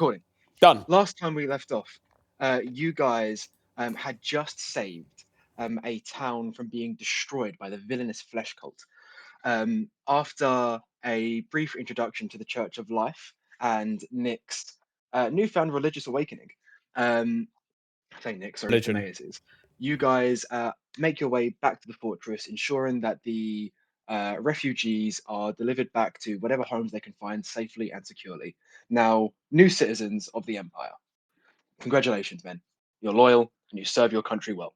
Recording. Done. Last time we left off, you guys had just saved a town from being destroyed by the villainous flesh cult. After a brief introduction to the Church of Life and Nick's newfound religious awakening, I say Nick, sorry, Religion. Timaeus, you guys make your way back to the fortress, ensuring that the refugees are delivered back to whatever homes they can find safely and securely. Now, new citizens of the Empire. Congratulations, men. You're loyal and you serve your country well.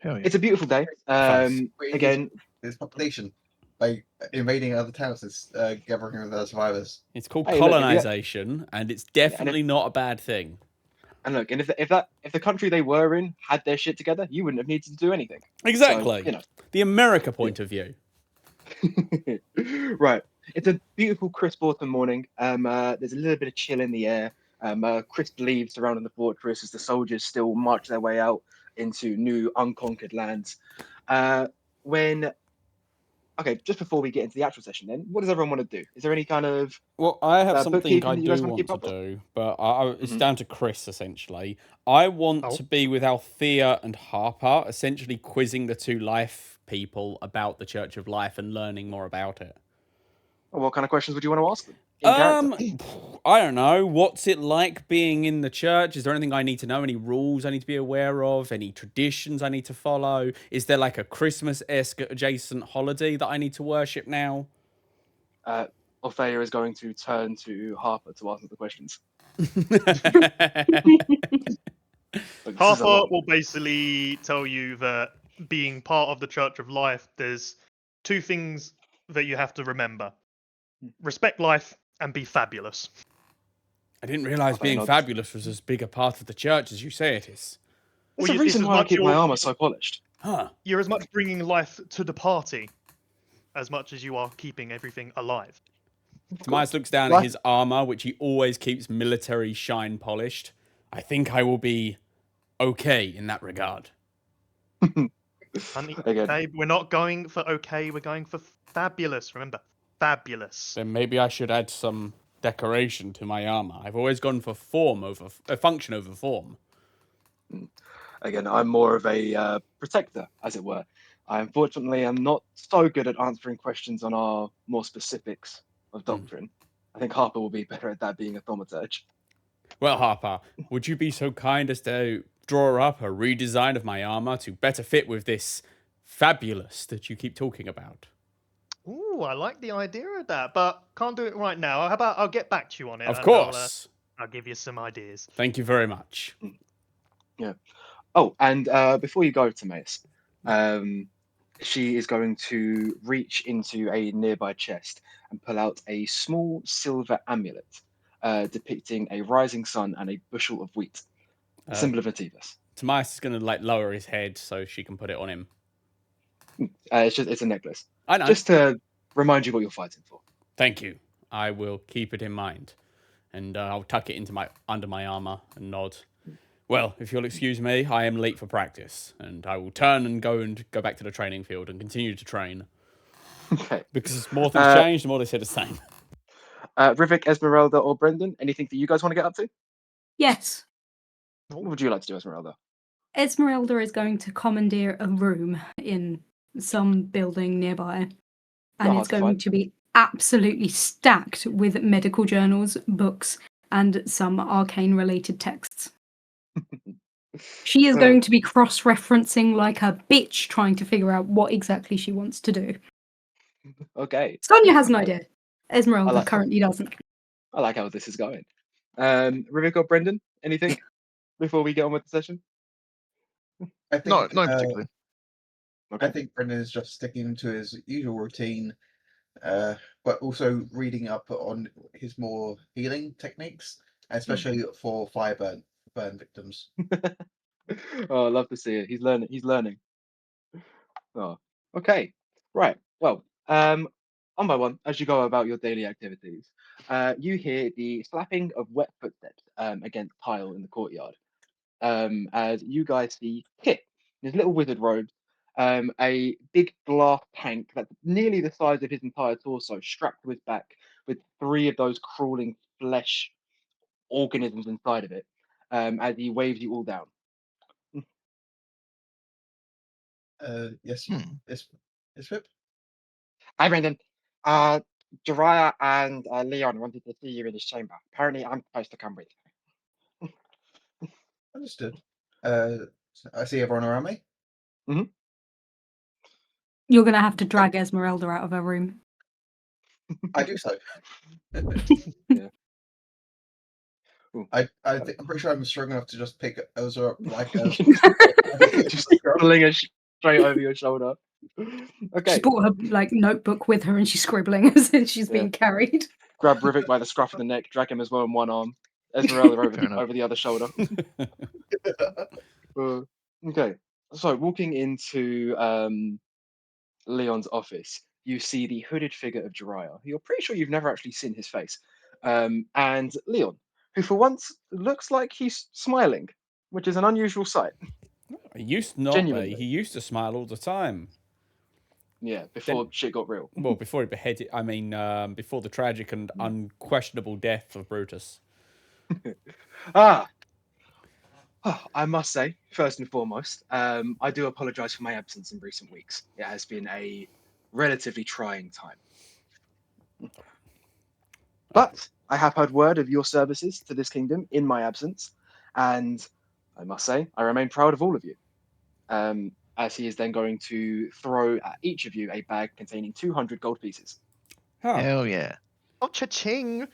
Hell yeah. It's a beautiful day. Close. Again, His population by invading other towns is gathering with other survivors. It's called Hey, look, if you- colonization, and it's definitely not a bad thing. and look, and if the country they were in had their shit together, you wouldn't have needed to do anything. Exactly. So, you know. The America point of view. Right. It's a beautiful crisp autumn morning. There's a little bit of chill in the air. Crisp leaves surrounding the fortress as the soldiers still march their way out into new unconquered lands. Just before we get into the actual session, then, what does everyone want to do? Is there any kind of Well, I have something bookkeeping I that you guys do wanna want keep to up with? do, but it's Mhm. down to Chris, essentially. I want to be with Althea and Harper, essentially quizzing the two life people about the Church of Life and learning more about it. What kind of questions would you want to ask them? In character? I don't know. What's it like being in the church? Is there anything I need to know? Any rules I need to be aware of? Any traditions I need to follow? Is there like a Christmas-esque adjacent holiday that I need to worship now? Althea is going to turn to Harper to answer the questions. Look, this is a Harper lot. will basically tell you that being part of the Church of Life, there's two things that you have to remember: respect life and be fabulous. I didn't realize Althea being nods. fabulous was as big a part of the church as you say it is. There's Well, a it's reason as why I much keep my your- armor so polished. Huh. You're as much bringing life to the party as much as you are keeping everything alive. Tobias looks down at his armor, which he always keeps military shine polished. I think I will be okay in that regard. Honey, Again. babe, we're not going for okay, we're going for fabulous. Remember, fabulous. Then maybe I should add some decoration to my armor. I've always gone for function over form. Again, I'm more of a protector, as it were. I unfortunately am not so good at answering questions on our more specifics of doctrine. I think Harper will be better at that, being a thaumaturge. Well, Harper, would you be so kind as to draw up a redesign of my armor to better fit with this fabulous that you keep talking about? Ooh, I like the idea of that, but can't do it right now. How about I'll get back to you on it? Of and course. I'll give you some ideas. Thank you very much. Yeah. Oh, and before you go, Timaeus, she is going to reach into a nearby chest and pull out a small silver amulet depicting a rising sun and a bushel of wheat, a symbol of Nativus. Tobias is going to lower his head so she can put it on him. It's a necklace. I know. Just to remind you what you're fighting for. Thank you. I will keep it in mind, and I'll tuck it under my armor and nod. Well, if you'll excuse me, I am late for practice, and I will turn and go back to the training field and continue to train. Okay. Because more things change, the more they say the same. Rivik, Esmeralda, or Brendan, anything that you guys want to get up to? Yes. What would you like to do, Esmeralda? Esmeralda is going to commandeer a room in some building nearby, and hard it's to going find. to be absolutely stacked with medical journals, books, and some arcane related texts. She is going to be cross-referencing like a bitch, trying to figure out what exactly she wants to do. Okay. Sonia has an idea. Esmeralda like- currently doesn't. I like how this is going. Rivik or Brendan, anything before we get on with the session? I think, No, not particularly. Okay. I think Brendan is just sticking to his usual routine, but also reading up on his more healing techniques, especially for fire burn victims. Oh, I love to see it. He's learning. He's learning. Oh, okay. Right. Well, one by one, as you go about your daily activities, you hear the slapping of wet footsteps against tile in the courtyard. As you guys see Kit, in his little wizard robes, a big glass tank that's nearly the size of his entire torso, strapped to his back, with three of those crawling flesh organisms inside of it as he waves you all down. Yes, yes, Pip. Hi, Brendan. Jiraiya and Leon wanted to see you in his chamber. Apparently, I'm supposed to come with. Understood. I see everyone around me. You're going to have to drag Esmeralda out of her room. I do so. Yeah. Ooh. I'm pretty sure I'm strong enough to just pick Elsa up like a. Just pulling her straight over your shoulder. Okay. She's brought her like notebook with her and she's scribbling as she's being carried. Grab Rivik by the scruff of the neck, drag him as well in one arm. Esmeralda Fair enough. over the other shoulder. Okay. So walking into Leon's office, you see the hooded figure of Jiraiya. You're pretty sure you've never actually seen his face. And Leon, who for once looks like he's smiling, which is an unusual sight. He used to not Genuinely. be. He used to smile all the time. Yeah, before shit got real. Well, before he beheaded. I mean, before the tragic and unquestionable death of Brutus. I must say, first and foremost, I do apologise for my absence in recent weeks. It has been a relatively trying time. But I have heard word of your services to this kingdom in my absence, and I must say, I remain proud of all of you. As he is then going to throw at each of you a bag containing 200 gold pieces. Huh. Hell yeah. Oh, cha-ching!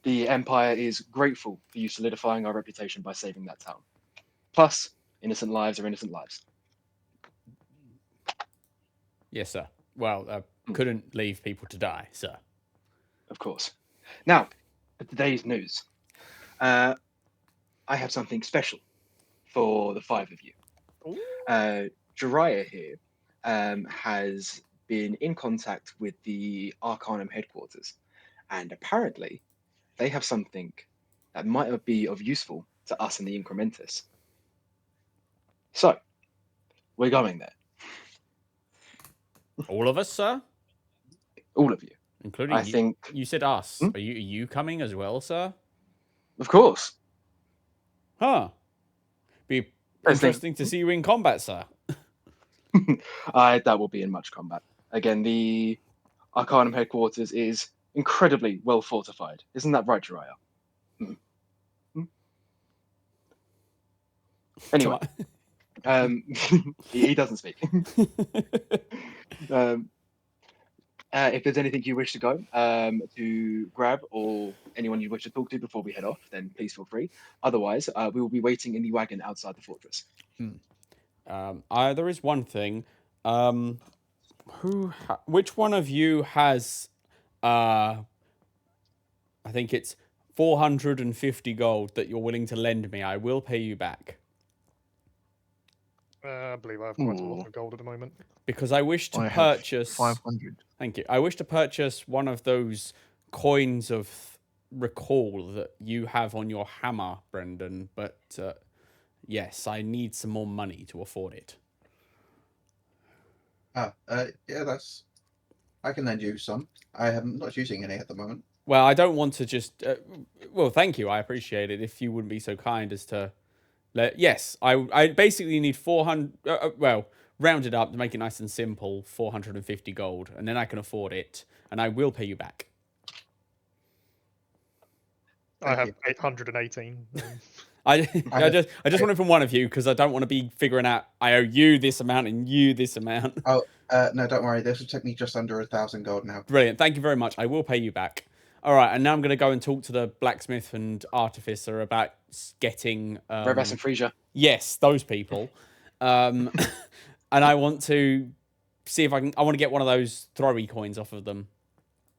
The Empire is grateful for you solidifying our reputation by saving that town. Plus, innocent lives are innocent lives. Yes, sir. Well, couldn't leave people to die, sir. Of course. Now, for today's news, I have something special for the five of you. Jiraiya here has been in contact with the Arcanum headquarters, and apparently they have something that might be of useful to us in the Incrementus. So, we're going there. All of us, sir? All of you. Including I you. think, You said us. Are you coming as well, sir? of course. Huh. Be I think- interesting to see you in combat, sir. That will be in much combat. Again, the Arcanum headquarters is incredibly well fortified. Isn't that right, Jiraiya? Anyway, he doesn't speak. If there's anything you wish to go to grab or anyone you wish to talk to before we head off, then please feel free. Otherwise, we will be waiting in the wagon outside the fortress. There is one thing. Which one of you has? I think it's 450 gold that you're willing to lend me. I will pay you back I believe I have quite a Ooh. lot of gold at the moment. because I wish to I have purchase. 500. Thank you. I wish to purchase one of those coins of recall that you have on your hammer, Brendan. But yes, I need some more money to afford it. Yeah, that's. I can lend you some. I am not using any at the moment. Well, I don't want to just. Well, thank you. I appreciate it. If you wouldn't be so kind as to. Yes, I basically need 400. Well, round it up to make it nice and simple. 450 gold, and then I can afford it, and I will pay you back. I Thank have you. 818. I just want it from one of you because I don't want to be figuring out I owe you this amount and you this amount. No, don't worry. This will take me just under 1,000 gold now. Brilliant. Thank you very much. I will pay you back. All right, and now I'm going to go and talk to the blacksmith and artificer about getting Rebus and Frisia. yes, those people. And I want to see if I want to get one of those throwy coins off of them.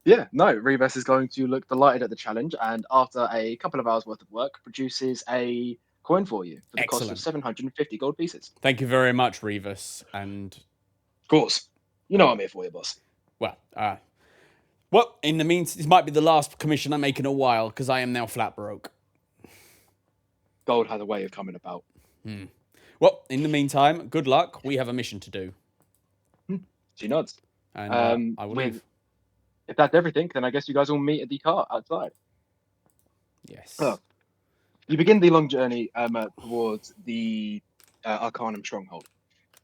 Yeah, no, Rebus is going to look delighted at the challenge, and after a couple of hours worth of work, produces a coin for you for the cost of Excellent. 750 gold pieces. Thank you very much, Revis. And Of course, you know I'm here for you, boss. well, in the meantime, this might be the last commission I make in a while because I am now flat broke. Gold has a way of coming about. Well, in the meantime, good luck. We have a mission to do, She nods. and I will leave. If that's everything, then I guess you guys all meet at the car outside. Yes. Oh. You begin the long journey towards the Arcanum stronghold.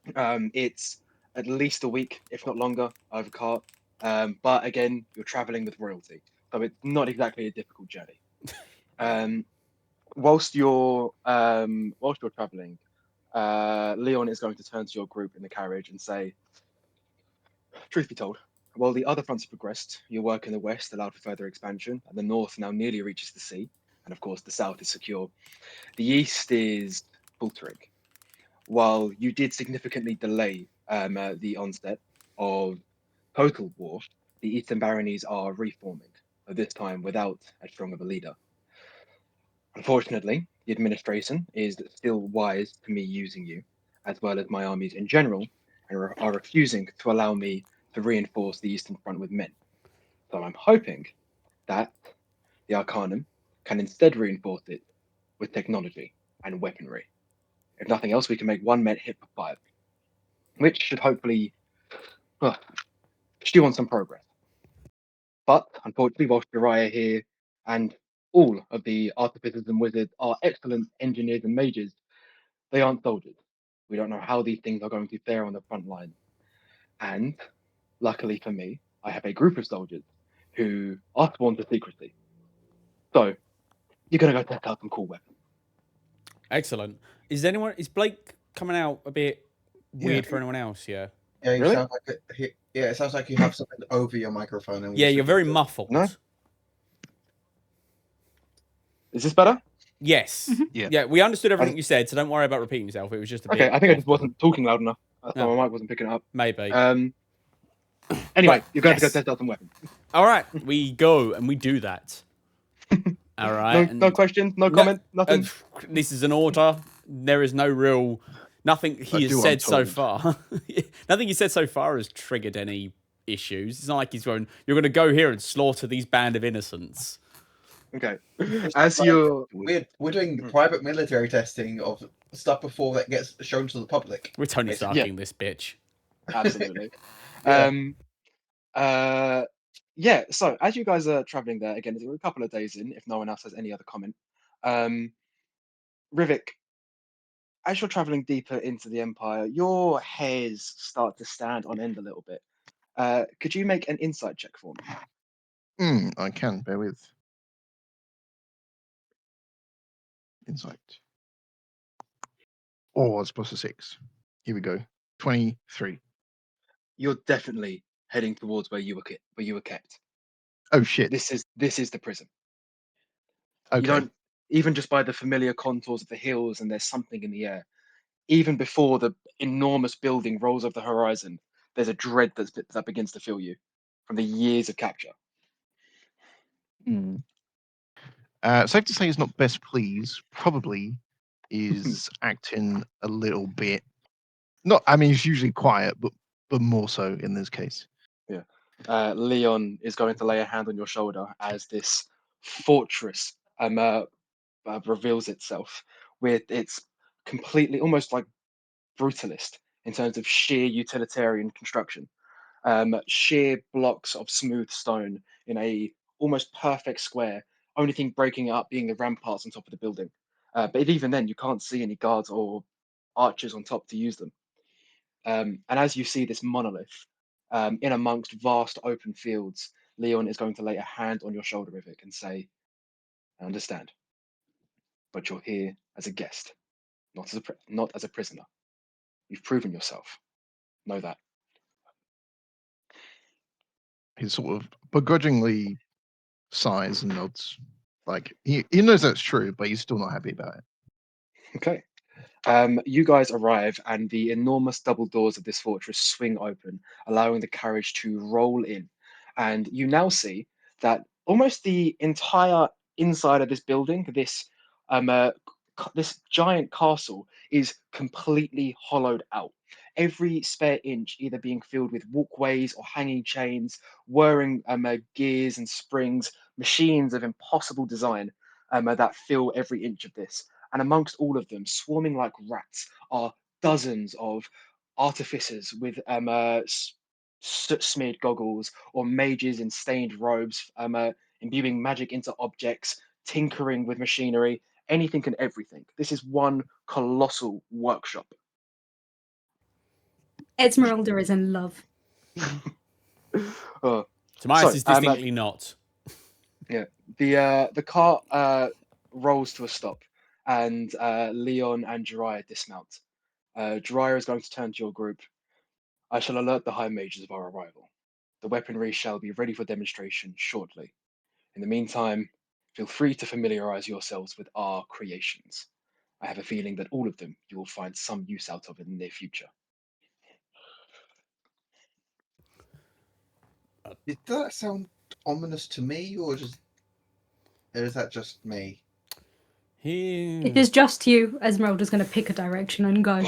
It's at least a week, if not longer, over cart. But again, you're traveling with royalty, so it's not exactly a difficult journey. Whilst you're traveling, Leon is going to turn to your group in the carriage and say, "Truth be told, while the other fronts have progressed, your work in the west allowed for further expansion, and the north now nearly reaches the sea, and of course the south is secure. The east is faltering. While you did significantly delay the onset of total war, the Eastern Baronies are reforming, this time without as strong of a leader. Unfortunately, the administration is still wise to me using you, as well as my armies in general, and are refusing to allow me to reinforce the Eastern Front with men. So I'm hoping that the Arcanum can instead reinforce it with technology and weaponry. If nothing else, we can make one met hit for 5, which should hopefully stew on some progress. But unfortunately, whilst Uriah here and all of the artificers and wizards are excellent engineers and mages, they aren't soldiers. We don't know how these things are going to fare on the front line. And luckily for me, I have a group of soldiers who are sworn to secrecy. So you're going to go test out some cool weapons. Excellent. Is Blake coming out a bit weird for anyone else? Yeah. Yeah, you Really? sound like it sounds like you have something over your microphone. And Yeah, you're very speaking to- muffled. No? Is this better? Yes. Yeah. Yeah, we understood everything you said, so don't worry about repeating yourself. It was just a bit. Okay, I think I just off-putting. wasn't talking loud enough. So No. my mic wasn't picking it up. Maybe. Anyway, But, you're going to yes. go test out some weapons. All right, we go and we do that. All right. No questions, no comments, nothing. This is an order. There is no real. Nothing he has do said so untold. far. Nothing he said so far has triggered any issues. It's not like he's going. You're going to go here and slaughter these band of innocents. Okay. It's As like- you're We're doing private military testing of stuff before that gets shown to the public. We're Tony Yes, Starking this bitch. absolutely. Yeah. Yeah, so as you guys are traveling there, again, we're a couple of days in, if no one else has any other comment. Rivik, as you're traveling deeper into the Empire, your hairs start to stand on end a little bit. Could you make an insight check for me? I can, bear with. Insight. Oh, it's plus a 6. Here we go. 23. You're definitely heading towards where you were kept. Oh shit. This is the prison. Okay. You don't, even just by the familiar contours of the hills, and there's something in the air. Even before the enormous building rolls over the horizon, there's a dread that begins to fill you from the years of capture. Safe to say he's not best pleased. Probably is acting a little bit. Not. I mean, he's usually quiet, but more so in this case. Leon is going to lay a hand on your shoulder as this fortress reveals itself with its completely, almost like brutalist in terms of sheer utilitarian construction. Sheer blocks of smooth stone in a almost perfect square. Only thing breaking it up being the ramparts on top of the building. But even then, you can't see any guards or archers on top to use them. And as you see this monolith in amongst vast open fields, Leon is going to lay a hand on your shoulder, Rivik, and say, "I understand, but you're here as a guest, not as a prisoner. You've proven yourself. Know that." He sort of begrudgingly sighs and nods. Like he knows that's true, but he's still not happy about it. Okay. You guys arrive, and the enormous double doors of this fortress swing open, allowing the carriage to roll in. And you now see that almost the entire inside of this building, this giant castle, is completely hollowed out. Every spare inch either being filled with walkways or hanging chains, whirring gears and springs, machines of impossible design that fill every inch of this. And amongst all of them, swarming like rats, are dozens of artificers with soot-smeared goggles, or mages in stained robes, imbuing magic into objects, tinkering with machinery, anything and everything. This is one colossal workshop. Esmeralda is in love. Oh, Tobias So, is distinctly not. the cart rolls to a stop, and Leon and Jiraiya dismount. Jiraiya is going to turn to your group. I shall alert the High Mages of our arrival. The weaponry shall be ready for demonstration shortly. In the meantime, feel free to familiarize yourselves with our creations. I have a feeling that all of them you will find some use out of in the near future. Did that sound ominous to me, or is that just me? It is just you. Esmeralda's going to pick a direction and go.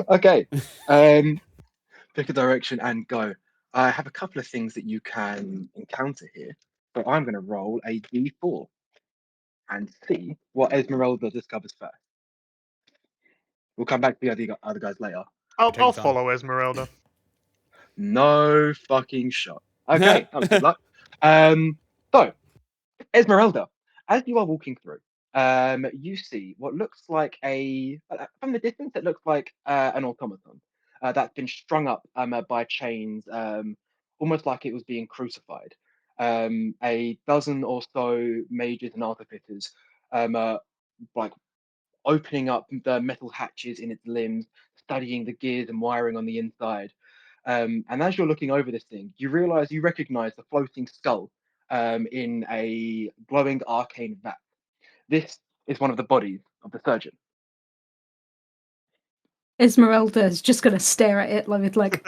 Okay. Pick a direction and go. I have a couple of things that you can encounter here, but I'm going to roll a d4 and see what Esmeralda discovers first. We'll come back to the other guys later. Take I'll your time. follow Esmeralda. No fucking shot. Okay, that was good luck. So Esmeralda, as you are walking through, you see what looks like from the distance, it looks like an automaton that's been strung up by chains, almost like it was being crucified. A dozen or so mages and artificers, like opening up the metal hatches in its limbs, studying the gears and wiring on the inside. And as you're looking over this thing, you recognize the floating skull in a glowing arcane vat. This is one of the bodies of the surgeon. Esmeralda is just going to stare at it like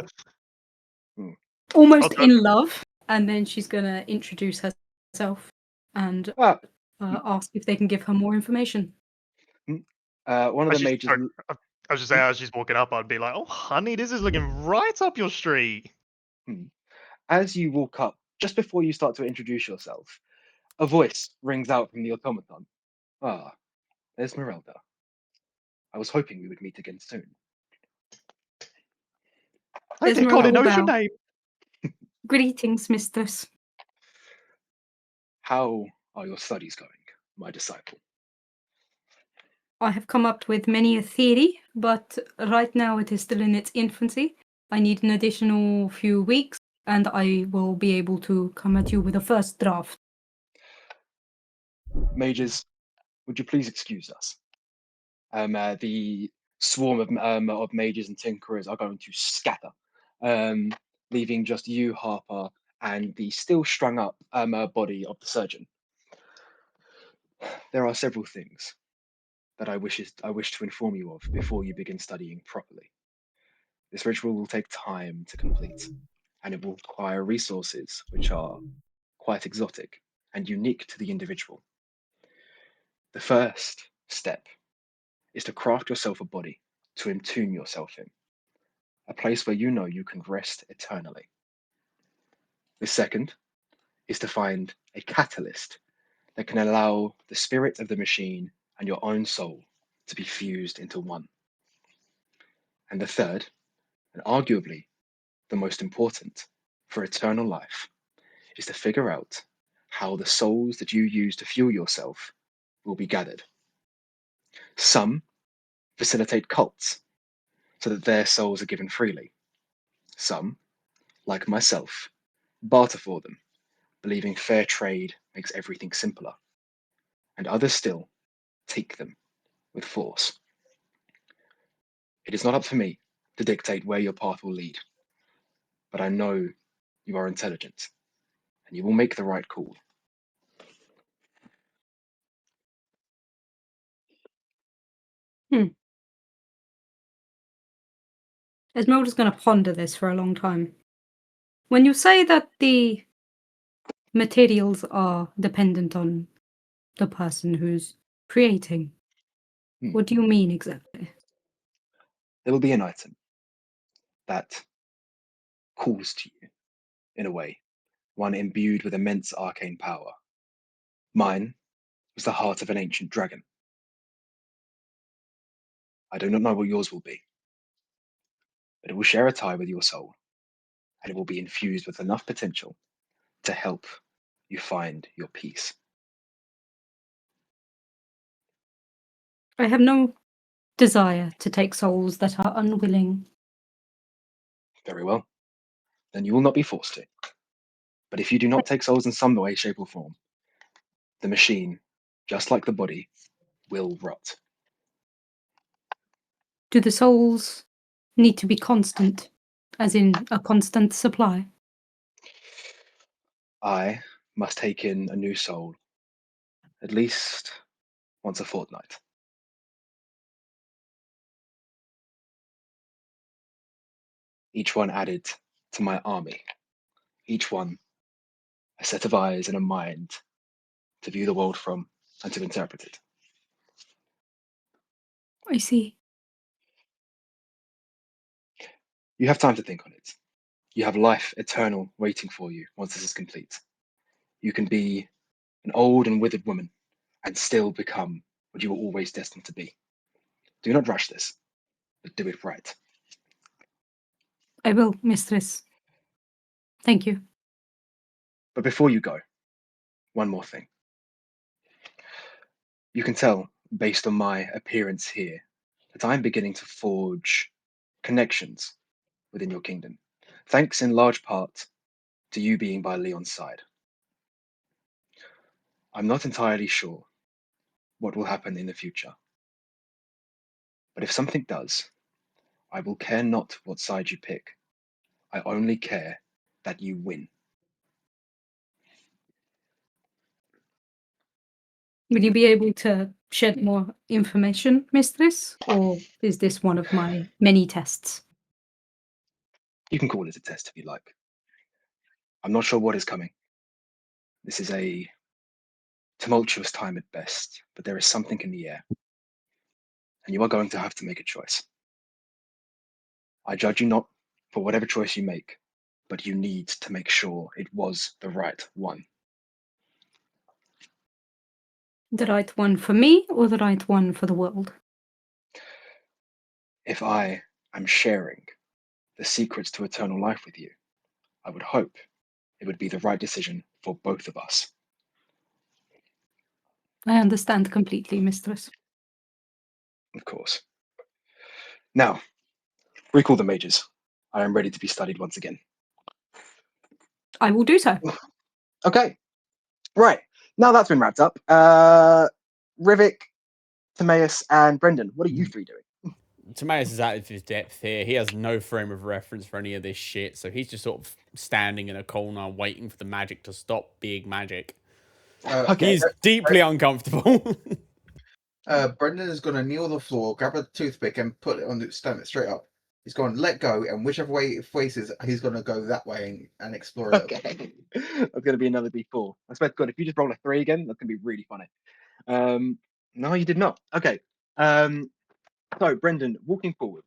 Hmm. almost Okay. in love, and then she's going to introduce herself and Well, ask if they can give her more information. one of As the she's- mages. sorry, I was just saying, as she's walking up, I'd be like, "Oh, honey, this is looking right up your street." As you walk up, just before you start to introduce yourself, a voice rings out from the automaton. Ah, Esmeralda. I was hoping we would meet again soon. I think I Esmeralda knows your bow. name. Greetings, mistress. How are your studies going, my disciple? I have come up with many a theory, but right now it is still in its infancy. I need an additional few weeks, and I will be able to come at you with a first draft. Mages, would you please excuse us? The swarm of mages and tinkerers are going to scatter, leaving just you, Harper, and the still strung up body of the surgeon. There are several things that I wish to inform you of before you begin studying properly. This ritual will take time to complete, and it will require resources which are quite exotic and unique to the individual. The first step is to craft yourself a body to entune yourself in, a place where you know you can rest eternally. The second is to find a catalyst that can allow the spirit of the machine and your own soul to be fused into one. And the third, and arguably the most important for eternal life, is to figure out how the souls that you use to fuel yourself will be gathered. Some facilitate cults so that their souls are given freely. Some, like myself, barter for them, believing fair trade makes everything simpler. And others still take them with force. It is not up to me to dictate where your path will lead, but I know you are intelligent and you will make the right call. Esmeralda's going to ponder this for a long time. When you say that the materials are dependent on the person who's creating, what do you mean exactly? There will be an item that calls to you in a way, one imbued with immense arcane power. Mine was the heart of an ancient dragon. I do not know what yours will be, but it will share a tie with your soul, and it will be infused with enough potential to help you find your peace. I have no desire to take souls that are unwilling. Very well. Then you will not be forced to. But if you do not take souls in some way, shape, or form, the machine, just like the body, will rot. Do the souls need to be constant, as in a constant supply? I must take in a new soul at least once a fortnight. Each one added to my army. Each one a set of eyes and a mind to view the world from and to interpret it. I see. You have time to think on it. You have life eternal waiting for you once this is complete. You can be an old and withered woman and still become what you were always destined to be. Do not rush this, but do it right. I will, mistress. Thank you. But before you go, one more thing. You can tell, based on my appearance here, that I'm beginning to forge connections within your kingdom, thanks in large part to you being by Leon's side. I'm not entirely sure what will happen in the future, but if something does, I will care not what side you pick. I only care that you win. Will you be able to shed more information, mistress? Or is this one of my many tests? You can call it a test if you like. I'm not sure what is coming. This is a tumultuous time at best, but there is something in the air, and you are going to have to make a choice. I judge you not for whatever choice you make, but you need to make sure it was the right one. The right one for me or the right one for the world? If I am sharing the secrets to eternal life with you, I would hope it would be the right decision for both of us. I understand completely, mistress. Of course. Now, recall the mages. I am ready to be studied once again. I will do so. Okay. Right. Now that's been wrapped up. Rivik, Timaeus, and Brendan, what are you three doing? Timaeus is out of his depth here. He has no frame of reference for any of this shit, so he's just sort of standing in a corner waiting for the magic to stop being magic. Okay. He's deeply uncomfortable. Brendan is going to kneel on the floor, grab a toothpick, and put it on, stand it straight up. He's going to let go, and whichever way it faces, he's going to go that way and explore it. Okay. That's going to be another D4. I swear to God, if you just roll a 3 again, that's going to be really funny. No, you did not. Okay. So, Brendan, walking forward,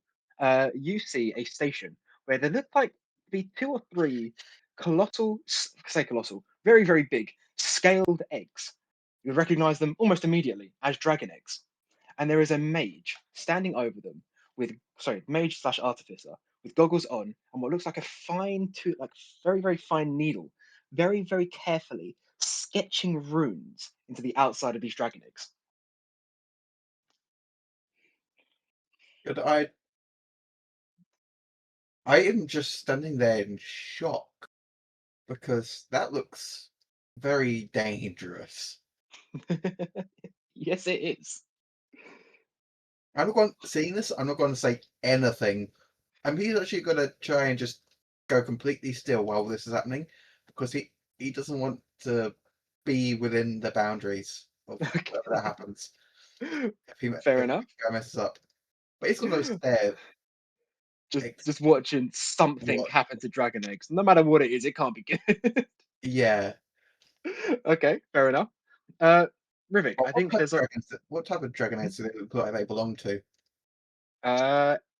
you see a station where there look like to be 2 or 3 colossal, very, very big, scaled eggs. You recognize them almost immediately as dragon eggs. And there is a mage standing over them with, mage slash artificer with goggles on and what looks like a very, very fine needle, very, very carefully sketching runes into the outside of these dragon eggs. But I am just standing there in shock because that looks very dangerous. Yes, it is. I'm not going seeing this. I'm not going to say anything. He's actually going to try and just go completely still while this is happening because he doesn't want to be within the boundaries of whatever that happens. Fair enough. If he messes up, but he's going to stare. Just watching something happen to dragon eggs. No matter what it is, it can't be good. Yeah. Okay, fair enough. Rivik, I think there's what type of dragon eggs do they look like they belong to?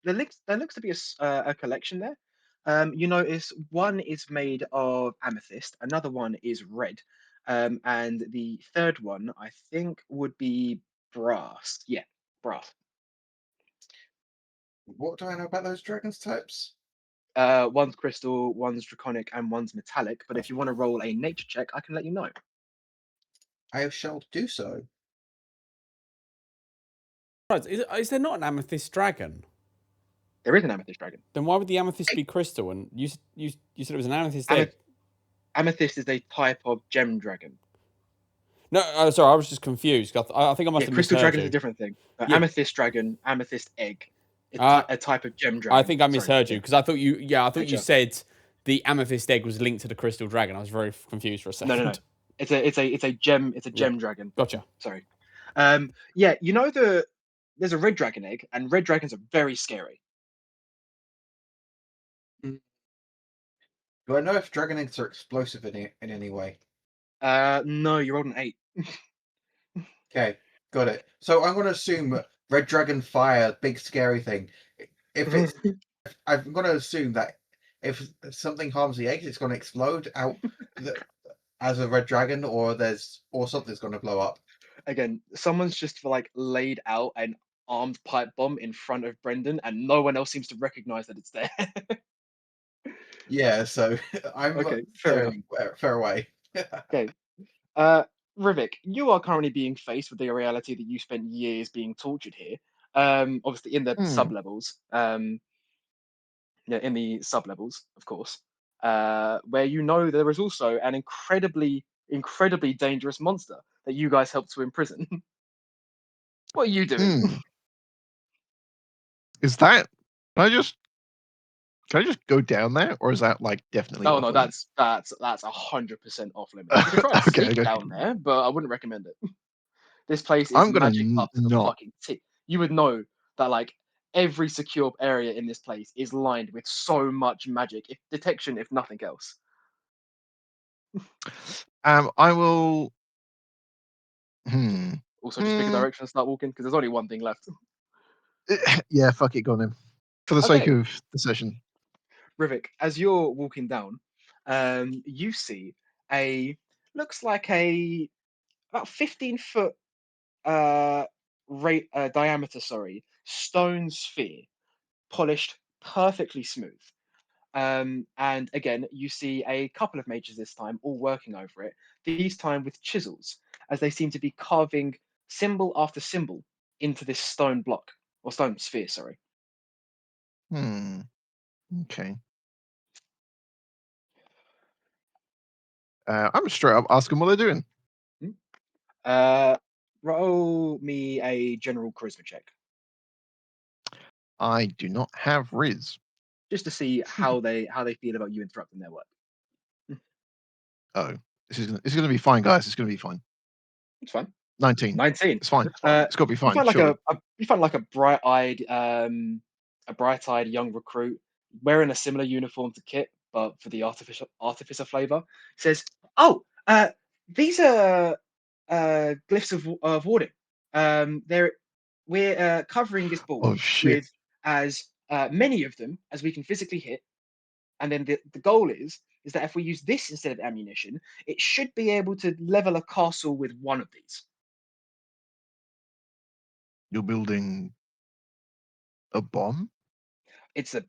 there looks to be a collection there. You notice one is made of amethyst, another one is red, and the third one I think would be brass. Yeah, brass. What do I know about those dragons types? One's crystal, one's draconic, and one's metallic. But if you want to roll a nature check, I can let you know. I shall do so. Right, is there not an amethyst dragon? There is an amethyst dragon. Then why would the amethyst be crystal? And you said it was an amethyst egg. Amethyst is a type of gem dragon. No, sorry, I was just confused. I think I must have crystal misheard dragon you. is a different thing. Yeah. Amethyst dragon, amethyst egg. It's a type of gem dragon. I think I misheard you because I thought you. Yeah, I thought you Gotcha. said the amethyst egg was linked to the crystal dragon. I was very confused for a second. No. It's a gem. It's a gem dragon. Gotcha. Sorry. Yeah, you know there's a red dragon egg, and red dragons are very scary. Do I know if dragon eggs are explosive in any way? No, you rolled an 8. Okay, got it. So I'm going to assume red dragon fire, big scary thing. If it's, I'm going to assume that if something harms the eggs, it's going to explode out as a red dragon, or something's going to blow up. Again, someone's just laid out an armed pipe bomb in front of Brendan, and no one else seems to recognize that it's there. Yeah, so I'm Okay, fair fair away. Okay. Rivik, you are currently being faced with the reality that you spent years being tortured here. Obviously in the sub-levels. In the sub-levels, of course. Where there is also an incredibly dangerous monster that you guys helped to imprison. What are you doing? Is that? Can I just go down there, or is that definitely? Oh off no, limits? that's 100% off limits. You can try to Okay, sneak okay. down there, but I wouldn't recommend it. This place is I'm gonna magic up to the not. fucking tip. You would know that every secure area in this place is lined with so much magic, if nothing else. I will. Also, just pick a direction and start walking because there's only one thing left. Yeah, fuck it, go on then. For the sake Okay. of the session. Rivik, as you're walking down, you see looks like about 15-foot diameter, stone sphere, polished perfectly smooth. And again, you see a couple of mages this time, all working over it, these time with chisels, as they seem to be carving symbol after symbol into this stone block, or stone sphere, sorry. Okay. I'm straight up asking what they're doing. Roll me a general charisma check. I do not have Riz. Just to see how they feel about you interrupting their work. Oh, this is gonna be fine, guys. It's gonna be fine. It's fine. 19. 19. It's fine. It's got to be fine. You find a bright-eyed young recruit wearing a similar uniform to Kit, but for the artificer flavor. Says, "Oh, these are glyphs of warding. We're covering this ball with as many of them as we can physically hit, and then the goal is that if we use this instead of ammunition, it should be able to level a castle with one of these." You're building a bomb? It's the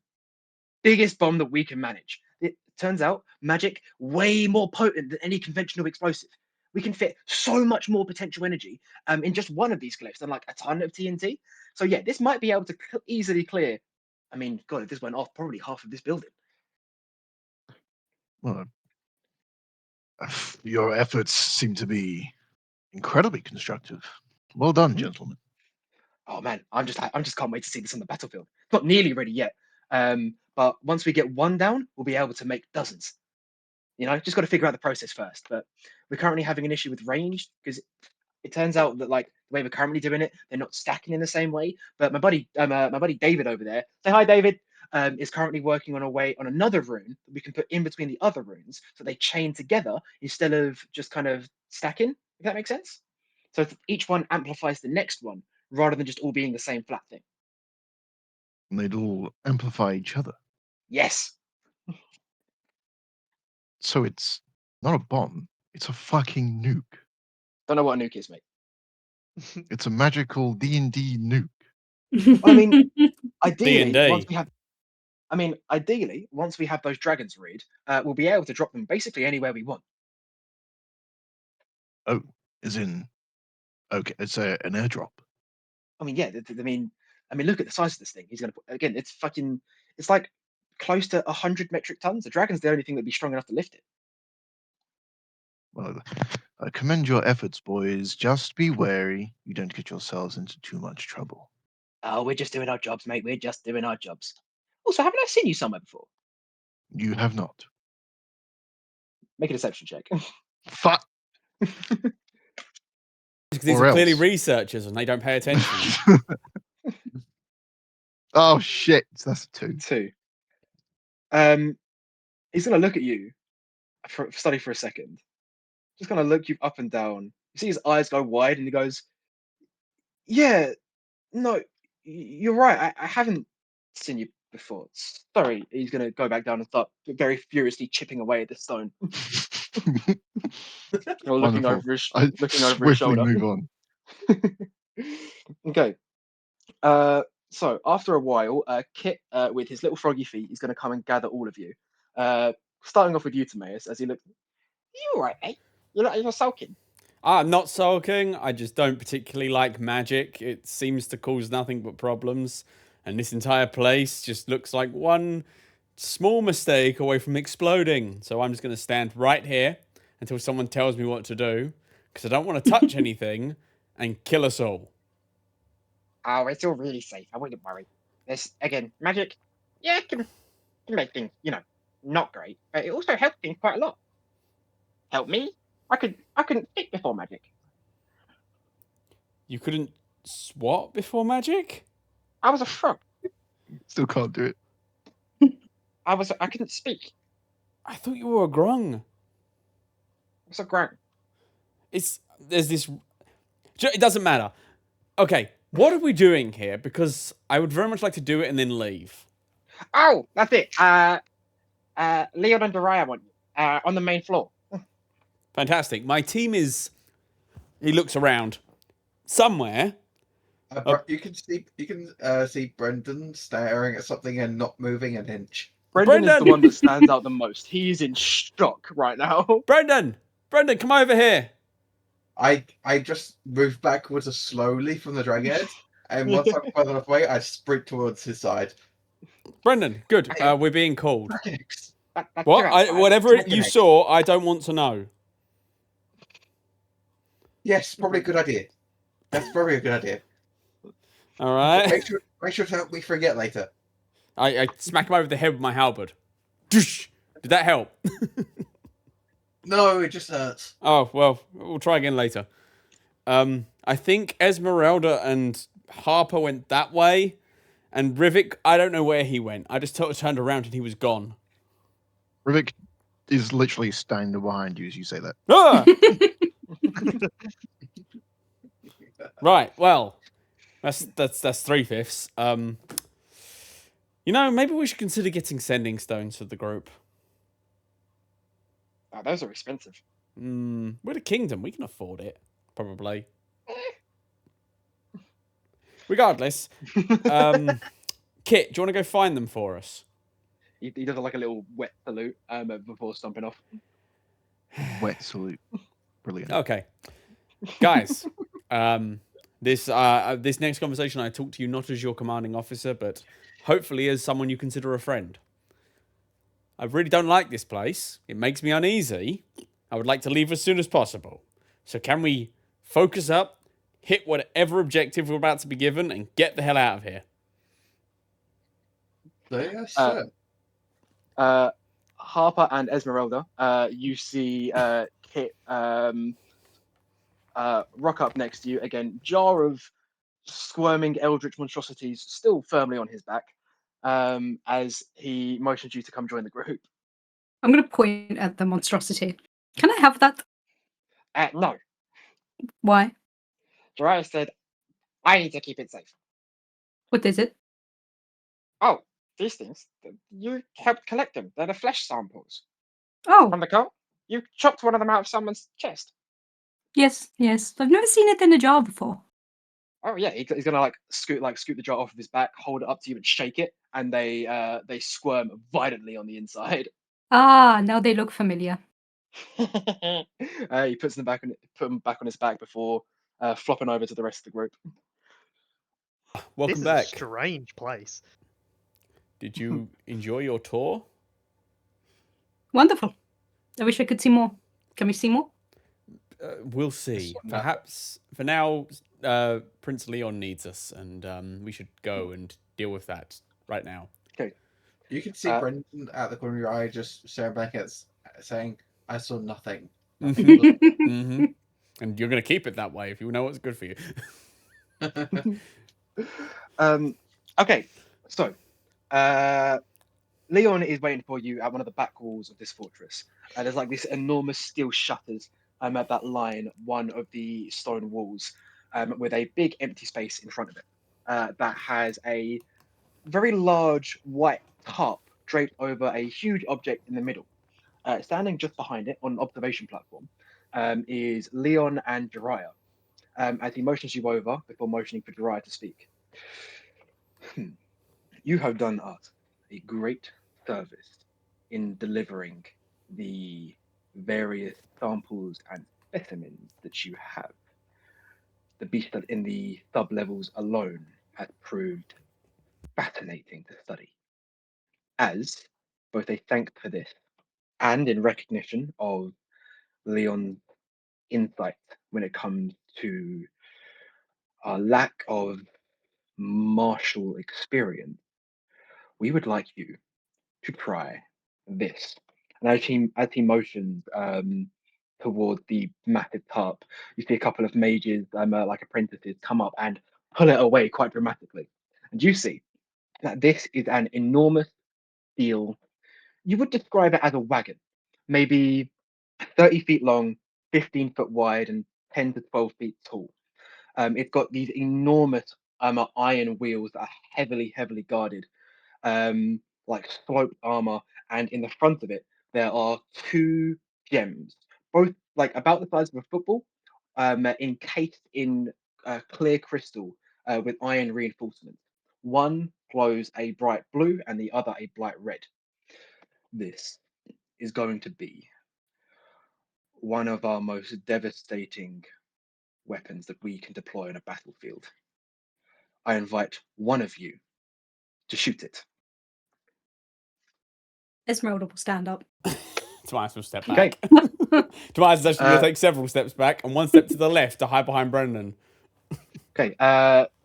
biggest bomb that we can manage. It turns out magic way more potent than any conventional explosive. We can fit so much more potential energy in just one of these glyphs than a ton of TNT. So yeah, this might be able to easily clear. I mean, God, if this went off, probably half of this building. Well, your efforts seem to be incredibly constructive. Well done, gentlemen. Oh man, I'm just can't wait to see this on the battlefield. Not nearly ready yet, but once we get one down, we'll be able to make dozens. Just got to figure out the process first. But we're currently having an issue with range because it turns out that the way we're currently doing it, they're not stacking in the same way. But my buddy David over there, say hi, David, is currently working on another rune that we can put in between the other runes so they chain together instead of just kind of stacking. If that makes sense. So each one amplifies the next one rather than just all being the same flat thing. And they'd all amplify each other. Yes. So it's not a bomb, it's a fucking nuke. Don't know what a nuke is, mate. It's a magical D&D nuke. Well, I mean, ideally, D&D. once we have I mean, ideally, once we have those dragons read, we'll be able to drop them basically anywhere we want. Oh, as in, okay, it's an airdrop. I mean, yeah. I mean, look at the size of this thing. He's gonna put again. It's like close to 100 metric tons. The dragon's the only thing that'd be strong enough to lift it. Well, I commend your efforts, boys. Just be wary you don't get yourselves into too much trouble. Oh, we're just doing our jobs, mate. We're just doing our jobs. Also, haven't I seen you somewhere before? You have not. Make a deception check. Fuck. Because these Or are clearly else. researchers and they don't pay attention. Oh shit! That's a 2. 2. He's gonna look at you, study for a second. Just gonna look you up and down. You see his eyes go wide, and he goes, "Yeah, no, you're right. I haven't seen you before. Sorry." He's gonna go back down and start very furiously chipping away at the stone, or looking Wonderful. over his I looking over his swiftly shoulder. move on. Okay. So after a while, Kit, with his little froggy feet, is going to come and gather all of you. Starting off with you, Timaeus, as he looks. You all right, mate? You're sulking. I'm not sulking. I just don't particularly like magic. It seems to cause nothing but problems. And this entire place just looks like one small mistake away from exploding. So I'm just going to stand right here until someone tells me what to do. Because I don't want to touch anything and kill us all. Oh, it's all really safe. I wouldn't worry. There's again magic. Yeah, it can make things, not great, but it also helps things quite a lot. Help me? I couldn't speak before magic. You couldn't swap before magic? I was a frog. Still can't do it. I couldn't speak. I thought you were a grung. I was a grunt. There's this. It doesn't matter. Okay, what are we doing here? Because I would very much like to do it and then leave. Oh, that's it. Leon and Daria want you on the main floor. Fantastic. My team is. He looks around. Somewhere. You can see Brendan staring at something and not moving an inch. Brendan is the Brendan! one that stands out the most. He's in shock right now. Brendan, come over here. I just move backwards slowly from the draghead, and once I'm far enough away, I sprint towards his side. Brendan, good. We're being called. Dragonix. That's What? your outside. Whatever you Dragonix. saw, I don't want to know. Yes, probably a good idea. That's probably a good idea. All right. Make sure to help me forget later. I smack him over the head with my halberd. Doosh! Did that help? No, it just hurts. Oh, well, we'll try again later. I think Esmeralda and Harper went that way, and Rivik, I don't know where he went. I just turned around and he was gone. Rivik is literally standing behind you as you say that. Ah! Right, well, that's 3/5. Maybe we should consider getting sending stones for the group. Oh, those are expensive. We're the kingdom. We can afford it. Probably. Regardless. Kit, do you want to go find them for us? He does like a little wet salute before stomping off. Wet salute. Brilliant. Okay. Guys, this next conversation, I talk to you not as your commanding officer, but hopefully as someone you consider a friend. I really don't like this place. It makes me uneasy. I would like to leave as soon as possible. So can we focus up, hit whatever objective we're about to be given, and get the hell out of here? Yes, Uh, sir. Harper and Esmeralda, you see Kit rock up next to you again. Jar of squirming eldritch monstrosities still firmly on his back, as he motions you to come join the group. I'm going to point at the monstrosity. Can I have that? No. Why? Daria said, I need to keep it safe. What is it? Oh, these things. You helped collect them. They're the flesh samples. Oh, From the cult? You chopped one of them out of someone's chest. yes. I've never seen it in a jar before. Oh yeah, he's gonna scoot the jar off of his back, hold it up to you, and shake it, and they squirm violently on the inside. Ah, now they look familiar. He puts them back on his back before flopping over to the rest of the group. Welcome This is back. a strange place. Did you enjoy your tour? Wonderful. I wish I could see more. Can we see more? We'll see. one that- Perhaps for now, Prince Leon needs us, and we should go and deal with that right now. You can see Brendan at the corner of your eye just staring back at us, saying, I saw nothing. Mm-hmm. And you're going to keep it that way if you know what's good for you. Okay, so Leon is waiting for you at one of the back walls of this fortress. There's like these enormous steel shutters at that line one of the stone walls with a big empty space in front of it that has a very large white tarp draped over a huge object in the middle. Standing just behind it on an observation platform is Leon and Jiraiya. As he motions you over before motioning for Jiraiya to speak. You have done us a great service in delivering the various samples and specimens that you have. The beast that in the sub-levels alone has proved fascinating to study. As both a thanks for this and in recognition of Leon's insight when it comes to our lack of martial experience, we would like you to try this. And as he motions toward the massive tarp, you see a couple of mages, like apprentices, come up and pull it away quite dramatically. And you see that this is an enormous steel. You would describe it as a wagon, maybe 30 feet long, 15-foot wide, and 10 to 12 feet tall. It's got these enormous iron wheels that are heavily guarded, like sloped armor, and in the front of it there are two gems, both like about the size of a football, encased in clear crystal with iron reinforcements. One glows a bright blue and the other a bright red. This is going to be one of our most devastating weapons that we can deploy on a battlefield. I invite one of you to shoot it. Esmeralda will stand up. Tobias will step Okay. back. Tobias is actually going to take several steps back and one step to the left to hide behind Brendan. Okay.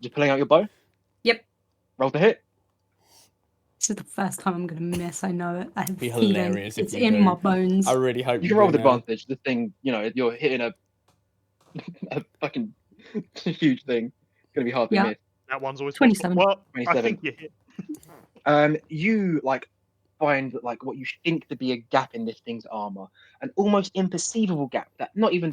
You're pulling out your bow. Yep. Roll to hit. This is the first time I'm going to miss. I know it. I have a Be feeling hilarious if it's you in do. my bones. I really hope You can roll do with now. advantage. The thing, you're hitting a fucking huge thing. It's gonna be hard to Yeah. miss. That one's always 27. possible. Well, I 27. think you hit. You find like what you think to be a gap in this thing's armor, an almost imperceivable gap that not even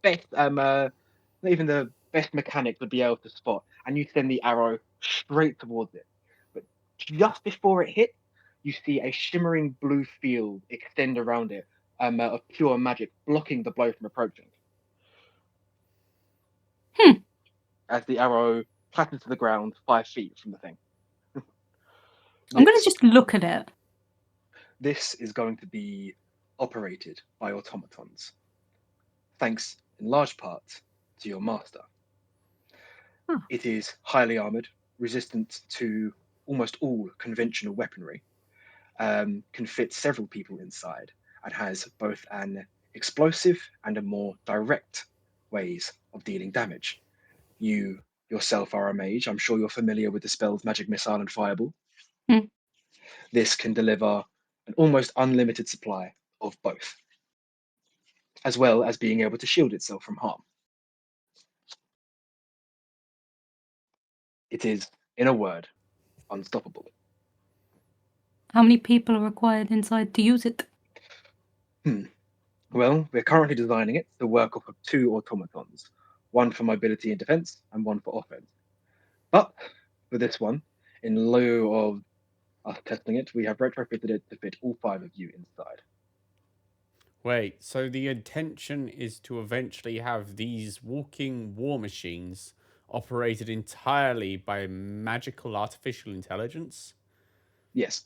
the best mechanic would be able to spot, and you send the arrow straight towards it. But just before it hits, you see a shimmering blue field extend around it, of pure magic, blocking the blow from approaching. As the arrow clatters to the ground 5 feet from the thing. I'm going to This- just look at it. This is going to be operated by automatons, thanks in large part to your master. Huh. It is highly armored, resistant to almost all conventional weaponry, can fit several people inside, and has both an explosive and a more direct ways of dealing damage. You yourself are a mage. I'm sure you're familiar with the spells Magic Missile and Fireball. Hmm. This can deliver an almost unlimited supply of both, as well as being able to shield itself from harm. It is, in a word, unstoppable. How many people are required inside to use it? Well, we're currently designing it to work off of two automatons, one for mobility and defense and one for offense. But for this one, in lieu of us testing it, we have retrofitted it to fit all 5 of you inside. Wait, so the intention is to eventually have these walking war machines operated entirely by magical artificial intelligence Yes.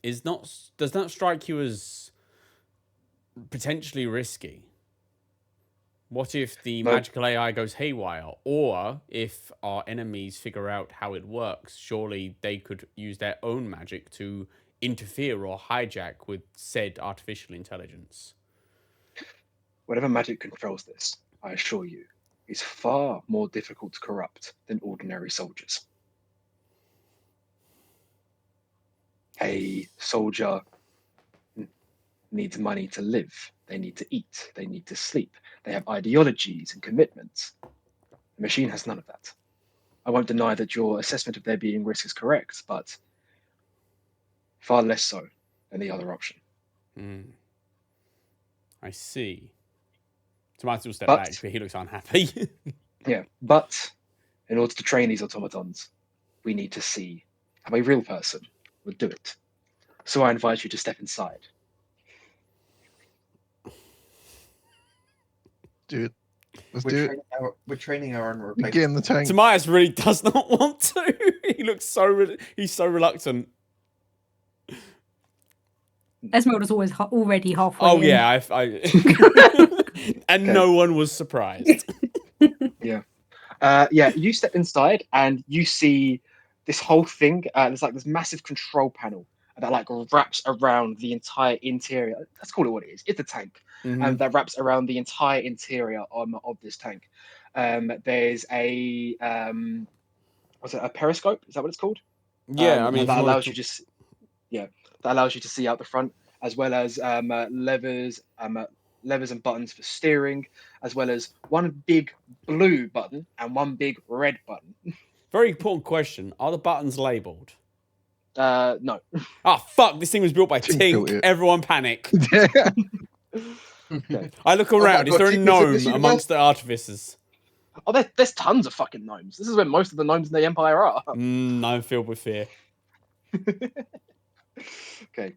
does not strike you as potentially risky? What if the No. magical AI goes haywire, or if our enemies figure out how it works? Surely they could use their own magic to interfere or hijack with said artificial intelligence. Whatever magic controls this, I assure you, is far more difficult to corrupt than ordinary soldiers. A soldier needs money to live. They need to eat. They need to sleep. They have ideologies and commitments. The machine has none of that. I won't deny that your assessment of there being risk is correct, but far less so than the other option. I see. Tomas will step But- back, but he looks unhappy. Yeah, but in order to train these automatons, we need to see how a real person would do it. So I invite you to step inside. Do it. Let's We're do it. training we're training our own Get replacement. in the tank. Tomas really does not want to. He looks he's so reluctant. Esmeralda's always already halfway. Oh in. yeah, and Okay. no one was surprised. Yeah, you step inside and you see this whole thing. There's like this massive control panel that like wraps around the entire interior. Let's call it what it is. It's a tank, and that wraps around the entire interior of this tank. There's a what's it? A periscope? Is that what it's called? Yeah, I mean, if that you wanna allows you just that allows you to see out the front, as well as levers and buttons for steering, as well as one big blue button and one big red button. very important question: are the buttons labeled? No. Ah, fuck! This thing was built by Tink Tink. built it. Everyone panic. Okay. I look my around. Is God, there a Tink is in gnome this amongst the artificers? Oh, there's tons of fucking gnomes. This is where most of the gnomes in the Empire are. I'm filled with fear. Okay.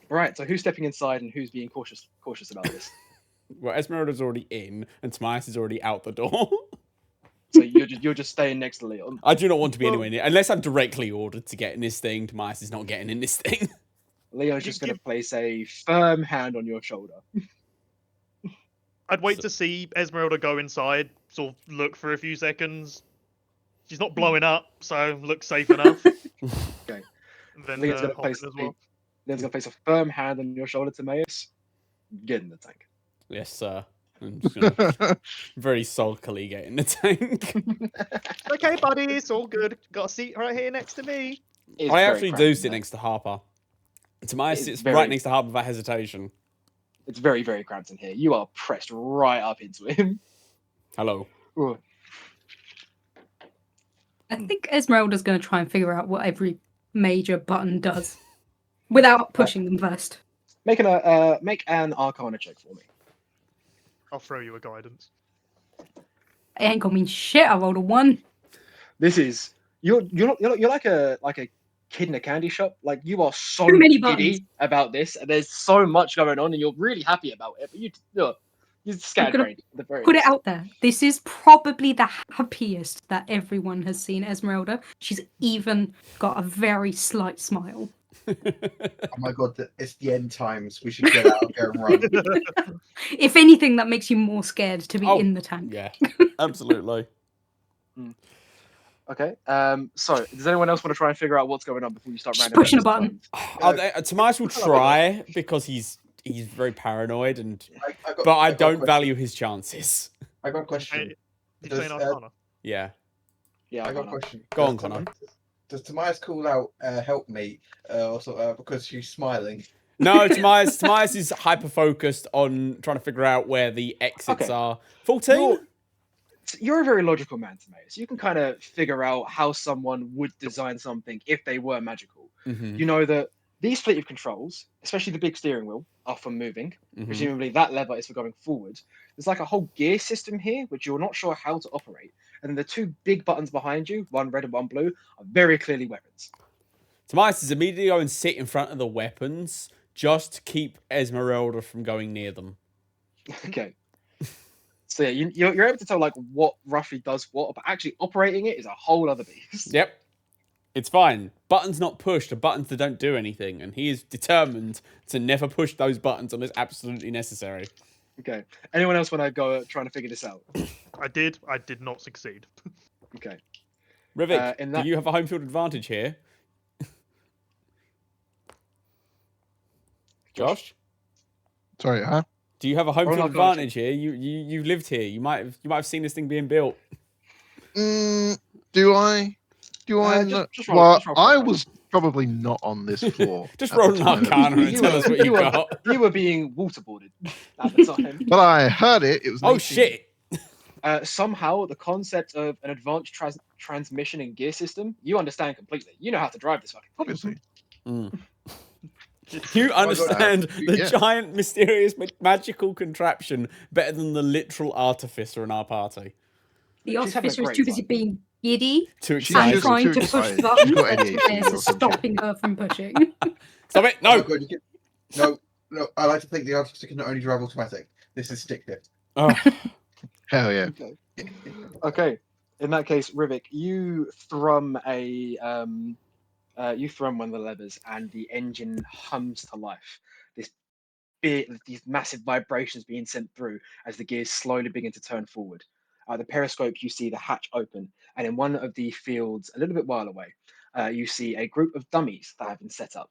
Right. So who's stepping inside and who's being cautious about this? Well, Esmeralda's already in, and Tomas is already out the door. So you're just staying next to Leon. I do not want to be anywhere near, unless I'm directly ordered to get in this thing. Tomas is not getting in this thing. Leon's You just going to give- place a firm hand on your shoulder. I'd wait So- to see Esmeralda go inside, sort of look for a few seconds. She's not blowing up, so looks safe enough. Okay. And then Leon's going to hop in place as well. Leon's going to place a firm hand on your shoulder, Timaeus. Get in the tank. Yes, sir. I'm just gonna very sulkily get in the tank. Okay, buddy, it's all good. Got a seat right here next to me. It's I very actually cramped do in sit there. next to Harper. Tomas It's sits very- right next to Harper without hesitation. It's very, very cramped in here. You are pressed right up into him. Hello. Ooh. I think Esmeralda's going to try and figure out what every major button does without pushing them first. Make an Arcana check for me. I'll throw you a guidance. It ain't gonna mean shit. I rolled a 1. This is you're like a kid in a candy shop. Like you are so Too many giddy about this, and there's so much going on, and you're really happy about it. But you're scatterbrained. at the very Put it least. out there. This is probably the happiest that everyone has seen Esmeralda. She's even got a very slight smile. Oh my god, it's the end times. We should get out there and run. If anything, that makes you more scared to be Oh, in the tank. Yeah, absolutely. Okay. So does anyone else want to try and figure out what's going on before you start Just rounding pushing up a button. buttons? Tomas will try because he's very paranoid, and I got- but I got a don't question. value his chances. I got a question. Hey, did you say an Does, Arcana? Yeah. Yeah, I got a Arcana. question. Go on, Does Connor. Does Tobias call out "help me" also because she's smiling? No, Tomas is hyper focused on trying to figure out where the exits Okay. are. 14. You're a very logical man, Timaeus. You can kind of figure out how someone would design something if they were magical. Mhm, You know that these fleet of controls, especially the big steering wheel, are for moving. mhm. Presumably that lever is for going forward. There's like a whole gear system here, which you're not sure how to operate. And then the two big buttons behind you, one red and one blue, are very clearly weapons. Tomas is immediately go and sit in front of the weapons just to keep Esmeralda from going near them. Okay. So yeah, you're able to tell like what roughly does what, but actually operating it is a whole other beast. Yep. It's fine. Buttons not pushed are buttons that don't do anything, and he is determined to never push those buttons unless absolutely necessary. Okay. Anyone else want to go trying to figure this out? I did not succeed. Okay. Rivik, in do that- you have a home field advantage here? Josh? Sorry, huh? Do you have a home Roll field Arcana advantage here? You've lived here. You might have seen this thing being built. Do I? Do I? Just know? roll- Well, just roll I for it. was probably not on this floor. Just at roll the an time. arcana and You tell were- us what you you were- got. You were being waterboarded at the time. But I heard it. It was. an Oh 18. shit! Somehow the concept of an advanced transmission and gear system you understand completely. You know how to drive this fucking thing. Obviously. You understand the yeah. giant, mysterious, magical contraption better than the literal artificer in our party. The She's having a artificer is great too busy time. being giddy Too She's and excited. just trying too to push excited. buttons. She's got and ADHD Timaeus or is something. stopping her from pushing. Stop it! Oh, No. God, no. I like to think the artificer can only drive automatic. This is stick shift. Oh, Hell yeah. Okay. In that case, Rivik, you thrum one of the levers, and the engine hums to life. These massive vibrations being sent through as the gears slowly begin to turn forward. The periscope, you see the hatch open, and in one of the fields, a little bit while away, you see a group of dummies that have been set up.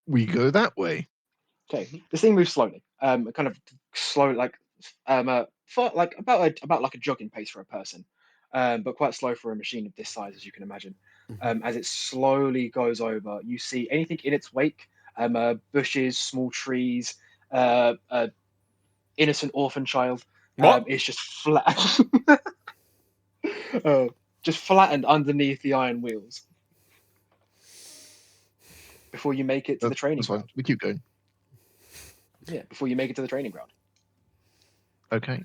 We go that way. Okay, this thing moves slowly, kind of slow, like about like a jogging pace for a person, but quite slow for a machine of this size, as you can imagine. As it slowly goes over, you see anything in its wake, bushes, small trees, innocent orphan child. What? It's just flat, just flattened underneath the iron wheels. Before you make it to the training That's fine. ground. We keep going. Yeah, before you make it to the training ground. Okay.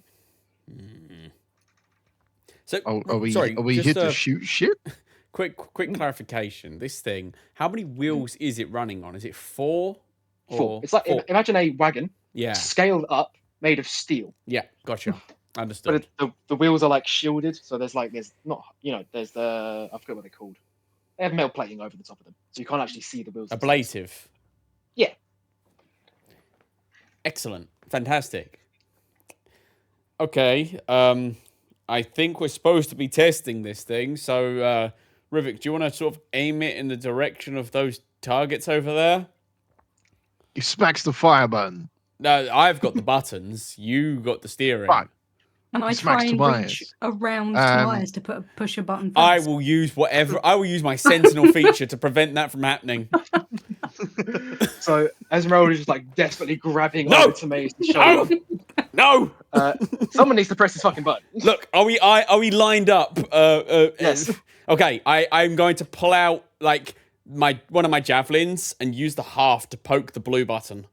so Are we? sorry, Are we just here to a shoot shit? quick clarification. This thing, how many wheels is it running on? Is it 4? Four. Or It's like 4? imagine a wagon Yeah, scaled up, made of steel, yeah, gotcha. Understood. but the wheels are like shielded. So there's not there's the I forget what they're called. They have metal plating over the top of them, so you can't actually see the wheels. themselves. Ablative. Yeah. Excellent. Fantastic. Okay. I think we're supposed to be testing this thing. So, Rivik, do you want to sort of aim it in the direction of those targets over there? He smacks the fire button. No, I've got the buttons. You got the steering. Right. And I He smacks try and Timaeus. reach around Um, Timaeus to push a button. I first. will use I will use my sentinel feature to prevent that from happening. So Esmeralda is just like desperately grabbing No! onto Timaeus' shoulder. No. Someone needs to press this fucking button. Look, are we lined up? Yes. Okay, I'm going to pull out like one of my javelins and use the half to poke the blue button.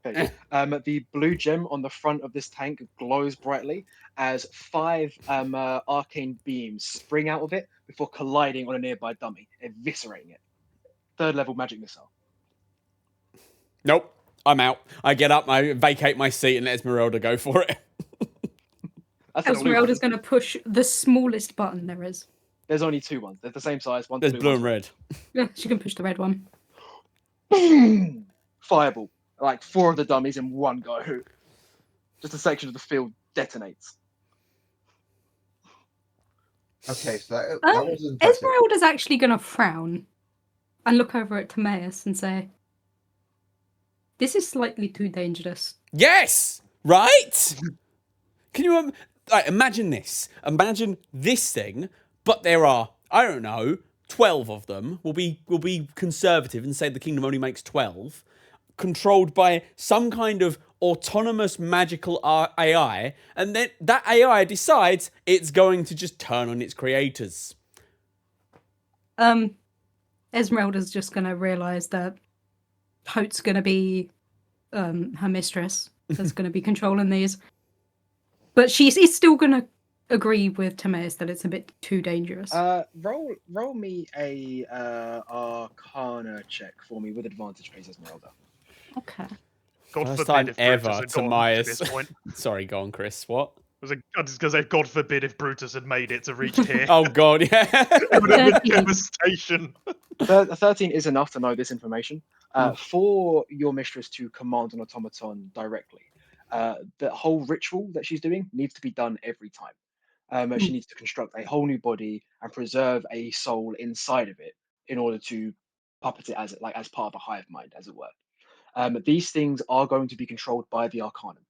Okay. The blue gem on the front of this tank glows brightly as 5 arcane beams spring out of it before colliding on a nearby dummy, eviscerating it. 3rd level magic missile. Nope, I'm out. I get up, I vacate my seat, and let Esmeralda go for it. That's an blue Esmeralda's button. going to push the smallest button there is. There's only 2 ones. They're the same size. One's There's blue and one's red. Yeah, she can push the red one. Boom! Fireball. Like 4 of the dummies in one go. Just a section of the field detonates. Okay, so that was impressive. Esmeralda's actually going to frown and look over at Timaeus and say, "This is slightly too dangerous." Yes, right? Can you imagine this? Imagine this thing, but there are, I don't know, 12 of them. We'll be conservative and say the kingdom only makes 12, controlled by some kind of autonomous magical AI, and then that AI decides it's going to just turn on its creators. Esmeralda's just going to realise that Hote's going to be her mistress, that's going to be controlling these. But she's still going to agree with Timaeus that it's a bit too dangerous. Roll me a Arcana check for me with advantage, please, Esmeralda. Okay. God First forbid time if Brutus ever, had gone Tamias. to this point. Sorry, go on, Chris. What? I'm just gonna say, God forbid if Brutus had made it to reach here. Oh God, yeah. It would have been 13. devastation. 13 is enough to know this information. Hmm. For your mistress to command an automaton directly, the whole ritual that she's doing needs to be done every time. She needs to construct a whole new body and preserve a soul inside of it in order to puppet it as part of a hive mind, as it were. These things are going to be controlled by the Arcanum.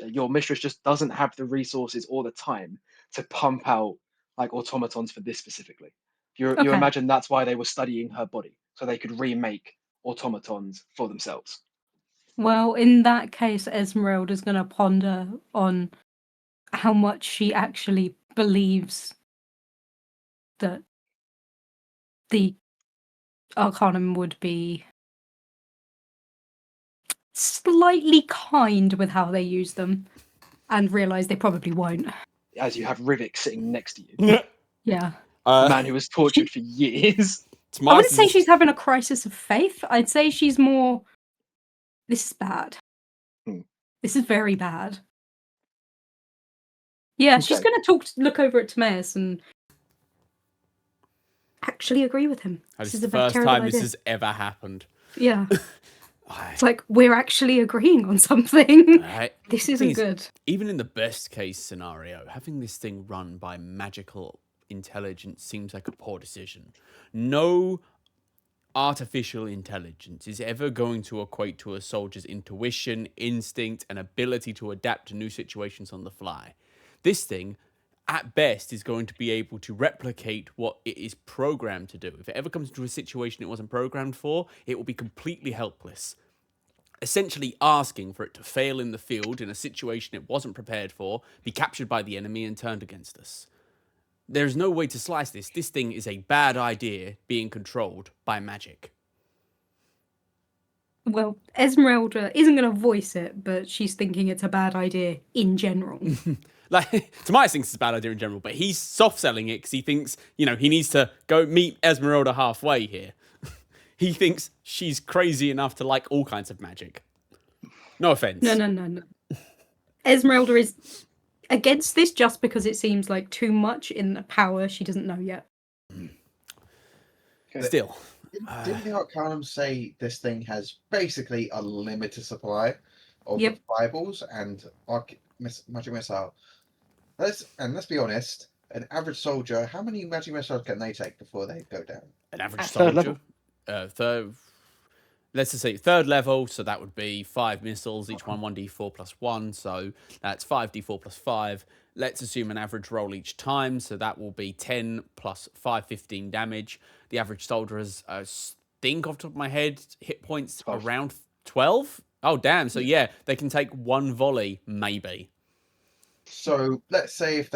Your mistress just doesn't have the resources or the time to pump out like automatons for this specifically. You Okay. imagine that's why they were studying her body, so they could remake automatons for themselves. Well, in that case, Esmeralda's going to ponder on how much she actually believes that the Arcanum would be slightly kind with how they use them, and realise they probably won't. As you have Rivik sitting next to you, Yeah. a man who was tortured for years. I wouldn't say she's having a crisis of faith. I'd say she's more, this is bad. Hmm. This is very bad. Yeah, she's Okay. going to look over at Timaeus and actually agree with him. This is a the very first terrible time this idea. has ever happened. Yeah. I- It's like, we're actually agreeing on something. I- This the isn't thing is, good. Even in the best case scenario, having this thing run by magical intelligence seems like a poor decision. No artificial intelligence is ever going to equate to a soldier's intuition, instinct, and ability to adapt to new situations on the fly. This thing, at best, is going to be able to replicate what it is programmed to do. If it ever comes into a situation it wasn't programmed for, it will be completely helpless. Essentially asking for it to fail in the field in a situation it wasn't prepared for, be captured by the enemy and turned against us. There's no way to slice this. This thing is a bad idea being controlled by magic. Well, Esmeralda isn't going to voice it, but she's thinking it's a bad idea in general. Like, Timaeus thinks it's a bad idea in general, but he's soft selling it because he thinks, he needs to go meet Esmeralda halfway here. He thinks she's crazy enough to like all kinds of magic. No offense. No. Esmeralda is against this just because it seems like too much in the power she doesn't know yet. Okay. Still. Didn't the Arcanum say this thing has basically a limited supply of Yep. Bibles and magic missile? Let's be honest. An average soldier, how many magic missiles can they take before they go down? An average At third soldier. Let's just say third level, so that would be 5 missiles, each one 1d4 plus 1, so that's 5d4 plus 5. Let's assume an average roll each time, so that will be 10 plus 5, 15 damage. The average soldier has, I think off the top of my head, hit points 12. around 12? Oh, damn, so yeah, they can take one volley, maybe. So let's say if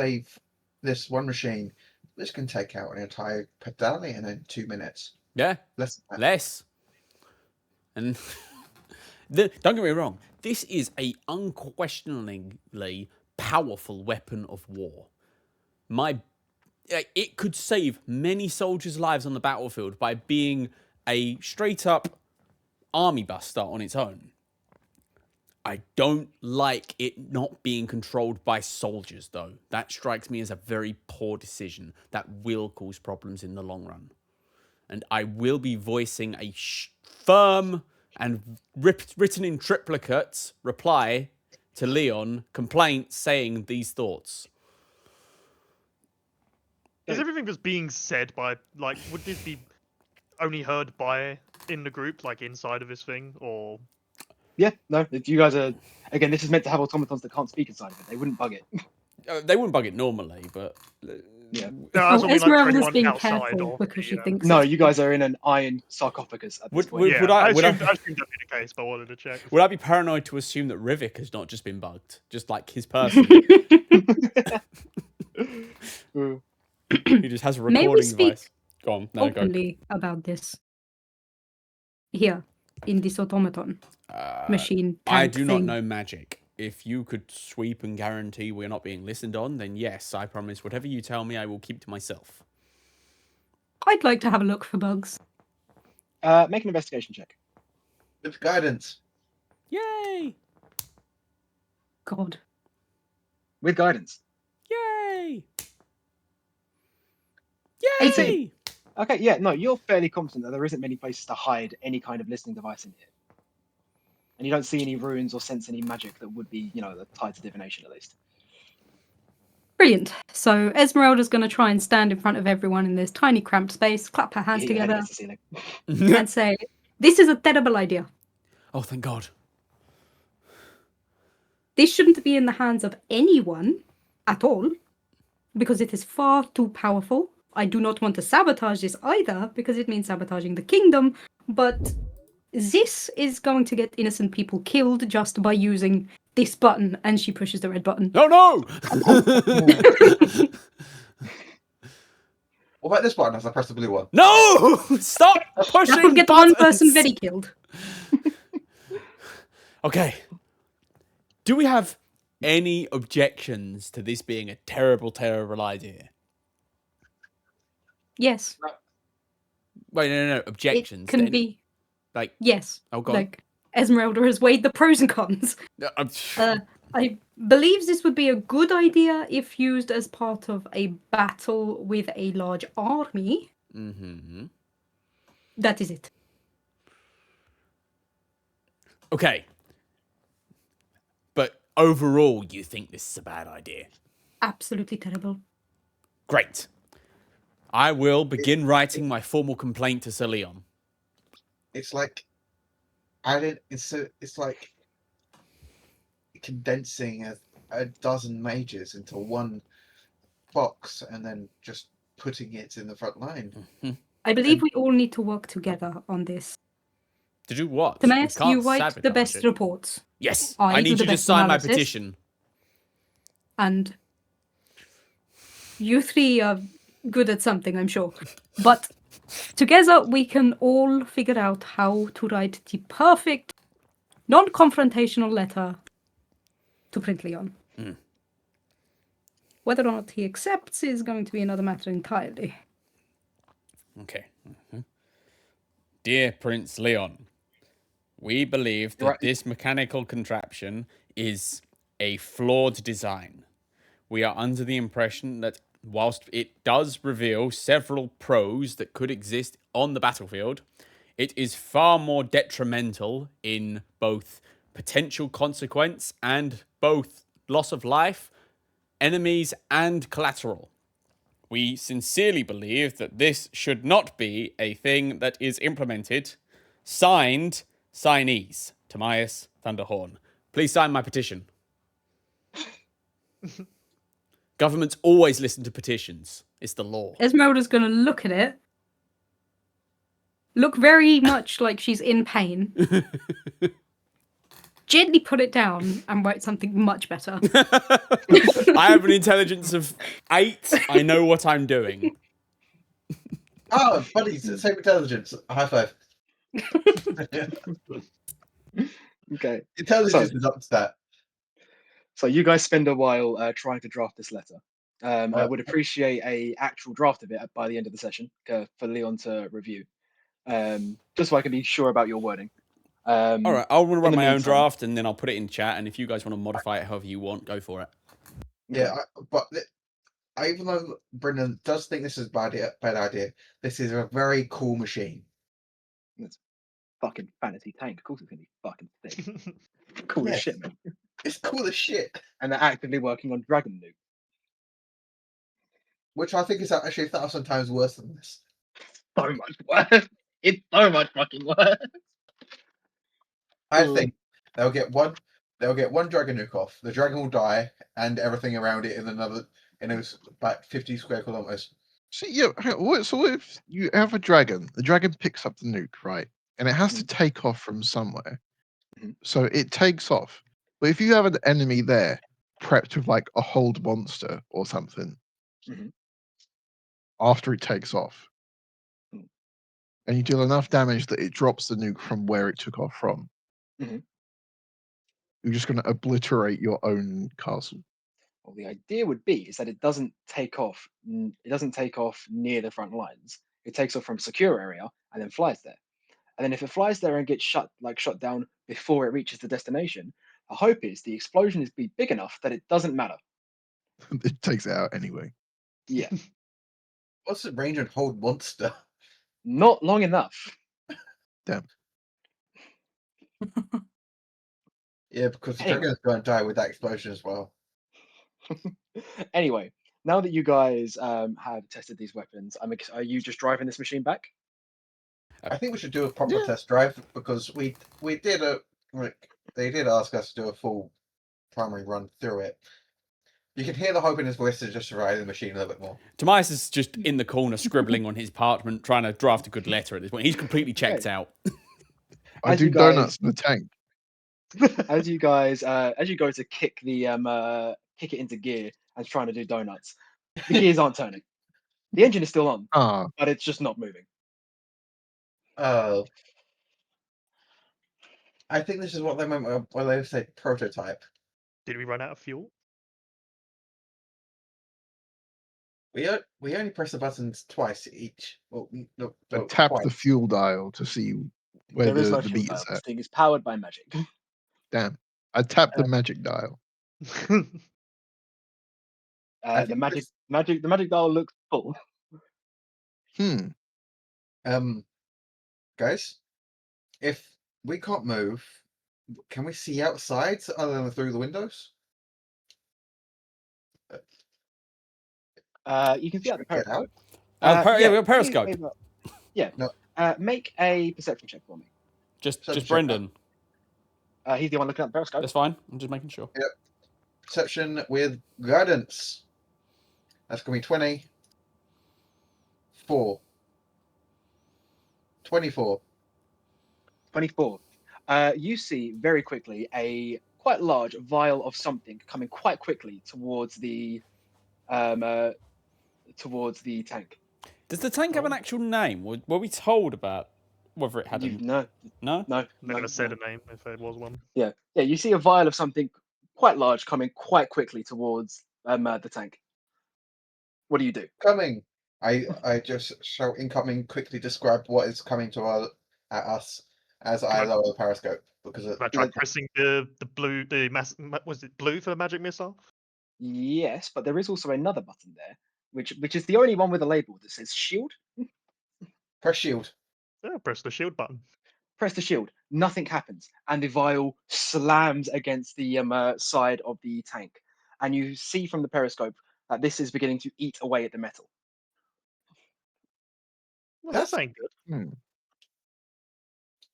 this one machine, this can take out an entire battalion in 2 minutes. Yeah, less. And don't get me wrong, this is a unquestioningly powerful weapon of war. It could save many soldiers' lives on the battlefield by being a straight up army buster on its own. I don't like it not being controlled by soldiers, though. That strikes me as a very poor decision that will cause problems in the long run. And I will be voicing a firm and written in triplicate reply to Leon complaint saying these thoughts. Is everything that's being said by, like, would this be only heard by in the group, like inside of this thing, or? Yeah, no, if you guys are, again, this is meant to have automatons that can't speak inside of it. They wouldn't bug it. They wouldn't bug it normally, but Yeah. No, I was talking, like, for Esmeralda's anyone being outside careful of because she the, thinks No, it's you guys are in an iron sarcophagus at this point. Yeah, Would I- I would I- assumed that'd be the case, but I wanted to check. would I be paranoid to assume that Rivik has not just been bugged, just like his person? He just has a May we recording speak device. Go on, no, go. openly about this here in this automaton machine. I tank do not thing. know magic. If you could sweep and guarantee we're not being listened on, then yes, I promise whatever you tell me, I will keep to myself. I'd like to have a look for bugs. Make an investigation check. With guidance. Yay! God. With guidance. Yay! 18. Yay! Okay, yeah, no, you're fairly confident that there isn't many places to hide any kind of listening device in here. And you don't see any runes or sense any magic that would be, tied to divination at least. Brilliant. So Esmeralda's going to try and stand in front of everyone in this tiny cramped space, clap her hands You hit your head together, against the ceiling. and say, "This is a terrible idea. Oh, thank God. This shouldn't be in the hands of anyone at all, because it is far too powerful. I do not want to sabotage this either, because it means sabotaging the kingdom, but this is going to get innocent people killed just by using this button," and she pushes the red button. Oh, no! What about this button as I press the blue one? No! Stop pushing That would get one person buttons! very killed. Okay. Do we have any objections to this being a terrible, terrible idea? Yes, Wait, no. Objections. it can then. be. Like, Yes, oh, God. like Esmeralda has weighed the pros and cons. I believe this would be a good idea if used as part of a battle with a large army. Mm-hmm. That is it. Okay. But overall, you think this is a bad idea? Absolutely terrible. Great. I will begin writing my formal complaint to Sir Leon. It's like it's like condensing a dozen mages into one box and then just putting it in the front line. I believe we all need to work together on this. To do what? Timaeus, We can't you write the sabotage best it. reports, Yes. I I do need the you to best sign analysis. my petition. and you three are good at something, I'm sure. But together we can all figure out how to write the perfect, non-confrontational letter to Prince Leon. Mm. Whether or not he accepts is going to be another matter entirely. Okay. Dear Prince Leon, we believe that Right. this mechanical contraption is a flawed design. We are under the impression that whilst it does reveal several pros that could exist on the battlefield, it is far more detrimental in both potential consequence and both loss of life, enemies, and collateral. We sincerely believe that this should not be a thing that is implemented. Signed, signees, Timaeus Thunderhorn. Please sign my petition. Governments always listen to petitions. It's the law. Esmeralda's going to look at it, look very much like she's in pain, gently put it down, and write something much better. I have an intelligence of 8. I know what I'm doing. Oh, buddies, the same intelligence. High five. Okay. Intelligence is up to that. So you guys spend a while trying to draft this letter. I Right. would appreciate a actual draft of it by the end of the session for Leon to review, just so I can be sure about your wording. All right, I'll run the my own meantime- draft and then I'll put it in chat. And if you guys want to modify it however you want, go for it. Yeah, even though Brendan does think this is a bad idea, this is a very cool machine. Fucking fantasy tank. Of course it's gonna be fucking thick. Cool as Yes. shit, man. It's cool as shit. And they're actively working on Dragon Nuke. Which I think is actually 1,000 times worse than this. So much worse. It's so much fucking worse. I Mm. think they'll get one dragon nuke off. The dragon will die, and everything around it in about 50 square kilometers. So yeah, so what if you have a dragon? The dragon picks up the nuke, right? And it has to take off from somewhere. Mhm. So it takes off. But if you have an enemy there, prepped with like a hold monster or something, Mhm. after it takes off, Mm. and you deal enough damage that it drops the nuke from where it took off from, Mhm. you're just going to obliterate your own castle. Well, the idea would be is that it doesn't take off. It doesn't take off near the front lines. It takes off from a secure area and then flies there. And then if it flies there and gets shut down before it reaches the destination, the hope is the explosion is be big enough that it doesn't matter. It takes it out anyway. Yeah, What's the range and hold monster? not long enough. Damn. Yeah, because the Anyway. Dragon's going to die with that explosion as well. Anyway, now that you guys have tested these weapons, are you just driving this machine back? I think we should do a proper Yeah. test drive because we did they did ask us to do a full primary run through it. You can hear the hope in his voice to just ride the machine a little bit more. Tobias is just in the corner scribbling on his parchment, trying to draft a good letter at this point. He's completely checked out. I As do you guys- donuts in the tank. As you guys, as you go to kick kick it into gear and trying to do donuts, the gears aren't turning. The engine is still on, Ah, but it's just not moving. Oh. I think this is what they meant when they said prototype. Did we run out of fuel? We only press the buttons twice each. Well, no, tap twice. the fuel dial to see where There is no the fuel beat dial. is This at. thing is powered by magic. Damn. I tapped the magic dial. I The think magic dial looks full. Guys, if we can't move, can we see outside other than through the windows? You can see out the Should we get periscope. Yeah, we got make periscope. Yeah. No. Make a perception check for me. Just Perception check. Brendan. He's the one looking at the periscope. That's fine. I'm just making sure. Perception with guidance. That's going to be 24. 24. 24. You see very quickly a quite large vial of something coming quite quickly towards the tank. Does the tank have an actual name? Were we told about whether it had a... No, No? no. Never no, said no. a name if there was one. Yeah. You see a vial of something quite large coming quite quickly towards the tank. What do you do? Coming. I just shout incoming, quickly describe what is coming to at us as I lower the periscope because I tried pressing the blue, was it blue for the magic missile? Yes, but there is also another button there, which is the only one with a label that says shield. press shield. Yeah, press the shield button. Press the shield. Nothing happens, and the vial slams against the side of the tank, and you see from the periscope that this is beginning to eat away at the metal. Well, that's ain't good.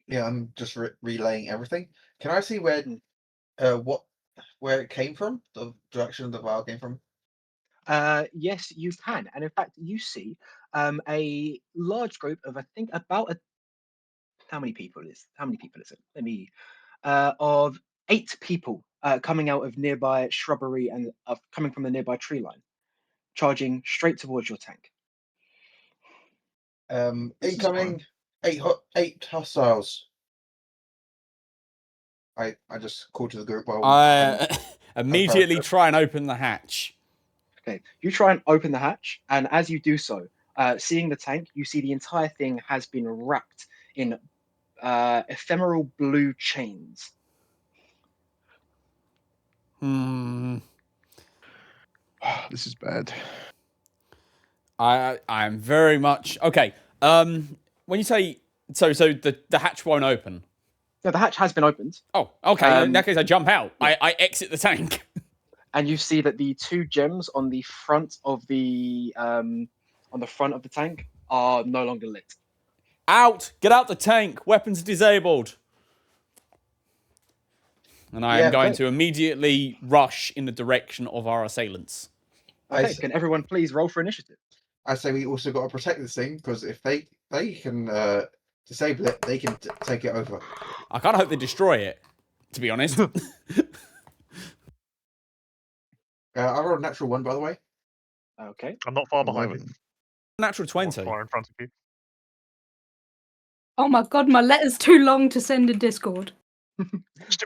Yeah, I'm just relaying everything. Can I see where where it came from? The direction the vial came from? Yes, you can, and in fact, you see a large group of I think about how many people is it? Let me of 8 people coming out of nearby shrubbery and coming from the nearby tree line, charging straight towards your tank. This is incoming 8 hostiles. I just called to the group while I immediately try and open the hatch. Okay, you try and open the hatch, and as you do so, seeing the tank, you see the entire thing has been wrapped in ephemeral blue chains. This is bad. I'm very much okay. When you say so the hatch won't open. No, the hatch has been opened. Oh, okay. In that case, I jump out. Yeah. I exit the tank. And you see that the 2 gems on the front of the tank are no longer lit. Out! Get out the tank! Weapons disabled. And I am going to immediately rush in the direction of our assailants. Okay, can everyone please roll for initiative? I say we also got to protect this thing because if they can disable it, they can take it over. I kind of hope they destroy it, to be honest. I rolled a natural 1, by the way. Okay. I'm not far behind you. 11. Natural 20. Far in front of you. Oh my god, my letter's too long to send in Discord.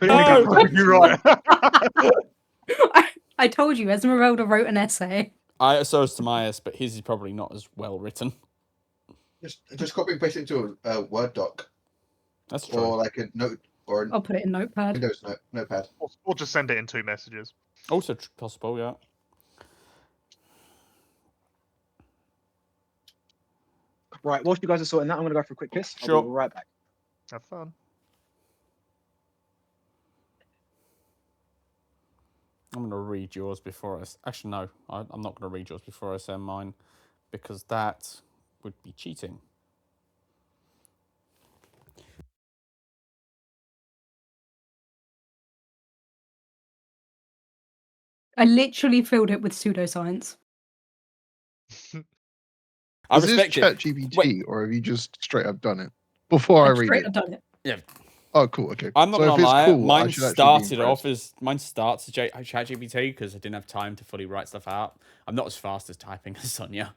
You're right. I told you, Esmeralda wrote an essay. So is Tobias, but his is probably not as well written. Just copy and paste it into a Word doc. That's true. or like a note or a I'll put it in Notepad. Windows notepad. Or just send it in 2 messages. Also possible, yeah. Right, whilst you guys are sorting that, I'm going to go for a quick piss. I'll Sure. be right back. Have fun. I'm going to read yours before actually, no. I'm not going to read yours before I send mine, because that would be cheating. I literally filled it with pseudoscience. I Is this respect it. ChatGPT Wait. or have you just straight up done it before I I've read straight it? up done it. Yeah. Oh, cool. Okay. I'm not so if gonna it's lie. cool, I Mine should actually be started off impressed. as mine starts as ChatGPT because I didn't have time to fully write stuff out. I'm not as fast as typing as Sonia,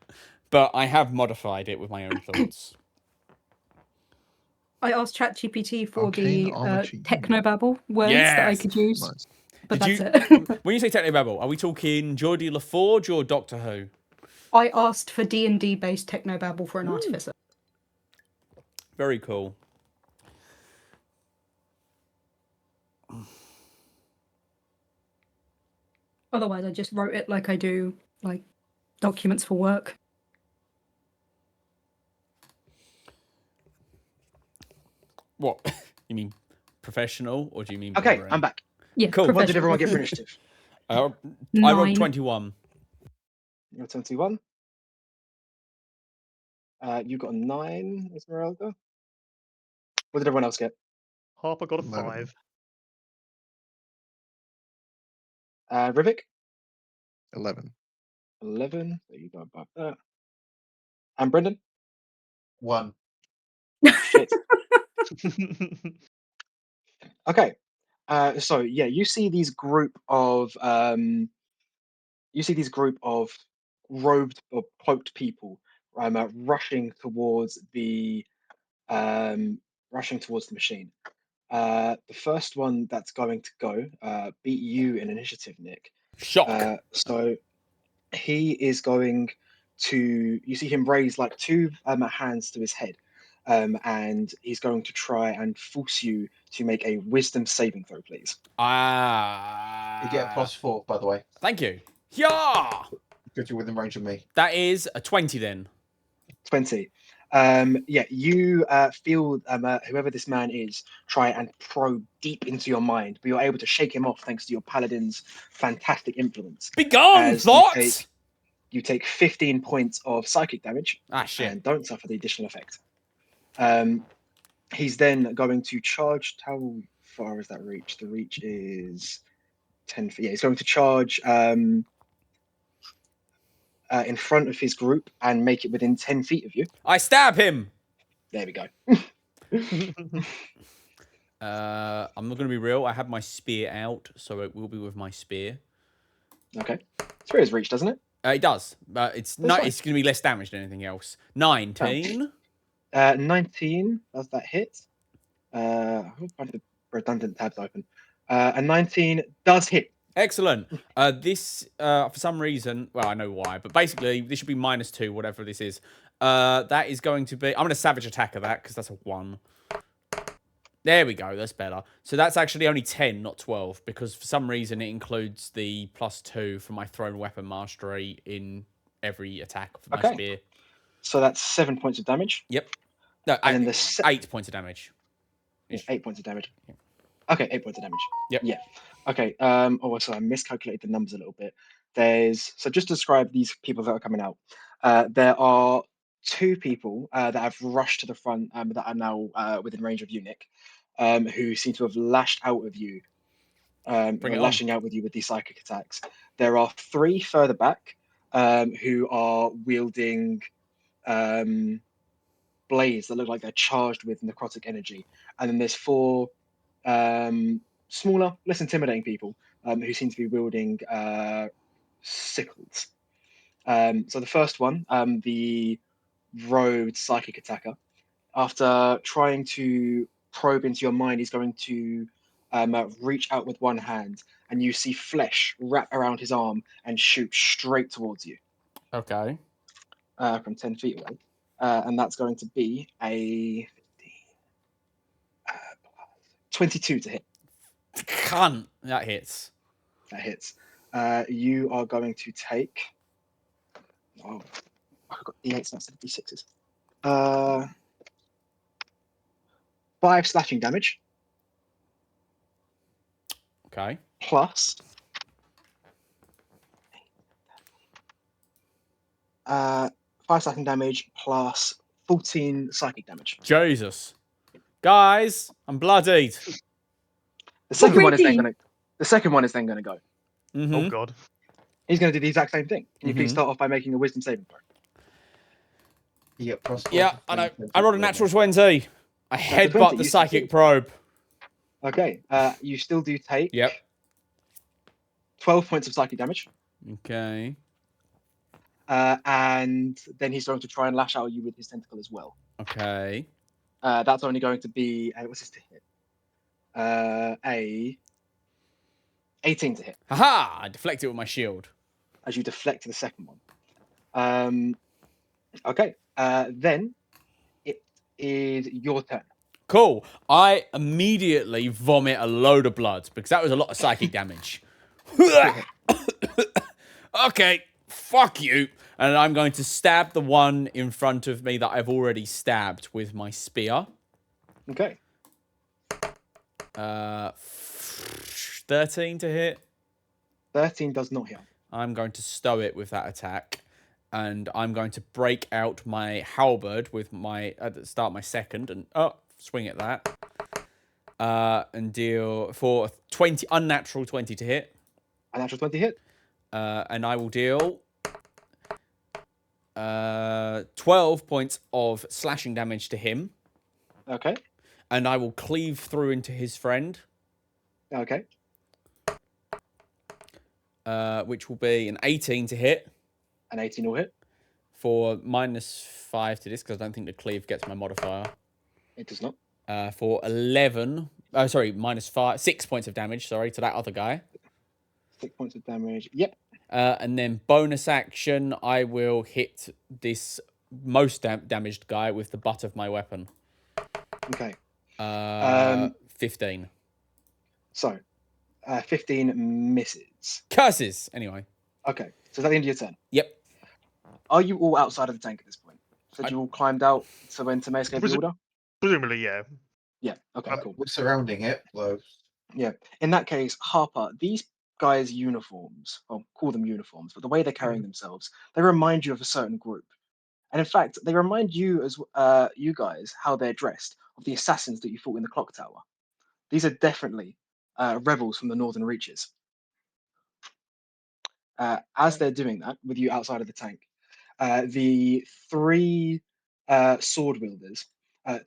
but I have modified it with my own thoughts. I asked ChatGPT for Arcane the armor cheat. technobabble words that I Yes! could use, Nice. but Did that's you- it. When you say Technobabble, are we talking Geordie LaForge or Doctor Who? I asked for D&D based technobabble for an artificer. Very cool. Otherwise, I just wrote it like I do, like documents for work. What? You mean professional, or do you mean Okay, boring? I'm back. Yeah, Cool. What did professional. everyone get for initiative? I wrote 9. 21. You're 21. You got a 9, Esmeralda. What did everyone else get? Harper got a 11. 5. Rivik, 11. 11. There you go above that. And Brendan? 1. Shit. Okay. So yeah, you see these group of robed or cloaked people rushing towards the machine. The first one that's going to go beat you in initiative, Nick. Shock. So he is going to. You see him raise like 2 hands to his head, and he's going to try and force you to make a wisdom saving throw, please. You get a +4, by the way, Thank you. Yeah. because you're within range of me. That is a 20 then. 20. Yeah, you feel whoever this man is try and probe deep into your mind, but you're able to shake him off thanks to your paladin's fantastic influence. Begone, As thoughts! You take 15 points of psychic damage Ah, shit. and don't suffer the additional effect. He's then going to charge. How far is that reach? The reach is 10 feet. Yeah, he's going to charge in front of his group and make it within 10 feet of you. I stab him. There we go. I'm not going to be real. I have my spear out, so it will be with my spear. Okay. Spear is reach, doesn't it? It does, but it's That's fine. It's going to be less damage than anything else. 19. 19. Does that hit? I'll find the redundant tabs open. A 19 does hit. Excellent. This, for some reason, well, I know why, but basically, this should be -2, whatever this is. That is going to be... I'm going to savage attack of that, because that's a 1. There we go, that's better. So that's actually only 10, not 12, because for some reason it includes the +2 for my thrown weapon mastery in every attack for my Okay. spear. So that's 7 points of damage. Yep. No, And then 8 points of damage. Yeah, 8 points of damage. Yeah. Okay, 8 points of damage. Yep. Yeah. Okay. So I miscalculated the numbers a little bit. So just to describe these people that are coming out. There are 2 people that have rushed to the front that are now within range of you, Nick, who seem to have lashed out of you. Bring it on. Lashing out with you with these psychic attacks. There are 3 further back who are wielding blades that look like they're charged with necrotic energy, and then there's 4 smaller, less intimidating people who seem to be wielding sickles. So the first one, the road psychic attacker, after trying to probe into your mind, he's going to reach out with one hand, and you see flesh wrap around his arm and shoot straight towards you Okay. from 10 feet away. And that's going to be a 15. 22 to hit. Cunt. That hits. That hits. You are going to take. Oh, I've got D8s instead of D6s. 5 slashing damage Okay. plus. 5 slashing damage plus 14 psychic damage. Jesus. Guys, I'm bloodied. The second one is then Already? going to. The second one is then going to go. Mm-hmm. Oh god. He's going to do the exact same thing. Can you please Mhm. start off by making a wisdom saving throw? Yeah, plus Yeah, 12 I know. to I rolled a 20. natural 20. I Natural 20, headbutt the you psychic succeed. probe. Okay. You still do take. Yep. 12 points of psychic damage. Okay. And then he's going to try and lash out at you with his tentacle as well. Okay. That's only going to be what's this to hit? A 18 to hit Haha! I deflect it with my shield. as you deflect the second one. Okay. Then it is your turn. Cool. I immediately vomit a load of blood because that was a lot of psychic damage. Okay, fuck you. And I'm going to stab the one in front of me that I've already stabbed with my spear. Okay. 13 to hit. 13 does not hit. I'm going to stow it with that attack. And I'm going to break out my halberd with my start my second and swing at that. And deal for 20 unnatural 20 to hit. A natural 20 hit. And I will deal 12 points of slashing damage to him. Okay. And I will cleave through into his friend. Okay. Which will be an 18 to hit. An 18 will hit. For -5 to this, because I don't think the cleave gets my modifier. It does not. For 11. Oh, sorry, -5. 6 points of damage, sorry, to that other guy. 6 points of damage. Yep. And then bonus action, I will hit this most damaged guy with the butt of my weapon. Okay. 15. So, 15 misses. Curses! Anyway. Okay. So is that the end of your turn? Yep. Are you all outside of the tank at this point? So you all climbed out to when Tomei gave the Presu- order? Presumably, yeah. Yeah. Okay, cool. We're surrounding it, though. Yeah. In that case, Harper, these guys' uniforms, I'll call them uniforms, but the way they're carrying themselves, they remind you of a certain group. And in fact, they remind you as you guys how they're dressed of the assassins that you fought in the clock tower. These are definitely rebels from the Northern Reaches. As they're doing that with you outside of the tank, the 3 sword wielders,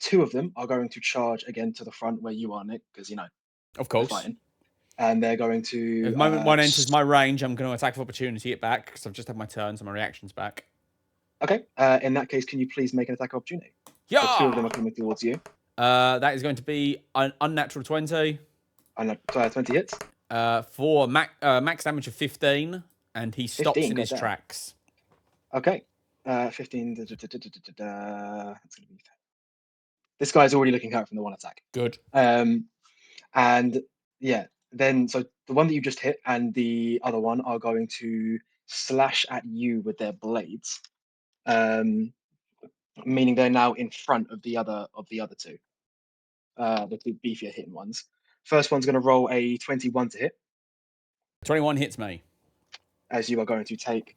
2 of them are going to charge again to the front where you are, Nick, because you know Of they're course. fighting. And they're going to. At the moment one enters my range, I'm going to attack of opportunity it back, because I've just had my turns and my reactions back. Okay. In that case, can you please make an attack of opportunity? Yeah! So 2 of them are coming towards you. That is going to be an unnatural 20. And 20 hits. For max damage of 15, and he stops 15, in his goddamn. tracks. Okay. 15. It's gonna be. This guy's already looking hurt from the one attack. Good. And yeah, then so the one that you just hit and the other one are going to slash at you with their blades, meaning they're now in front of the other 2, the 2 beefier hitting ones. First one's going to roll a 21 to hit, 21 hits me. as you are going to take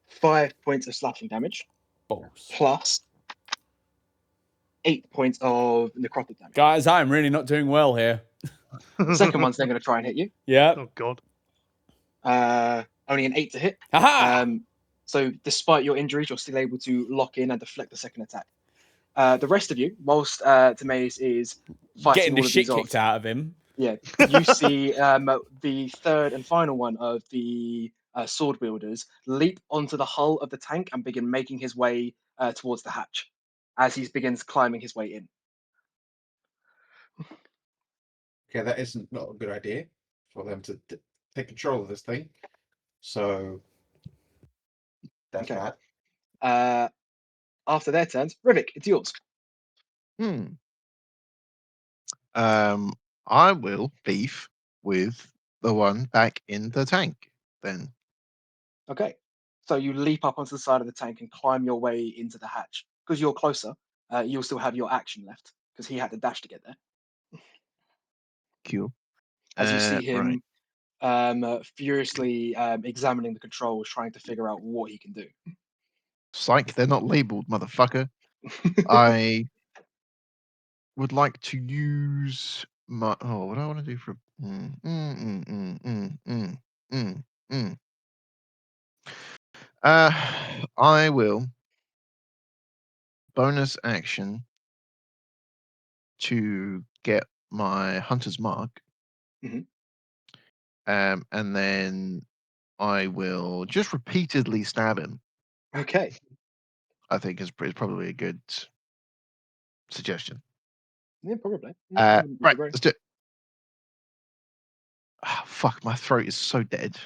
5 points of slashing damage Balls. plus 8 points of necrotic damage. Guys, I am really not doing well here. The second one's then going to try and hit you. Yeah. Oh god. Only an 8 to hit. Haha! So despite your injuries, you're still able to lock in and deflect the second attack. The rest of you, whilst Tomei is fighting Getting the all of shit these kicked off, out of him. yeah, you see the third and final one of the sword wielders leap onto the hull of the tank and begin making his way towards the hatch as he begins climbing his way in. Okay, that isn't not a good idea for them to take control of this thing. So that's Okay. bad. After their turns, Rivik, it's yours. I will beef with the one back in the tank then. Okay. So you leap up onto the side of the tank and climb your way into the hatch. Because you're closer, you'll still have your action left because he had to dash to get there. Cool. As you see Right. him furiously examining the controls, trying to figure out what he can do. Psych, they're not labeled, motherfucker. I would like to use my. Oh, what do I want to do for? I will bonus action to get my hunter's mark, Mhm. and then I will just repeatedly stab him. Okay. I think is probably a good suggestion. Yeah, probably. Yeah, wouldn't Right, disagree. let's do it. Oh, fuck, my throat is so dead.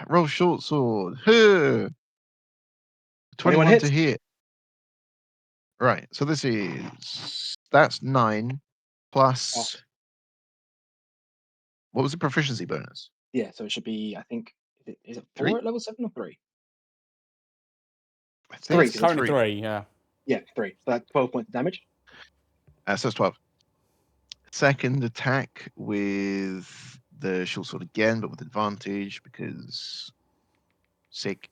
Roll short sword. Huh. 21 hits. to hit. Right, so that's 9 plus. What was the proficiency bonus? Yeah, so it should be, I think, is it 4 3? at level 7 or 3? I think Three, It's 'cause currently 3, yeah. Yeah, 3. So that's 12 points of damage. So it's 12. Second attack with the short sword again, but with advantage because sick.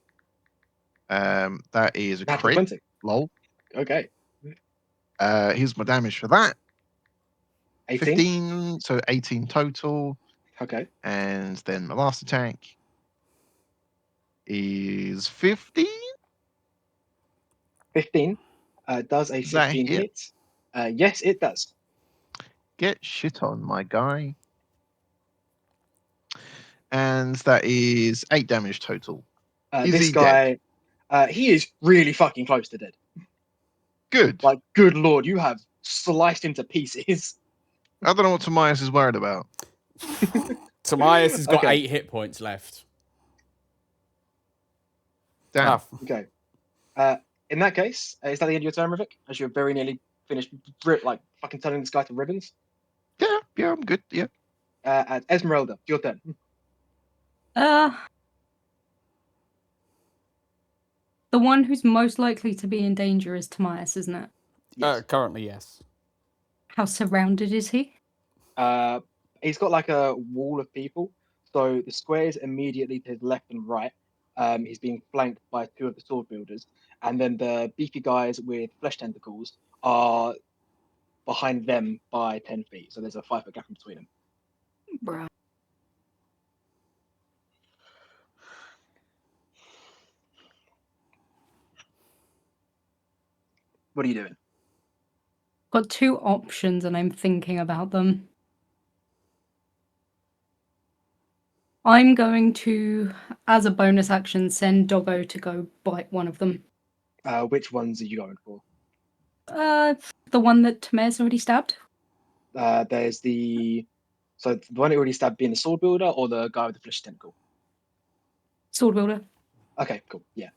That is a Natural crit. 20. Lol. Okay. Here's my damage for that. 18. 15, so 18 total. Okay. And then my last attack is 15. 15. Does a Does that 15 hit? hit? Yes, it does. Get shit on, my guy. And that is 8 damage total. Is This he dead? guy, he is really fucking close to dead. Good. Like, good lord, you have sliced him to pieces. I don't know what Tomias is worried about. Tomias has got Okay. 8 hit points left. Damn. Ah, Okay. In that case, is that the end of your turn, Rivik? As you're very nearly finished, like, fucking turning this guy to ribbons? Yeah, I'm good. Yeah. Esmeralda, your turn. The one who's most likely to be in danger is Tomias, isn't it? Yes. currently, yes. How surrounded is he? He's got like a wall of people. So the squares immediately to his left and right. He's being flanked by 2 of the sword builders, and then the beefy guys with flesh tentacles are behind them by 10 feet. So there's a 5-foot gap in between them. Bruh. What are you doing? Got 2 options and I'm thinking about them. I'm going to, as a bonus action, send Doggo to go bite one of them. Which ones are you going for? The one that Tomias already stabbed. There's the one that already stabbed being the sword builder or the guy with the flesh tentacle. Sword wielder. Okay, cool. Yeah.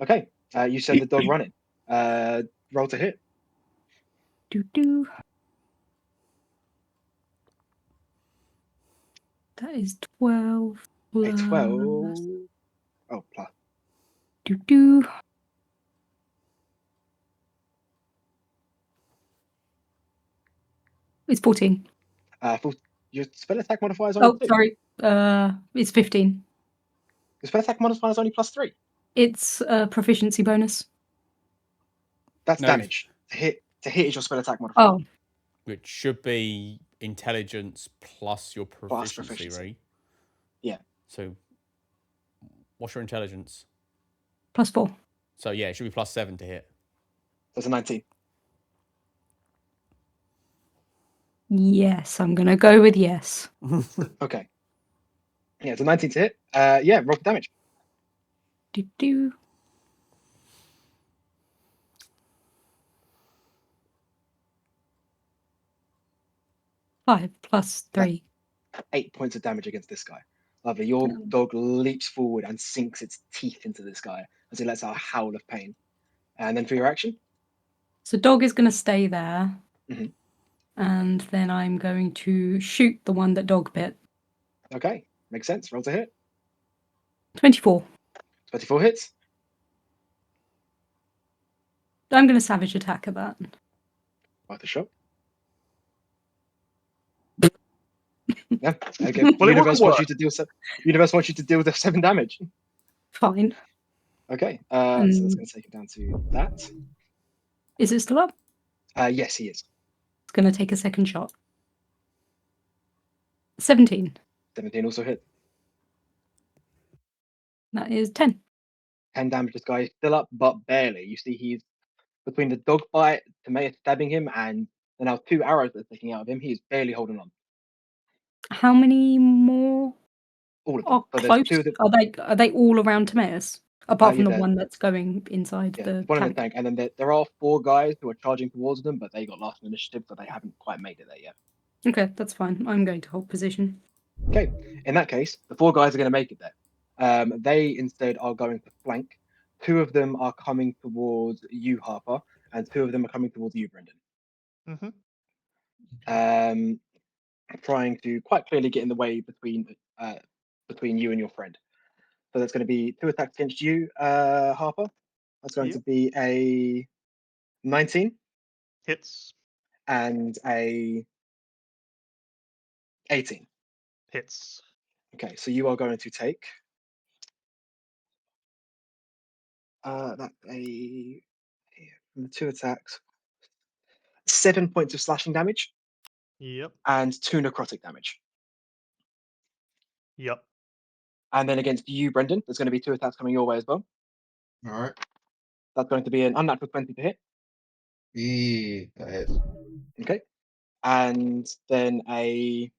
Okay. You send the dog running. Roll to hit. Do. That is 12. A 12. Oh, plus. Do. It's 14. Your spell attack modifier is only Oh, 2. sorry. It's 15. Your spell attack modifier is only +3. It's a proficiency bonus. That's No, damage. To hit is your spell attack modifier. Oh, Which should be intelligence plus your Plus proficiency, proficiency. right? Yeah. So, what's your intelligence? +4. So, yeah, it should be +7 to hit. That's a 19. Yes, I'm going to go with yes. Okay. Yeah, it's a 19 to hit. Yeah, roll for damage. Do. 5 plus 3. 8 points of damage against this guy. Lovely. Your dog leaps forward and sinks its teeth into this guy as he lets out a howl of pain. And then for your action? So dog is going to stay there. Mhm. And then I'm going to shoot the one that dog bit. Okay, makes sense. Roll to hit. 24. 24 hits. I'm going to savage attack at that. Worth a shot. Yeah. Okay. Well, it Universe wouldn't wants work. you to deal. Universe wants you to deal the 7 damage. Fine. Okay. So that's Mm. going to take him down to that. Is it still up? Yes, he is. It's going to take a second shot. 17. 17 also hit. That is 10. 10 damage. This guy is still up, but barely. You see, he's between the dog bite, Timaeus stabbing him, and the now 2 arrows that are sticking out of him. He's barely holding on. How many more All of them. are So there's close? 2 of them. Are they all around Timaeus? Apart yeah, from the they're- one that's going inside Yeah, the one in the tank. tank, and then there are 4 guys who are charging towards them, but they got last initiative, so they haven't quite made it there yet. Okay, that's fine. I'm going to hold position. Okay, in that case, the 4 guys are going to make it there. They instead are going to flank. 2 of them are coming towards you, Harper, and 2 of them are coming towards you, Brendan. Mm-hmm. Trying to quite clearly get in the way between you and your friend. So that's going to be 2 attacks against you, Harper. That's going to be a 19 Hits. and a 18. Hits. Okay, so you are going to take that from the 2 attacks, 7 points of slashing damage Yep. and 2 necrotic damage. Yep. And then against you, Brendan, there's going to be 2 attacks coming your way as well. All right. That's going to be an unnatural 20 to hit. Yeah, that hits. Okay. And then a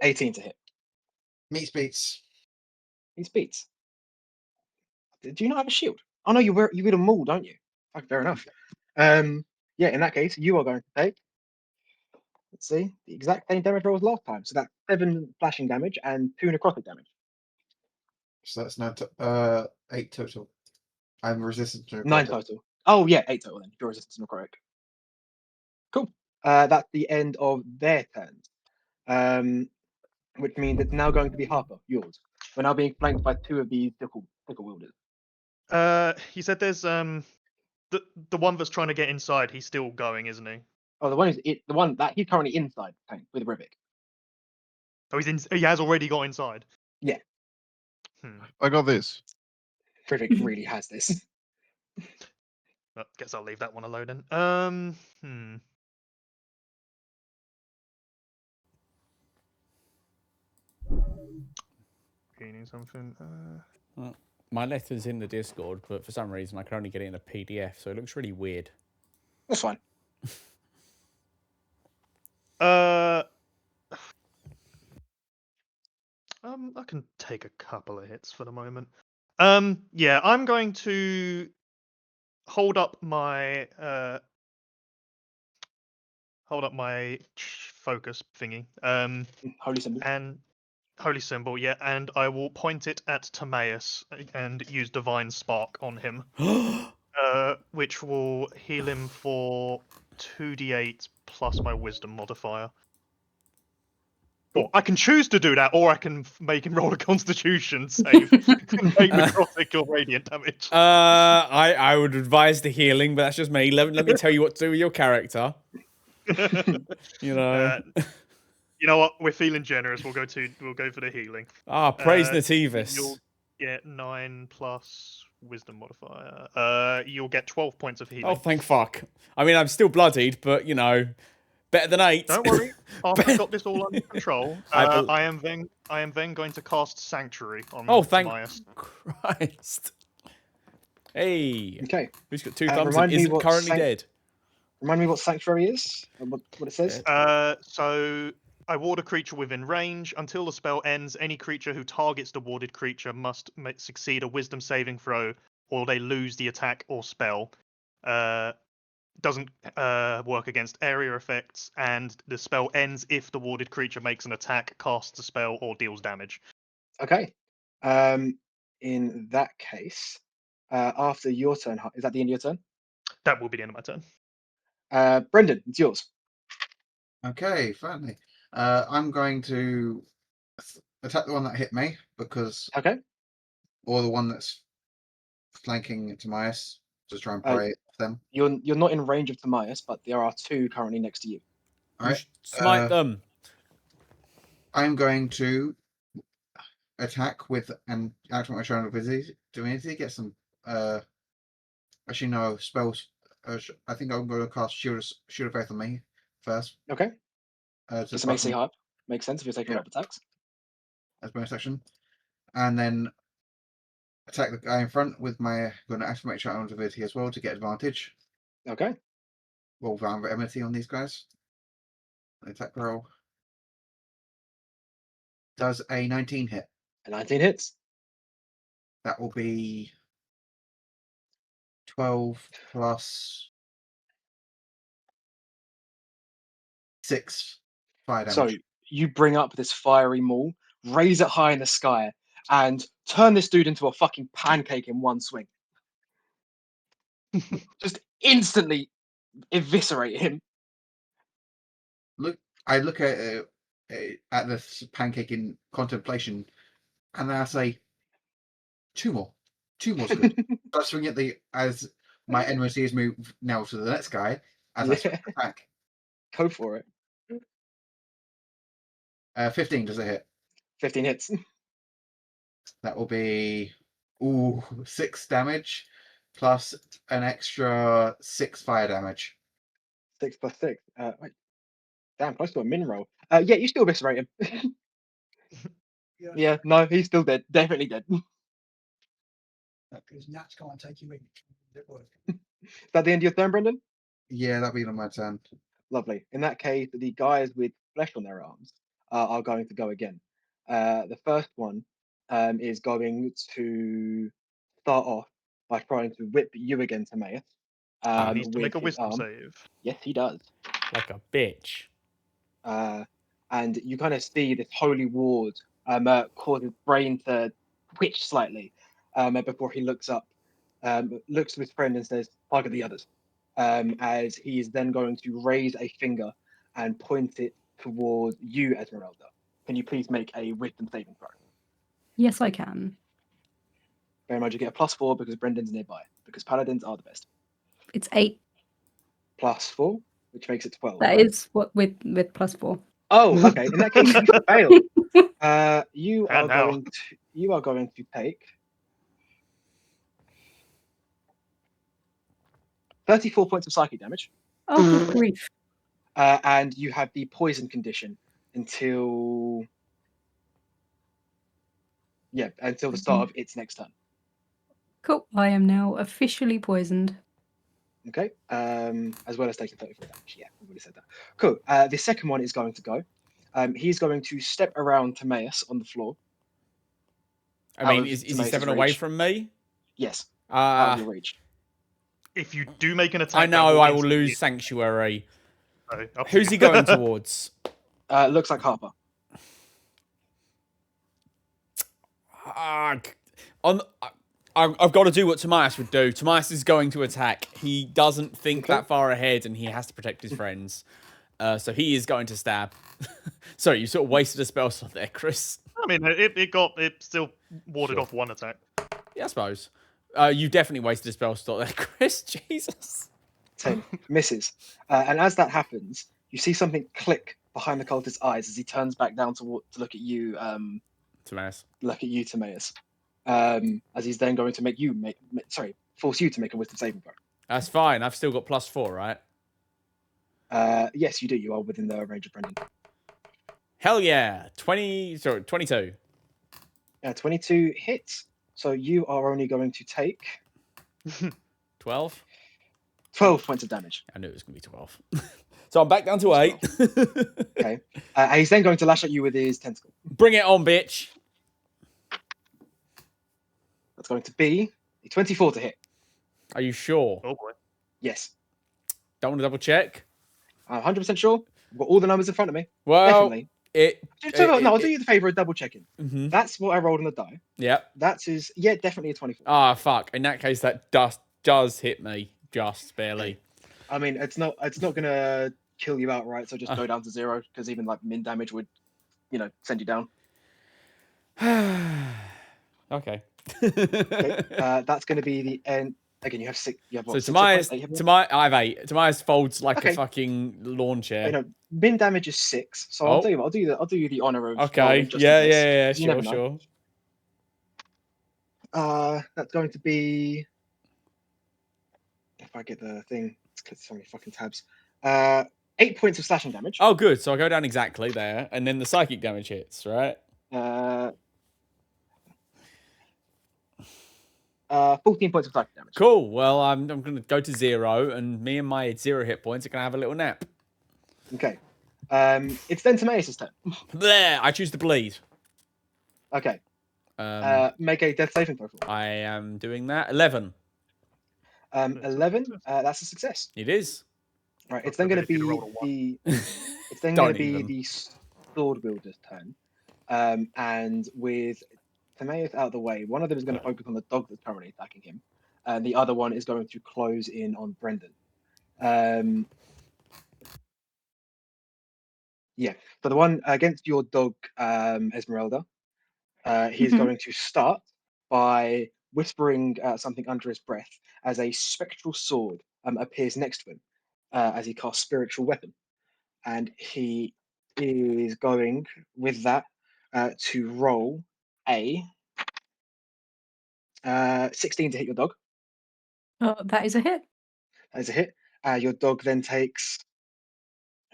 18 to hit. Meets beats. He beats. Do you not have a shield? Oh no, you wear a maul, don't you? Okay, fair enough. Yeah, in that case, you are going to take, let's see, the exact same damage roll as last time. So that's 7 slashing damage and 2 necrotic damage. So that's now 8 total. I'm resistant to 9 necrotic. total. Oh yeah, 8 total then. If you're resistant to necrotic. Cool. That's the end of their turns. Which means it's now going to be Harper, yours. We're now being flanked by 2 of these sickle wielders. He said there's the one that's trying to get inside. He's still going, isn't he? Oh, the one that he's currently inside the tank with Rivik. Oh, he's in. He has already got inside. Yeah. I got this. Rivik really has this. Well, guess I'll leave that one alone then. Reading something. My letter's in the Discord, but for some reason I can only get it in a PDF, so it looks really weird. That's fine. I can take a couple of hits for the moment. Yeah, I'm going to hold up my focus thingy. Holy symbol. And holy symbol, yeah, and I will point it at Timaeus and use divine spark on him, which will heal him for 2d8 plus my wisdom modifier. Or I can choose to do that, or I can make him roll a Constitution save, make necrotic or radiant damage. I would advise the healing, but that's just me. Let me tell you what to do with your character. You know. You know what? We're feeling generous. We'll go for the healing. Praise Nativus. You'll get 9 plus wisdom modifier. You'll get 12 points of healing. Oh, thank fuck. I mean, I'm still bloodied, but you know, better than 8. Don't worry. I've got this all under control. I am then going to cast Sanctuary on Timaeus. Christ. Hey. Okay. Who's got 2 thumbs and remind me isn't what currently dead? Remind me what Sanctuary is and what it says. So I ward a creature within range. Until the spell ends, any creature who targets the warded creature must succeed a wisdom saving throw, or they lose the attack or spell. Doesn't work against area effects, and the spell ends if the warded creature makes an attack, casts a spell, or deals damage. Okay. In that case, after your turn, is that the end of your turn? That will be the end of my turn. Brendan, it's yours. Okay, finally. I'm going to attack the one that hit me because, Okay. or the one that's flanking Timaeus. Just try and Uh, pray at them. You're not in range of Timaeus, but there are two currently next to you. All right. Smite them. I'm going to attack with an action my triangle divinity. Get some. Actually, no spells. I think I'm going to cast Shield of Faith on me first. Okay. To Just makes buff it hype. Makes sense if you're taking Yeah. up attacks. as bonus action, and then attack the guy in front with my. Going to activate triangle divinity as well to get advantage. Okay. Roll vulnerability on these guys. Attack roll. Does a 19 hit? A 19 hits. That will be 12 plus 6 fire damage. So you bring up this fiery maul, raise it high in the sky, and turn this dude into a fucking pancake in one swing. Just instantly eviscerate him. I look at this pancake in contemplation, and then I say, two more's good. So I swing at as my NOCs move now to the next guy as I swing back. Go for it. 15 does it hit? 15 hits. That will be 6 damage plus an extra 6 fire damage. 6 plus 6. Wait. Damn, close to a min roll. Yeah, you still eviscerate him. Yeah, no, he's still dead. Definitely dead. Because Nat's can't take you in. Is that the end of your turn, Brendan? Yeah, that'll be on my turn. Lovely. In that case, the guys with flesh on their arms are going to go again. The first one is going to start off by trying to whip you again, Timaeus. He needs to with make a his wisdom arm. save. Yes, he does. Like a bitch. And you kind of see this holy ward cause his brain to twitch slightly before he looks up, looks to his friend and says, "Target the others." As he is then going to raise a finger and point it towards you, Esmeralda. Can you please make a wisdom saving throw? Yes, I can. Bear in mind you get a +4 because Brendan's nearby, because paladins are the best. It's 8. +4, which makes it 12. That right? is what with +4. Oh, okay. In that case, you fail. You And how? are going to take 34 points of psychic damage. Oh, good grief. And you have the poison condition until the start of its next turn. Cool. I am now officially poisoned. Okay. As well as taking 34 damage. Yeah, I've already said that. Cool. The second one is going to go. He's going to step around Timaeus on the floor. I Out mean, of is he Timaeus' stepping away reach. from me? Yes, out of Uh, your reach. If you do make an attack, I that know I will instantly- lose Sanctuary. So, up to Who's you. he going towards? Looks like Harper. I've got to do what Timaeus would do. Timaeus is going to attack. He doesn't think Okay. that far ahead, and he has to protect his friends. So he is going to stab. Sorry, you sort of wasted a spell slot there, Chris. I mean, it still warded Sure. off one attack. Yeah, I suppose. You definitely wasted a spell slot there, Chris. Jesus. 10 misses. And as that happens, you see something click behind the cultist's eyes as he turns back down to look at you, Timaeus. Timaeus. As he's then going to make you force you to make a wisdom saving throw. That's fine. I've still got +4, right? Yes, you do. You are within the range of Brendan. Hell yeah. 22. 22 hits. So you are only going to take 12. 12 points of damage. I knew it was going to be 12. So I'm back down to 8. Okay. And he's then going to lash at you with his tentacle. Bring it on, bitch. That's going to be a 24 to hit. Are you sure? Oh boy. Yes. Don't want to double check? I'm 100% sure. I've got all the numbers in front of me. Well, Definitely. I'll do it- you the favor of double checking. Mhm. That's what I rolled on the die. Yep. That is, definitely a 24. Ah, fuck. In that case, that does hit me just barely. I mean, it's not gonna kill you outright, so just go down to 0 because even like min damage would, send you down. Okay. Okay, that's going to be the end. Again, you have 6. You have So what? 6 hit points? 8 hit points? I have 8. Tobias folds like a Okay. fucking lawn chair. Min damage is 6, so Oh. I'll do you the honor of Okay. rolling just in Yeah, case. yeah, You never sure, know. sure. That's going to be, if I get the thing, it's clicked so many fucking tabs. 8 points of slashing damage. Oh, good. So I go down exactly there, and then the psychic damage hits, right? 14 points of psychic damage. Cool. Well, I'm going to go to 0, and me and my 0 hit points are going to have a little nap. Okay. It's then Timaeus' turn. There. I choose to bleed. Okay. Make a death saving throw for me. I am doing that. 11. 11. That's a success. It is. Right. It's Not then so going to good if you'd be rolled a 1. it's then going to Don't be even. the sword wielder's turn. And with Timaeus out of the way, one of them is going to focus on the dog that's currently attacking him, and the other one is going to close in on Brendan. Yeah. So the one against your dog, Esmeralda, he's Mhm. going to start by whispering something under his breath as a spectral sword appears next to him as he casts spiritual weapon, and he is going with that to roll a 16 to hit your dog. That is a hit. That is a hit. Your dog then takes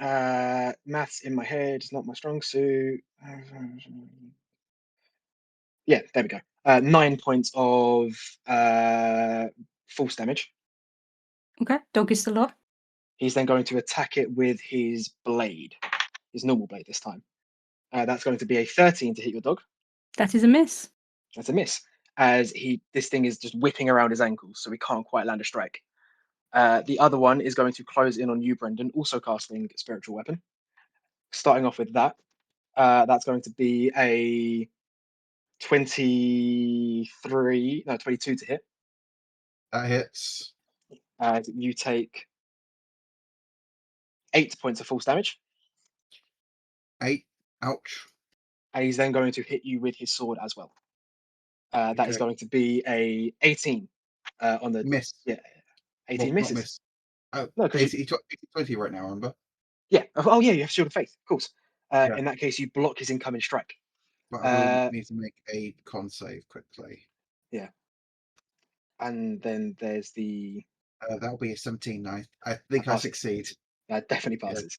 maths in my head, not my strong suit. Yeah, there we go. 9 points of force damage. Okay, dog is still up. He's then going to attack it with his blade, his normal blade this time. That's going to be a 13 to hit your dog. That is a miss. That's a miss, as this thing is just whipping around his ankles, so he can't quite land a strike. The other one is going to close in on you, Brendan, also casting spiritual weapon. Starting off with that, that's going to be a 22 to hit. That hits. You take 8 points of force damage, 8. Ouch. and he's then going to hit you with his sword as well. That is Okay. going to be a 18 on the Miss. 18 Well, misses. not miss. Oh, No, 'cause he's 20 right now, remember? Yeah. Oh, yeah. You have Shield of Faith, of course. Yeah. In that case, you block his incoming strike. But I will need to make a con save quickly. And then there's the That'll be a 17. I think I passes. succeed. Definitely Yeah. passes.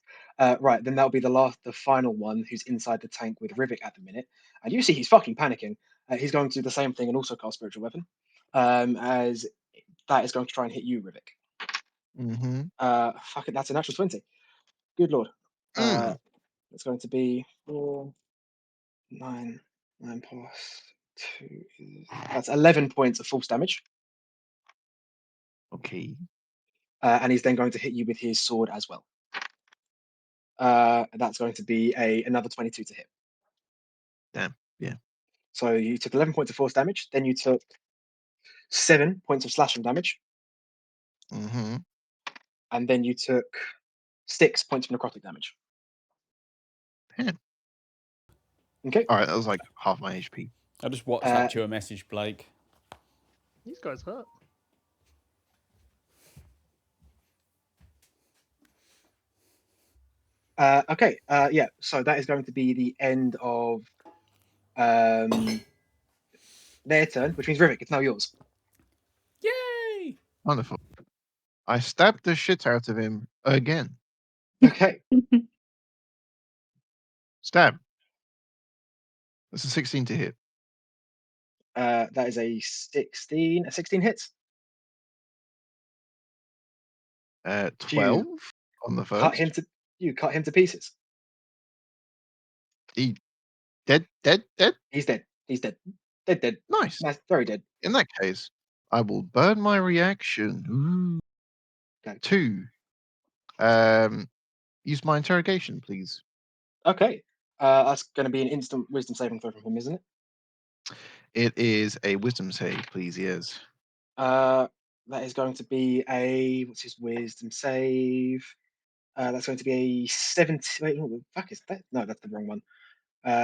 Right, then that'll be the final one who's inside the tank with Rivik at the minute. And you see he's fucking panicking. He's going to do the same thing and also cast spiritual weapon. As that is going to try and hit you, Rivik. Mm-hmm. Fuck it, that's a natural 20. Good lord. Mm. It's going to be 4, 9 plus 2. That's 11 points of force damage. Okay. And he's then going to hit you with his sword as well. That's going to be another 22 to hit. Damn. Yeah. So you took 11 points of force damage, then you took 7 points of slashing damage, Mm-hmm. and then you took 6 points of necrotic damage. Yeah. Okay. All right, that was like half my HP. I just WhatsApped you a message, Blake. These guys hurt. Okay. Yeah. So that is going to be the end of their turn, which means Rivik, it's now yours. Yay! Wonderful. I stabbed the shit out of him again. Okay. Stab. That's a 16 to hit. That is a 16. A 16 hits. 12 on the first. You cut him to pieces. He dead. He's dead. He's dead. Dead. Nice. Nice. Very dead. In that case, I will burn my reaction. Ooh. Okay. 2. Use my interrogation, please. Okay. That's going to be an instant wisdom saving throw from him, isn't it? It is a wisdom save, please. Yes. That is going to be what's his wisdom save? That's going to be a 17. Wait, what the fuck is that? No, that's the wrong one.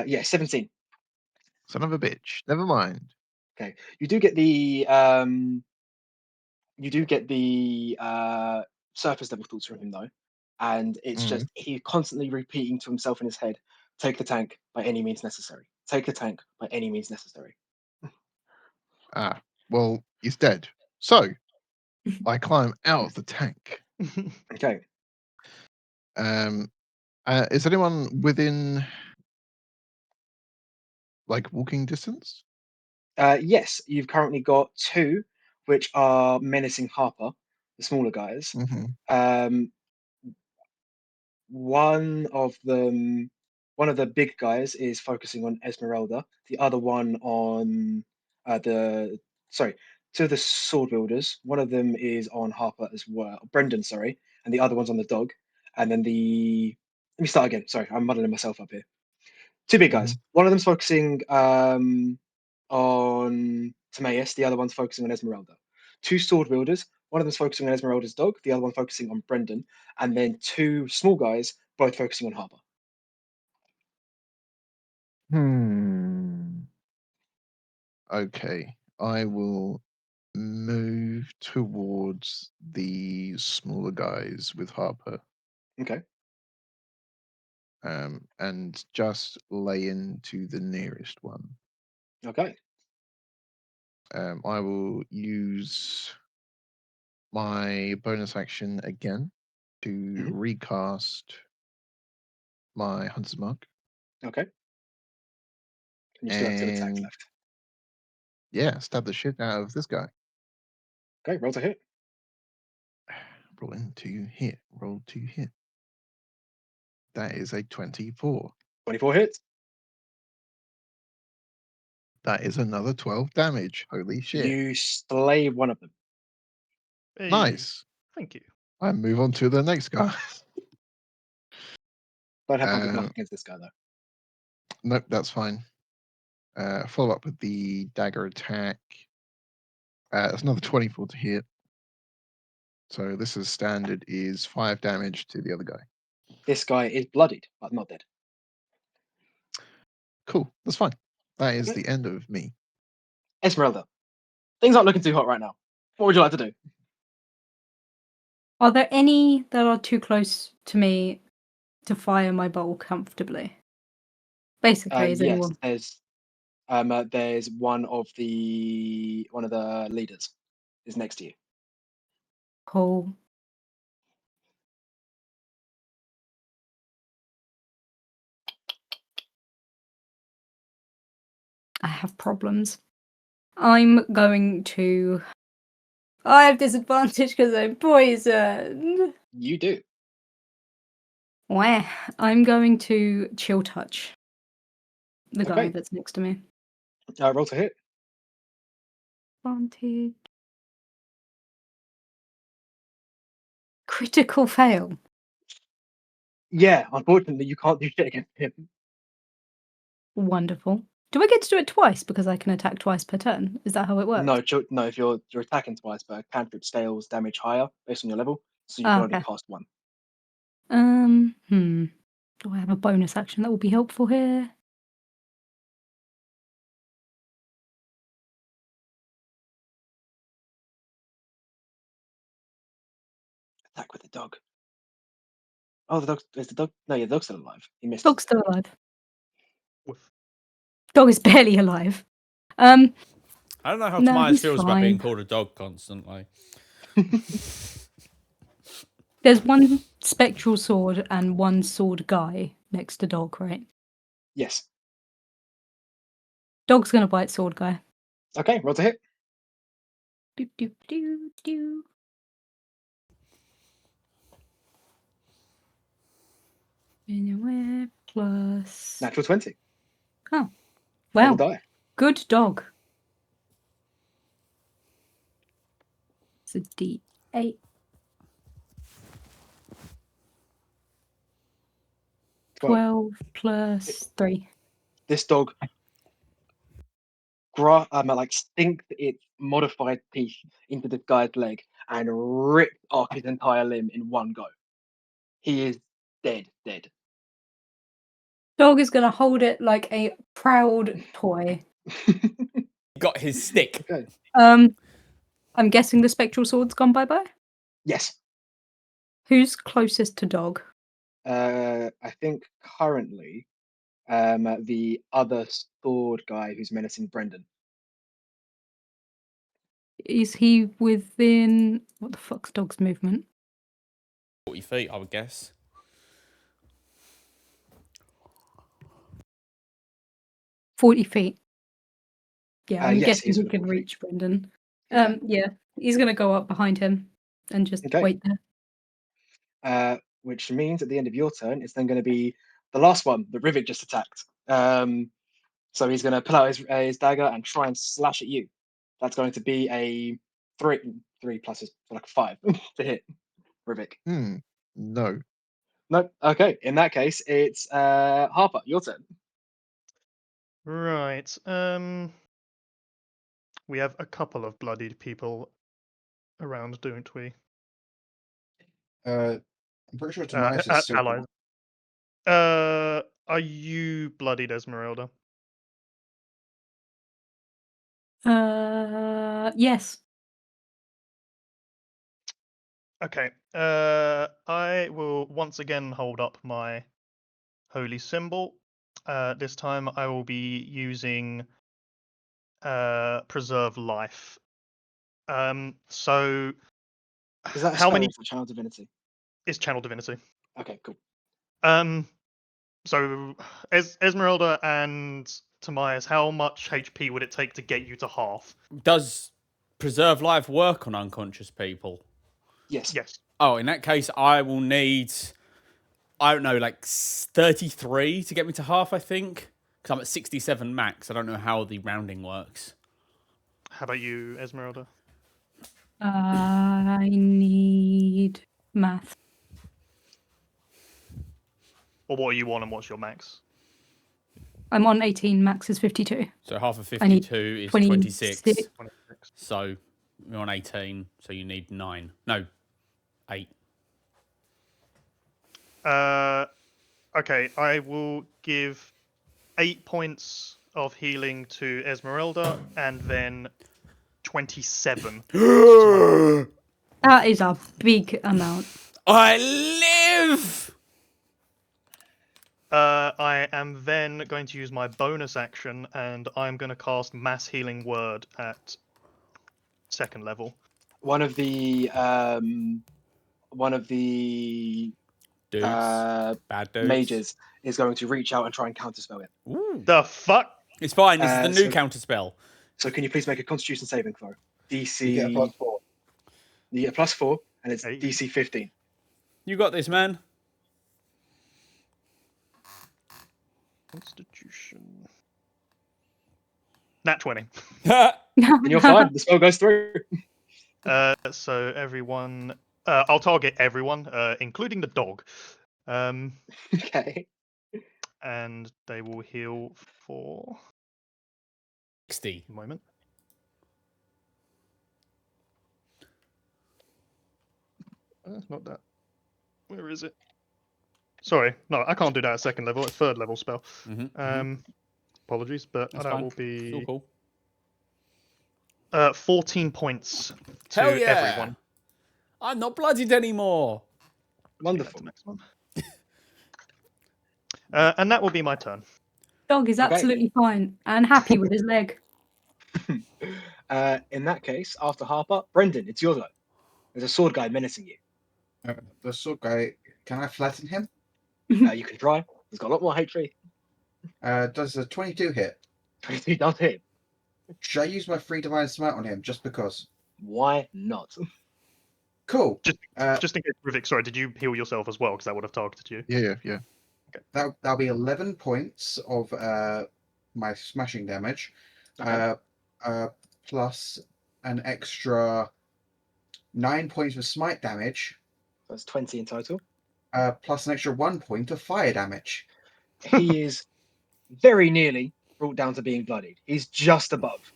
Yeah, 17. Son of a bitch. Never mind. Okay. You do get the surface level thoughts from him though, and it's Mhm. just he constantly repeating to himself in his head, "Take the tank by any means necessary. Take the tank by any means necessary." Ah, well, he's dead. So I climb out of the tank. Okay. Um, is anyone within like walking distance? Yes, you've currently got two, which are menacing Harper, the smaller guys. Hmm. Um, one of them, one of the big guys is focusing on Esmeralda. The other one on two of the sword wielders. One of them is on Harper as well, Brendan, sorry, and the other one's on the dog. And then let me start again. Sorry, I'm muddling myself up here. Two big guys. One of them's focusing on Timaeus, the other one's focusing on Esmeralda. Two sword wielders, one of them's focusing on Esmeralda's dog, the other one focusing on Brendan, and then two small guys, both focusing on Harper. Okay, I will move towards the smaller guys with Harper, Okay. and just lay into the nearest one. Okay. I will use my bonus action again to Mhm. recast my Hunter's Mark. Okay. And you still have 2 attacks And left. yeah, stab the shit out of this guy. Okay, roll to hit. Roll to hit. That is a 24. 24 hits. That is another 12 damage. Holy shit. You slay one of them. Hey, Nice. Thank you. I move on to the next guy. Don't have hunter's mark Um, against this guy though. Nope, that's fine. Follow up with the dagger attack. That's another 24 to hit. So this is standard is 5 damage to the other guy. This guy is bloodied, but not dead. Cool, that's fine. That is Okay. the end of me. Esmeralda, things aren't looking too hot right now. What would you like to do? Are there any that are too close to me to fire my bowl comfortably? Basically, is Yes, anyone? there's one of the leaders is next to you. Cool. I have problems. I'm going to. I have disadvantage because I'm poisoned. You do. Where? I'm going to chill touch the guy Okay. that's next to me. Roll to hit. Advantage. Critical fail. Yeah, unfortunately, you can't do shit against him. Wonderful. Do I get to do it twice because I can attack twice per turn? Is that how it works? No. If you're attacking twice, but a cantrip scales damage higher based on your level, so you can only Okay. cast one. Do I have a bonus action that will be helpful here? Attack with the dog. Oh, the dog. Is the dog? No, yeah, the dog's still alive. He missed. Dog's still alive. Woof. Dog is barely alive. I don't know how No, Tobias he's feels about being fine. called a dog constantly. There's one spectral sword and one sword guy next to dog, right? Yes. Dog's gonna bite sword guy. Okay, roll to hit. Do do do do. Anywhere plus. Natural 20. Oh, Roll wow! the die. Good dog. It's a D8. 12 plus 3. This dog stinks its modified teeth into this guy's leg and ripped off his entire limb in one go. He is dead. Dog is gonna hold it like a proud toy. Got his stick. Okay. I'm guessing the spectral sword's gone bye-bye. Yes. Who's closest to Dog? I think currently, the other sword guy who's menacing Brendan. Is he within what the fuck's Dog's movement? 40 feet, I would guess. 40 feet. Yeah, I'm Yes, guessing he's he within can 40 feet. reach Brendan. Yeah. Yeah, he's gonna go up behind him and just Okay. wait there. Which means at the end of your turn, it's then going to be the last one that Rivik just attacked. So he's going to pull out his dagger and try and slash at you. That's going to be a 3 plus is like a 5 to hit Rivik. No. No, okay. In that case, it's Harper. Your turn. Right. We have a couple of bloodied people around, don't we? I'm pretty sure Tobias is still. Allies. Are you bloodied, Esmeralda? Yes. Okay. I will once again hold up my holy symbol. This time I will be using preserve life. So Is that a how spell many or channel divinity? is channel divinity? Okay, cool. So Esmeralda and Tobias, how much HP would it take to get you to half? Does preserve life work on unconscious people? Yes. Yes. Oh, in that case, I will need, I don't know, like 33 to get me to half, I think. Because I'm at 67 max. I don't know how the rounding works. How about you, Esmeralda? I need math. Or what are you on and what's your max? I'm on 18, max is 52. So half of I need 52 is 26. 26. 26. So you're on 18, so you need 9. No, 8. Okay, I will give 8 points of healing to Esmeralda and then 27. That is a big amount. I live! I am then going to use my bonus action and I'm going to cast Mass Healing Word at 2nd level. One of the Dudes. Bad dudes. mages is going to reach out and try and counterspell it. Ooh. The fuck? It's fine. This is the new So- counter spell. So can you please make a Constitution saving throw? DC. You get a +4. You get a +4, and it's Hey. DC 15. You got this, man. Constitution. Nat 20. And you're fine. The spell goes through. So everyone, I'll target everyone, including the dog. Okay. And they will heal for 60. a moment. Not that. Where is it? Sorry, no, I can't do that at 2nd level. It's 3rd level spell. Mm-hmm. Apologies, but That's that fine. will be Still cool. 14 points to Hell yeah. everyone. I'm not bloodied anymore. Wonderful. Yeah, that's the next one. And that will be my turn. Dog is Okay. absolutely fine and happy with his leg. In that case, after Harper, Brendan, it's your turn. There's a sword guy menacing you. The sword guy, can I flatten him? You can try. He's got a lot more HP. Does the 22 hit? 23 does hit. Should I use my free divine smite on him just because? Why not? Cool. Just in case, Rivik, sorry, did you heal yourself as well? Because that would have targeted you. Yeah. That'll be 11 points of my smashing damage, Okay. plus an extra 9 points of smite damage, That's 20 in total. plus an extra 1 point of fire damage. He is very nearly brought down to being bloodied. He's just above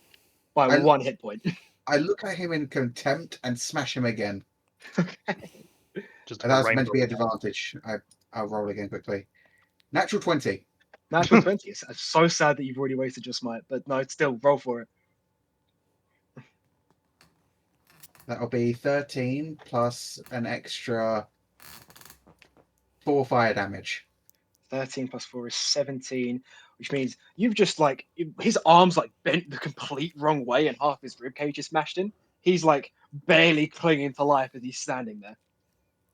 by I- 1 hit point. I look at him in contempt and smash him again. Okay. Just And a that's meant to be rainbow. an advantage. I'll roll again quickly. Natural 20. Natural 20. It's so sad that you've already wasted your smite, but no, still roll for it. That'll be 13 plus an extra 4 fire damage. 13 plus 4 is 17, which means you've just like his arms like bent the complete wrong way and half his rib cage is smashed in. He's like barely clinging to life as he's standing there.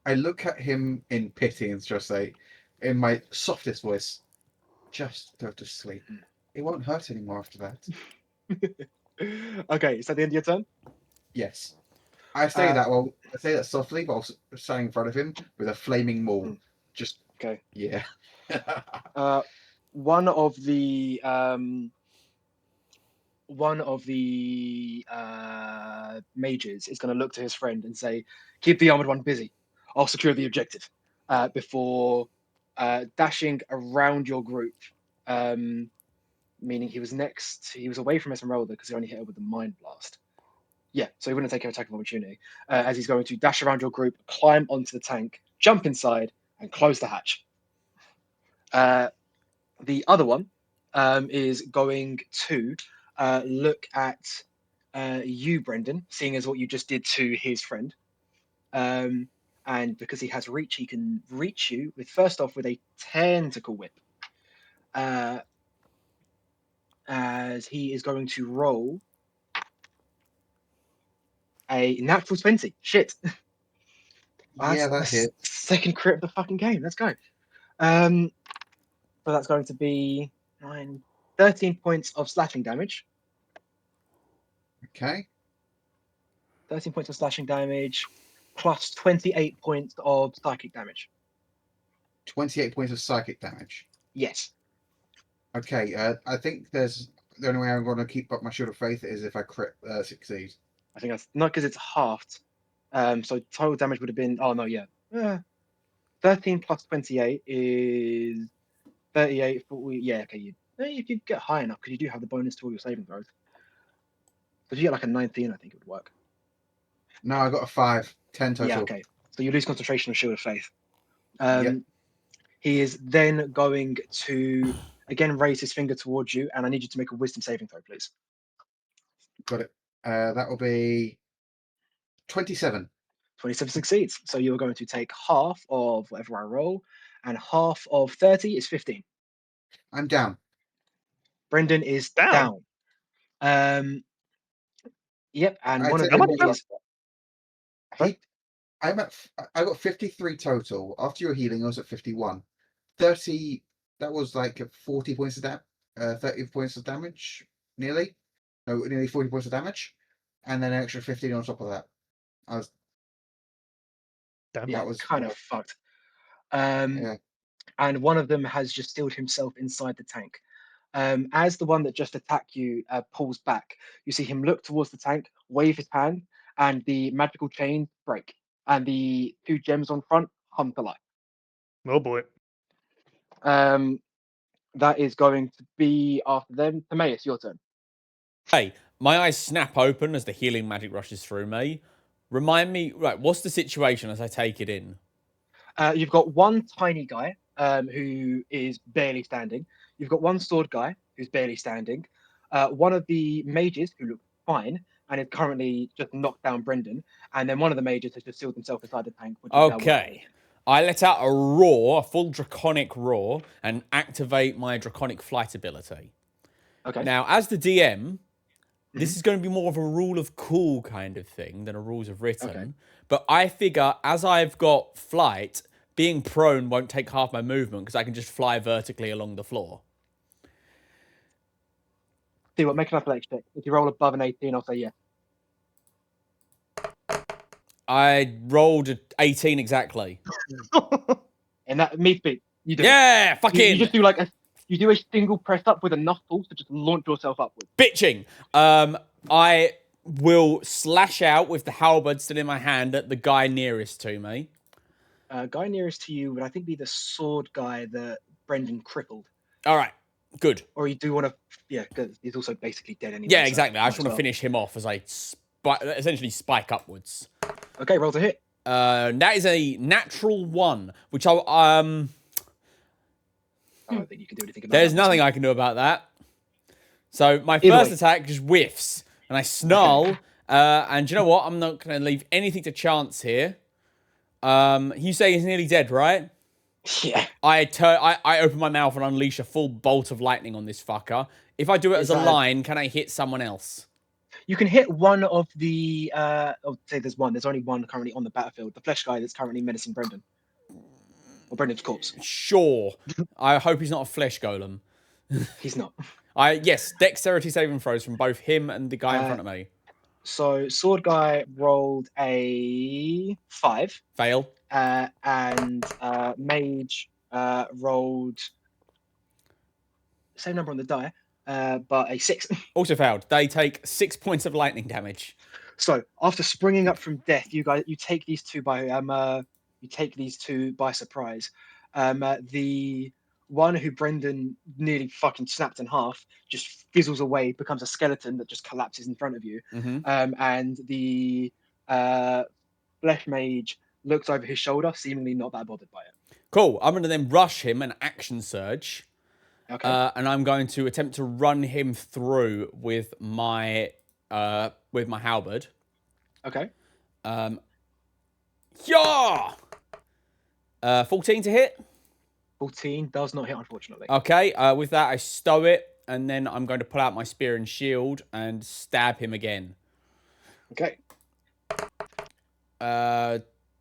I look at him in pity and just say, in my softest voice, just go to sleep. It won't hurt anymore after that. Okay, is that the end of your turn? Yes. I say that softly, but also standing in front of him with a flaming maul. Just Okay. yeah. One of the mages is going to look to his friend and say, "Keep the armored one busy. I'll secure the objective." Before dashing around your group, meaning he was away from Esmeralda because he only hit her with the Mind Blast. Yeah, so he wouldn't take an attack of opportunity. As he's going to dash around your group, climb onto the tank, jump inside, and close the hatch. The other one is going to look at you, Brendan, seeing as what you just did to his friend. And because he has reach, he can reach you with first off with a tentacle whip. As he is going to roll a natural 20. Shit. Yeah, that hit. Second crit of the fucking game. Let's go. So that's going to be 13 points of slashing damage. Okay. 13 points of slashing damage plus 28 points of psychic damage. 28 points of psychic damage. Yes. Okay, I think there's the only way I'm going to keep up my shield of faith is if I succeed. I think that's not because it's halved. So total damage would have been 13 plus 28 is 38. 40, yeah, okay. If you get high enough, because you do have the bonus to all your saving throws. So if you get like a 19, I think it would work. No, I got a 5, 10 total. Yeah, okay. So you lose concentration of Shield of Faith. Yep. He is then going to again raise his finger towards you, and I need you to make a Wisdom saving throw, please. Got it. That will be 27. 27 succeeds. So you're going to take half of whatever I roll, and half of 30 is 15. I'm down. Brendan is Down. Yep, and I one of take them it is. I got 53 total. After your healing, I was at 51. 30. That was like 40 points of damage. 30 points of damage, nearly. No, nearly 40 points of damage, and then an extra 15 on top of that. I was. Damn. Yeah, That was kind of fucked. Yeah. And one of them has just sealed himself inside the tank. As the one that just attacked you pulls back, you see him look towards the tank, wave his hand, and the magical chain break, and the 2 gems on front hum to life. Oh boy. That is going to be after them. Timaeus, your turn. Hey, my eyes snap open as the healing magic rushes through me. Remind me, right, what's the situation as I take it in? You've got one tiny guy who is barely standing. You've got one sword guy who's barely standing. One of the mages who looks fine and is currently just knocked down Brendan. And then one of the mages has just sealed himself inside the tank. Which is Okay. I let out a roar, a full draconic roar, and activate my draconic flight ability. Okay. Now, as the DM, this is going to be more of a rule of cool kind of thing than a rules of written. Okay. But I figure as I've got flight, being prone won't take half my movement because I can just fly vertically along the floor. See what, make an athletics check. If you roll above an 18, I'll say yes. I rolled an 18 exactly. And that meets beat. You do. Yeah, You fucking just do like you do a single press up with enough tools to just launch yourself upwards. bitching. I will slash out with the halberd still in my hand at the guy nearest to me. Guy nearest to you would I think be the sword guy that Brendan crippled. All right, good. Or you do want to, because he's also basically dead anyway. Yeah, so exactly. I might just as want to well. finish him off as I essentially spike upwards. Okay, roll to hit. That is a natural 1, which I don't think you can do anything about there's that. nothing I can do about that. So my Either first way. attack just whiffs, and I snarl. And do you know what? I'm not going to leave anything to chance here. You say he's nearly dead, right? Yeah. I open my mouth and unleash a full bolt of lightning on this fucker. If I do it Is as a that a- line, can I hit someone else? You can hit one of the. Say there's one. There's only one currently on the battlefield. The flesh guy that's currently menacing Brendan. Or Brendan's corpse. Sure. I hope he's not a flesh golem. He's not. Yes, dexterity saving throws from both him and the guy in front of me. So sword guy rolled a 5. Fail. And mage rolled same number on the die, but a 6. Also failed. They take 6 points of lightning damage. So after springing up from death, you take these two by surprise. The one who Brendan nearly fucking snapped in half just fizzles away, becomes a skeleton that just collapses in front of you. Mm-hmm. And the flesh mage looks over his shoulder, seemingly not that bothered by it. Cool. I'm going to then rush him, an action surge. Okay. And I'm going to attempt to run him through with my halberd. Okay. Yeah. 14 to hit. 14 does not hit, unfortunately. Okay. With that, I stow it, and then I'm going to pull out my spear and shield and stab him again. Okay.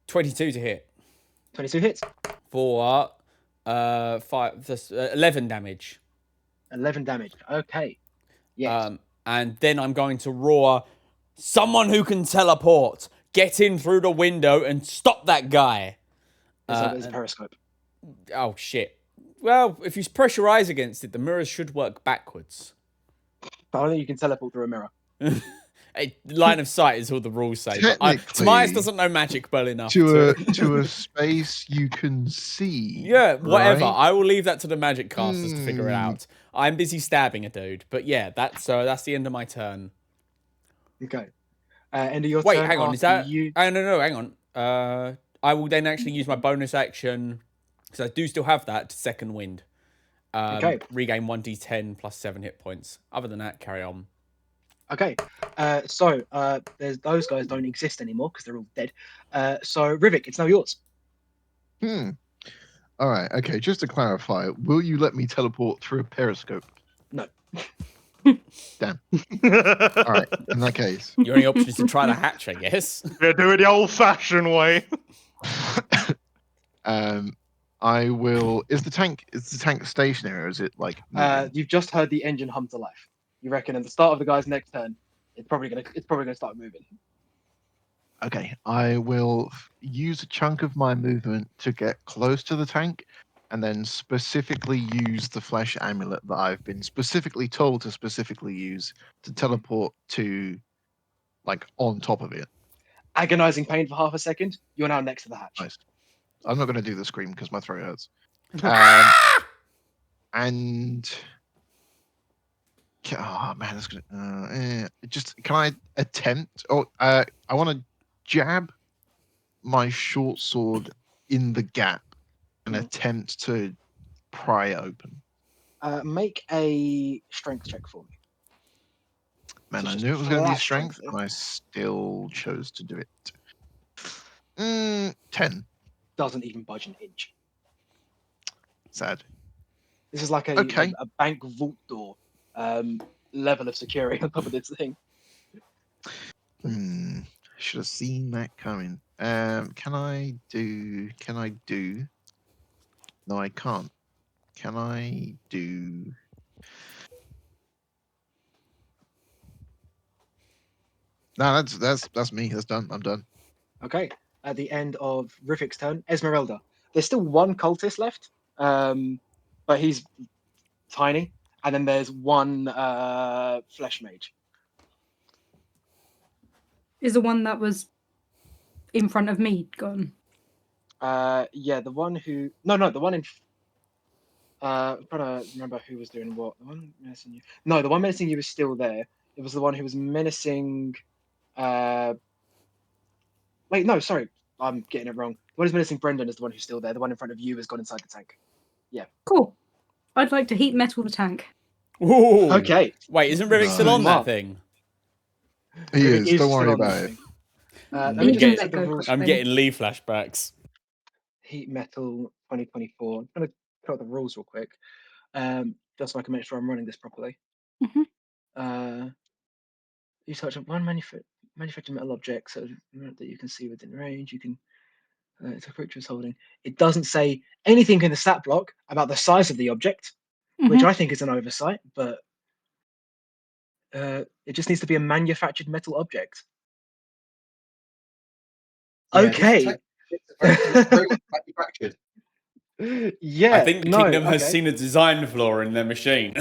22 to hit 22 hits. for 11 damage. 11 damage. Okay. Yes. And then I'm going to roar, someone who can teleport, get in through the window and stop that guy. There's a periscope. Oh, shit. Well, if you press your eyes against it, the mirrors should work backwards. But I don't think you can teleport through a mirror. Line of sight is all the rules say. But Technically, Tomias doesn't know magic well enough to a space you can see. Yeah, whatever. right? I will leave that to the magic casters to figure it out. I'm busy stabbing a dude. But yeah, that's the end of my turn. Okay. End of your Wait, turn. hang on. Is after that... you? No, hang on. I will then actually use my bonus action, because I do still have that, to second wind. Okay. Regain 1d10 plus 7 hit points. Other than that, carry on. Okay. So there's those guys don't exist anymore because they're all dead. So Rivik, it's now yours. All right. Okay. Just to clarify, will you let me teleport through a periscope? No. Damn. All right. In that case, Your only option is to try to hatch, I guess. We're doing the old-fashioned way. I will. Is the tank stationary, or is it like? moving? You've just heard the engine hum to life. You reckon at the start of the guy's next turn, it's probably gonna start moving. Okay, I will use a chunk of my movement to get close to the tank, and then specifically use the flesh amulet that I've been specifically told to specifically use to teleport to, like, on top of it. Agonizing pain for half a second. You're now next to the hatch. Nice. I'm not going to do the scream because my throat hurts. And oh man, that's gonna. Just can I attempt? Oh, I want to jab my short sword in the gap and attempt to pry it open. Make a strength check for me. Man, So I just knew it was going to be flat strength, strength, and I still chose to do it. 10. Doesn't even budge an inch. Sad. This is like Okay. a bank vault door level of security on top of this thing. Should have seen that coming. Can I do? No, I can't. Can I do? No, that's me. That's done. I'm done. Okay. At the end of Rifik's turn, Esmeralda. There's still one cultist left, but he's tiny. And then there's one flesh mage. Is the one that was in front of me gone? Yeah, the one who... No, the one in... I'm trying to remember who was doing what. The one menacing you... No, the one menacing you was still there. It was the one who was menacing... Wait, no, sorry. I'm getting it wrong. The one who's menacing Brendan is the one who's still there. The one in front of you has gone inside the tank. Cool. I'd like to heat metal the tank. Ooh. Okay. Wait, isn't Rivik still on that Mark. thing? He Rivik is. Don't still worry on that about it. thing. Let You me can just let set the go rules. quick. I'm Thing. getting Lee flashbacks. Heat Metal 2024. I'm going to put out the rules real quick, just so I can make sure I'm running this properly. You touch on one manufactured metal object so that you can see within range. You can. It's a creature is holding. It doesn't say anything in the stat block about the size of the object, which I think is an oversight, but it just needs to be a manufactured metal object. Yeah, this Okay. tank is very much manufactured. Yeah. I think no, Kingdom has okay. seen a design flaw in their machine.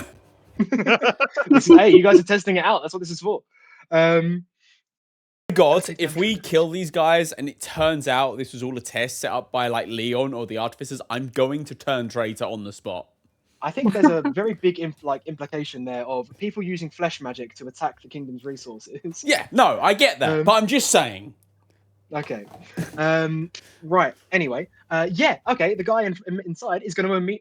Hey, you guys are testing it out. That's what this is for. God, Okay, if I'm we sure. kill these guys and it turns out this was all a test set up by like Leon or the Artificers, I'm going to turn traitor on the spot. I think there's a very big implication there of people using flesh magic to attack the kingdom's resources. Yeah, no, I get that, but I'm just saying. Okay. Right. Anyway. Yeah. Okay. The guy inside is going to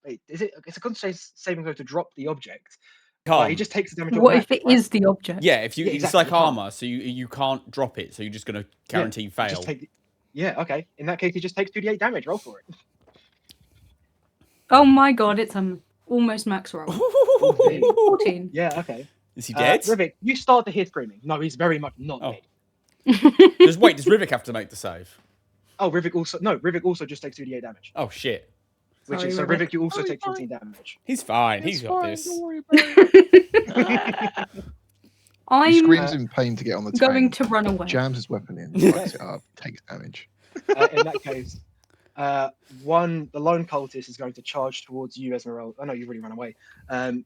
wait. Is it? It's a concentration saving throw to drop the object. But he Can't. just takes the damage. What if automatically, it right? is the object? Yeah, if you, Yeah, it's exactly, like you can't. armor, so you can't drop it, so you're just gonna guarantee You fail. just take. Yeah. Okay. In that case, he just takes 2d8 damage. Roll for it. Oh my god, it's almost max roll. 14. Yeah. Okay. Is he dead? Rivik, you start to hear screaming. No, he's very much not Oh. dead. Does Rivik have to make the save? Oh, Rivik also just takes 2d8 damage. Oh shit. Which Sorry, is so Rivik. Rivik, you also Oh, take he's 14 damage. He's fine. It's He's got fine, this. don't worry about it. He I'm screams in pain to get on the going tank, to run away. jams his weapon in, lights it up, takes damage. In that case, the lone cultist is going to charge towards you, Esmeralda. Oh no, you've already run away.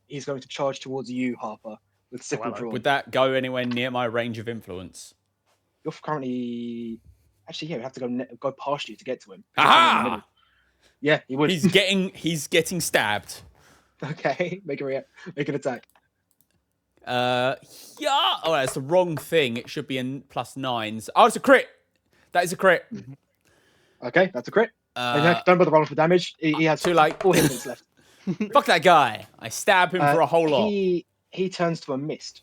He's going to charge towards you, Harper, with sickle hello. drawn. Would that go anywhere near my range of influence? You're currently actually, yeah, we have to go past you to get to him. You're currently in the middle. Aha! Yeah, he would. He's getting stabbed. Okay, make an attack. Yeah. Oh, that's the wrong thing. It should be in +9s. Oh, it's a crit. That is a crit. Okay, that's a crit. Don't bother rolling for damage. He has too late. 4 hit points left. Fuck that guy. I stab him for a whole lot. He turns to a mist.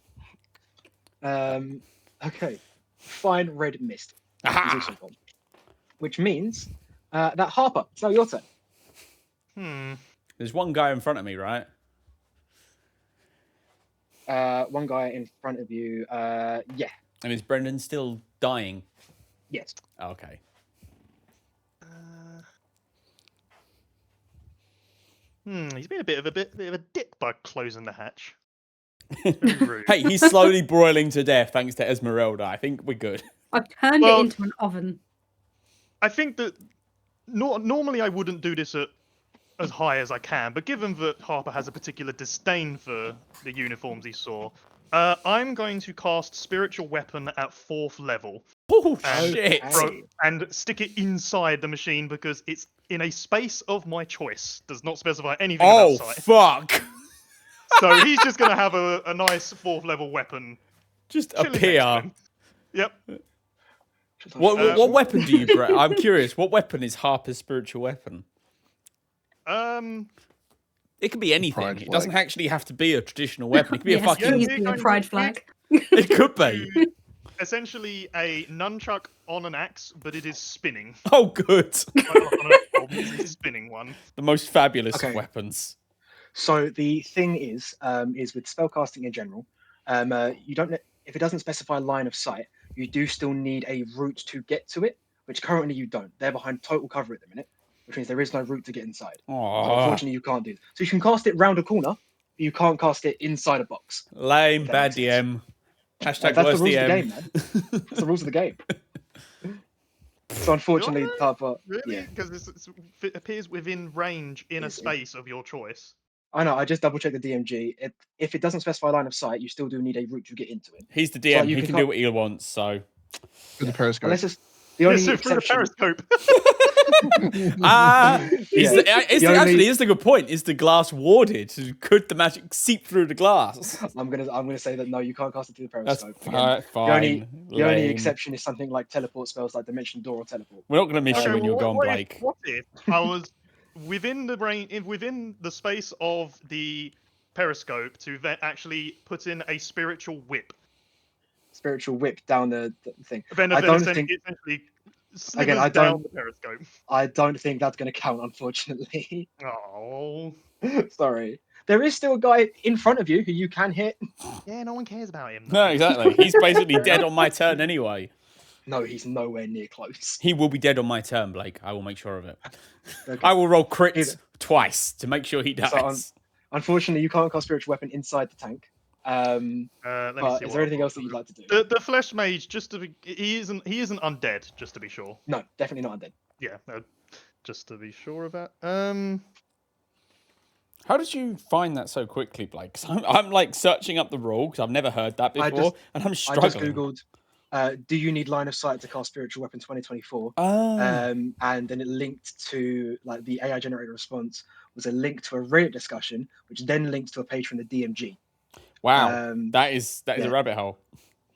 Okay, fine red mist. He's Aha! also gone. Which means that Harper, it's now your turn. There's one guy in front of me, right? One guy in front of you. Yeah. And is Brendan still dying? Yes. Okay. He's been a bit of a dick by closing the hatch. Very rude. Hey, he's slowly broiling to death thanks to Esmeralda. I think we're good. I've turned Well- it into an oven. I think that normally I wouldn't do this at as high as I can, but given that Harper has a particular disdain for the uniforms he saw, I'm going to cast Spiritual Weapon at 4th level Oh, And shit. and stick it inside the machine because it's in a space of my choice. Does not specify anything Oh, about size. fuck. So he's just going to have a nice 4th level weapon. Just chilling next to appear. him. Yep. What weapon do you grab? I'm curious. What weapon is Harper's spiritual weapon? It could be anything. Pride It doesn't flag. actually have to be a traditional weapon. It could be a Yes, fucking. please Yeah, be a going pride to- flag. It could be. Essentially a nunchuck on an axe, but it is spinning. Oh, good. It's a spinning one. The most fabulous Okay. of weapons. So the thing is with spellcasting in general, you don't if it doesn't specify line of sight, you do still need a route to get to it, which currently you don't. They're behind total cover at the minute, which means there is no route to get inside. So Aww. unfortunately, you can't do. So you can cast it round a corner, but you can't cast it inside a box. Lame, That bad makes sense. DM. Hashtag That's worst the rules of the DM. game, man. That's the rules of the game. So unfortunately, Harper. Really? Yeah, Because it appears within range in a Is it? space of your choice. I know. I just double checked the DMG. If it doesn't specify line of sight, you still do need a route to get into it. He's the DM. you He can can do what he wants, so. With the periscope. Unless it's The only Yes, through the exception. periscope. Yeah, Is the good point? Is the glass warded? Could the magic seep through the glass? I'm gonna say that no, you can't cast it through the That's periscope. Again, fine. the only Lame. exception is something like teleport spells, like Dimension Door or Teleport. We're not going to miss Okay, you when you're well, gone, what if- Blake. What if I was within within the space of the periscope to then actually put in a spiritual whip? Spiritual whip down the thing. Then I don't essentially, think. essentially Again, slithers I down don't- the periscope. I don't think that's going to count, unfortunately. Oh, Sorry. There is still a guy in front of you who you can hit. yeah, no one cares about him. No, exactly. He's basically dead on my turn anyway. No, he's nowhere near close. He will be dead on my turn, Blake. I will make sure of it. Okay. I will roll crits Either- twice to make sure he dies. Unfortunately, you can't cast Spiritual Weapon inside the tank. Let me But see is what there I've anything got. else that you'd like to do? The flesh mage, just to be, he isn't undead, just to be sure. No, definitely not undead. Yeah, just to be sure of that. How did you find that so quickly, Blake? 'Cause I'm like searching up the rule because I've never heard that I before, just- and I'm I just struggling. googled, do you need line of sight to cast Spiritual Weapon 2024? Oh. And then it linked to like the AI generated response was a link to a Reddit discussion, which then links to a page from the DMG. Wow, Um, that is yeah. a rabbit hole.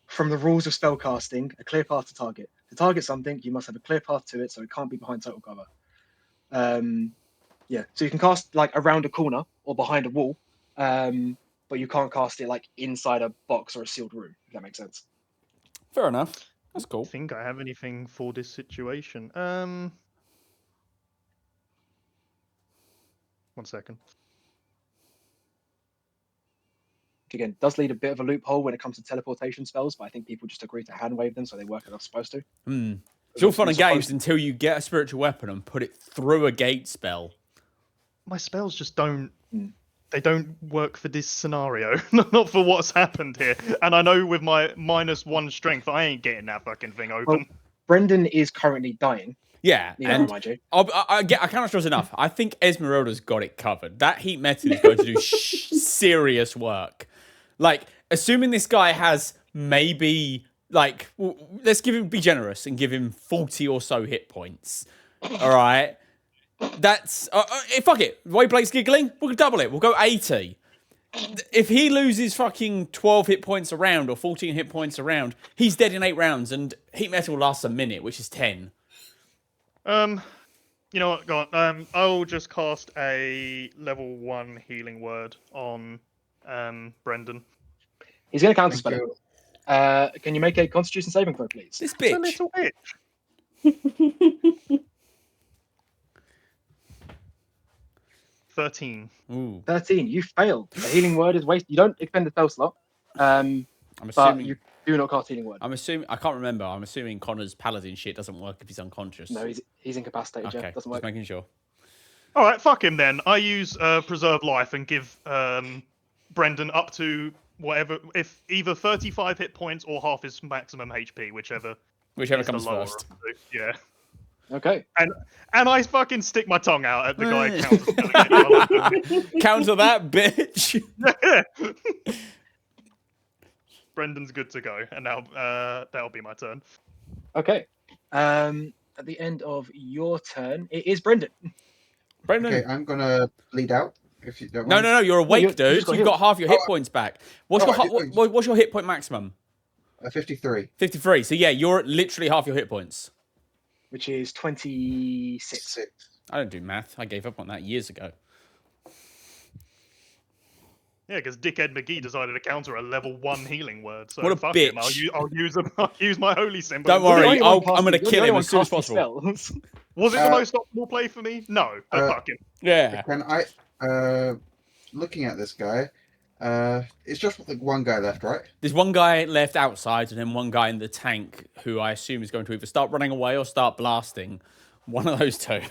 From the rules of spellcasting, a clear path to target. To target something, you must have a clear path to it, so it can't be behind total cover. Yeah, so you can cast like around a corner or behind a wall, but you can't cast it like inside a box or a sealed room. If that makes sense. Fair enough. That's I cool. think I have anything for this situation. 1 second. Again, does lead a bit of a loophole when it comes to teleportation spells, but I think people just agree to hand wave them, so they work as they're supposed to. It's all fun You're and games supposed- until you get a spiritual weapon and put it through a gate spell. My spells just don't. Mm. They don't work for this scenario. Not for what's happened here. And I know with my -1 strength, I ain't getting that fucking thing open. Brendan is currently dying. Yeah, Need to and remind you. I cannot stress enough. I think Esmeralda's got it covered. That heat metal is going to do serious work. Like, assuming this guy has maybe like, let's be generous and give him 40 or so hit points. All right, that's fuck it. The way Blake's giggling, we'll double it. We'll go 80. If he loses fucking 12 hit points a round or 14 hit points a round, he's dead in 8 rounds, and heat metal lasts a minute, which is 10. You know what? Go on. I'll just cast a level 1 healing word on Brendan. He's going to counter Thank spell. you. Can you make a Constitution saving throw, please? This A bitch. little bitch. 13. Ooh, 13. You failed. The healing word is wasted. You don't expend the spell slot, I'm but assuming. you do not cast healing word. I'm assuming. I can't remember. I'm assuming Connor's paladin shit doesn't work if he's unconscious. No, he's incapacitated. okay. Jeff. Doesn't Just work. making sure. All right, fuck him then. I use preserve life and give Brendan up to whatever, if either 35 hit points or half his maximum HP, whichever Whichever is the comes lower first. of the two. Yeah. Okay. And I fucking stick my tongue out at the guy counter. Counter that, bitch. Brendan's good to go, and now that'll be my turn. Okay. At the end of your turn, it is Brendan. Brendan. Okay, I'm gonna bleed out. If you don't No, mind. no, no. You're awake, you just dude. got You've healed. got half your hit Oh, points back. What's oh, your I did what's your hit point maximum? 53. 53. So yeah, you're at literally half your hit points. Which is 26. 6. I don't do math. I gave up on that years ago. Yeah, because Dickhead McGee decided to counter a level 1 healing word. So What a fuck him. I'll bitch. I'll use my holy symbol. Don't You're the worry, only one I'm casting- gonna you're the kill only him one as soon as casting possible. spells. Was it the Uh, most optimal play for me? No, but fuck him. Yeah. Can I, looking at this guy, it's just like one guy left, right? There's one guy left outside, and then one guy in the tank who I assume is going to either start running away or start blasting. One of those two.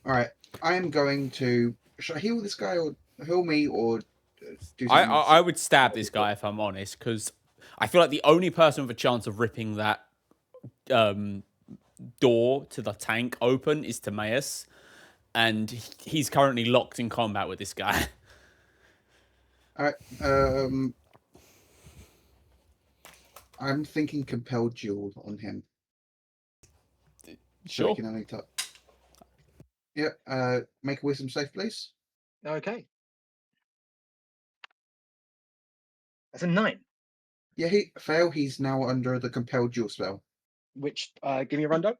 All right. I am going to. Should I heal this guy or heal me or do something I else? would stab this guy if I'm honest, because I feel like the only person with a chance of ripping that door to the tank open is Timaeus, and he's currently locked in combat with this guy. All right. I'm thinking compelled duel on him. So he Sure. can only touch. Yeah. Make a wisdom save, please. Okay. That's a 9. Yeah, he fail. He's now under the compelled duel spell. Which give me a rundown.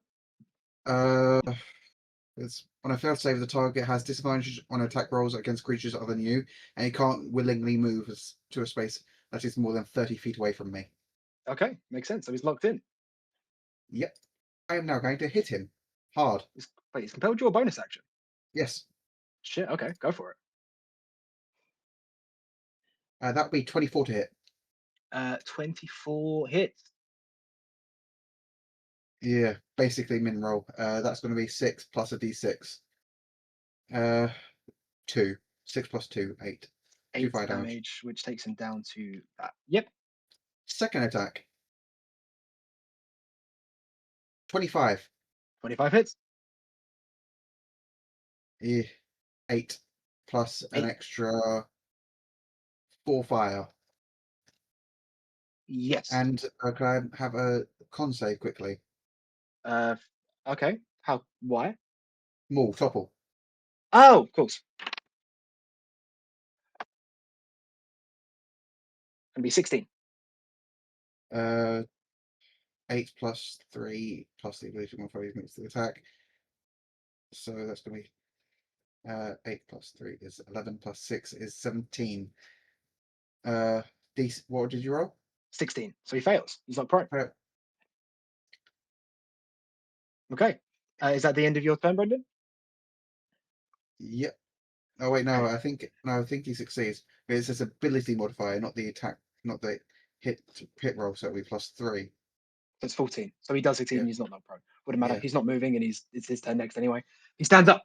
It's when a failed save, the target has disadvantage on attack rolls against creatures other than you, and he can't willingly move to a space that is more than 30 feet away from me. Okay, makes sense. So he's locked in. Yep. I am now going to hit him hard. Wait, he's compelled your bonus action. Yes. Shit. Okay, go for it. That would be 24 to hit. 24 hits. Yeah, basically min roll. That's going to be 6 plus a d6. 2. 6 plus 2, 8. 8 fire damage. damage, which takes him down to that. Yep. Second attack. 25. 25 hits. Yeah. 8 plus an 8. extra 4 fire. Yes. And can I have a con save quickly? Okay. How? Why? Maul, topple. Oh, of course. Gonna be 16. 8 plus 3 plus the ability to modify makes the attack. So that's going to be 8 plus 3 is 11 plus 6 is 17. What did you roll? 16. So he fails. He's not prone. Fail. Okay. Is that the end of your turn, Brendan? Yep. Oh wait, no. Okay. I think he succeeds. But it's his ability modifier, not the attack, not the hit roll. So it'll be plus 3. So it's 14. So he does succeed Yeah. and he's not prone. Wouldn't matter. Yeah. He's not moving and it's his turn next anyway. He stands up.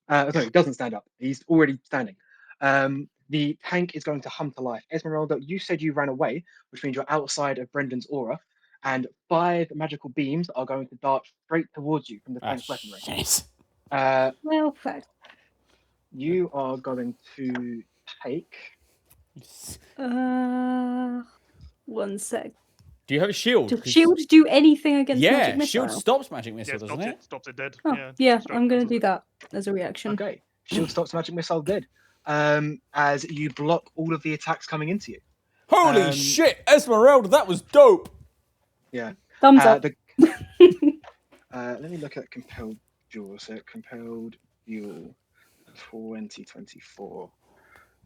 No, he doesn't stand up. He's already standing. The tank is going to hum to life. Esmeralda, you said you ran away, which means you're outside of Brendan's aura, and 5 magical beams are going to dart straight towards you from the tank's weaponry. Shit. Well, fact. You are going to take. One sec. Do you have a shield? Does 'Cause- shield do anything against Yeah, magic missile? shield stops magic missile, Yeah, doesn't stops it? it dead. Oh, Yeah, I'm straight going to do cancels it. that as a reaction. Okay. Shield stops magic missile dead. As you block all of the attacks coming into you. Holy shit, Esmeralda, that was dope. Yeah. Thumbs up. Let me look at compelled duel. So compelled duel 2024.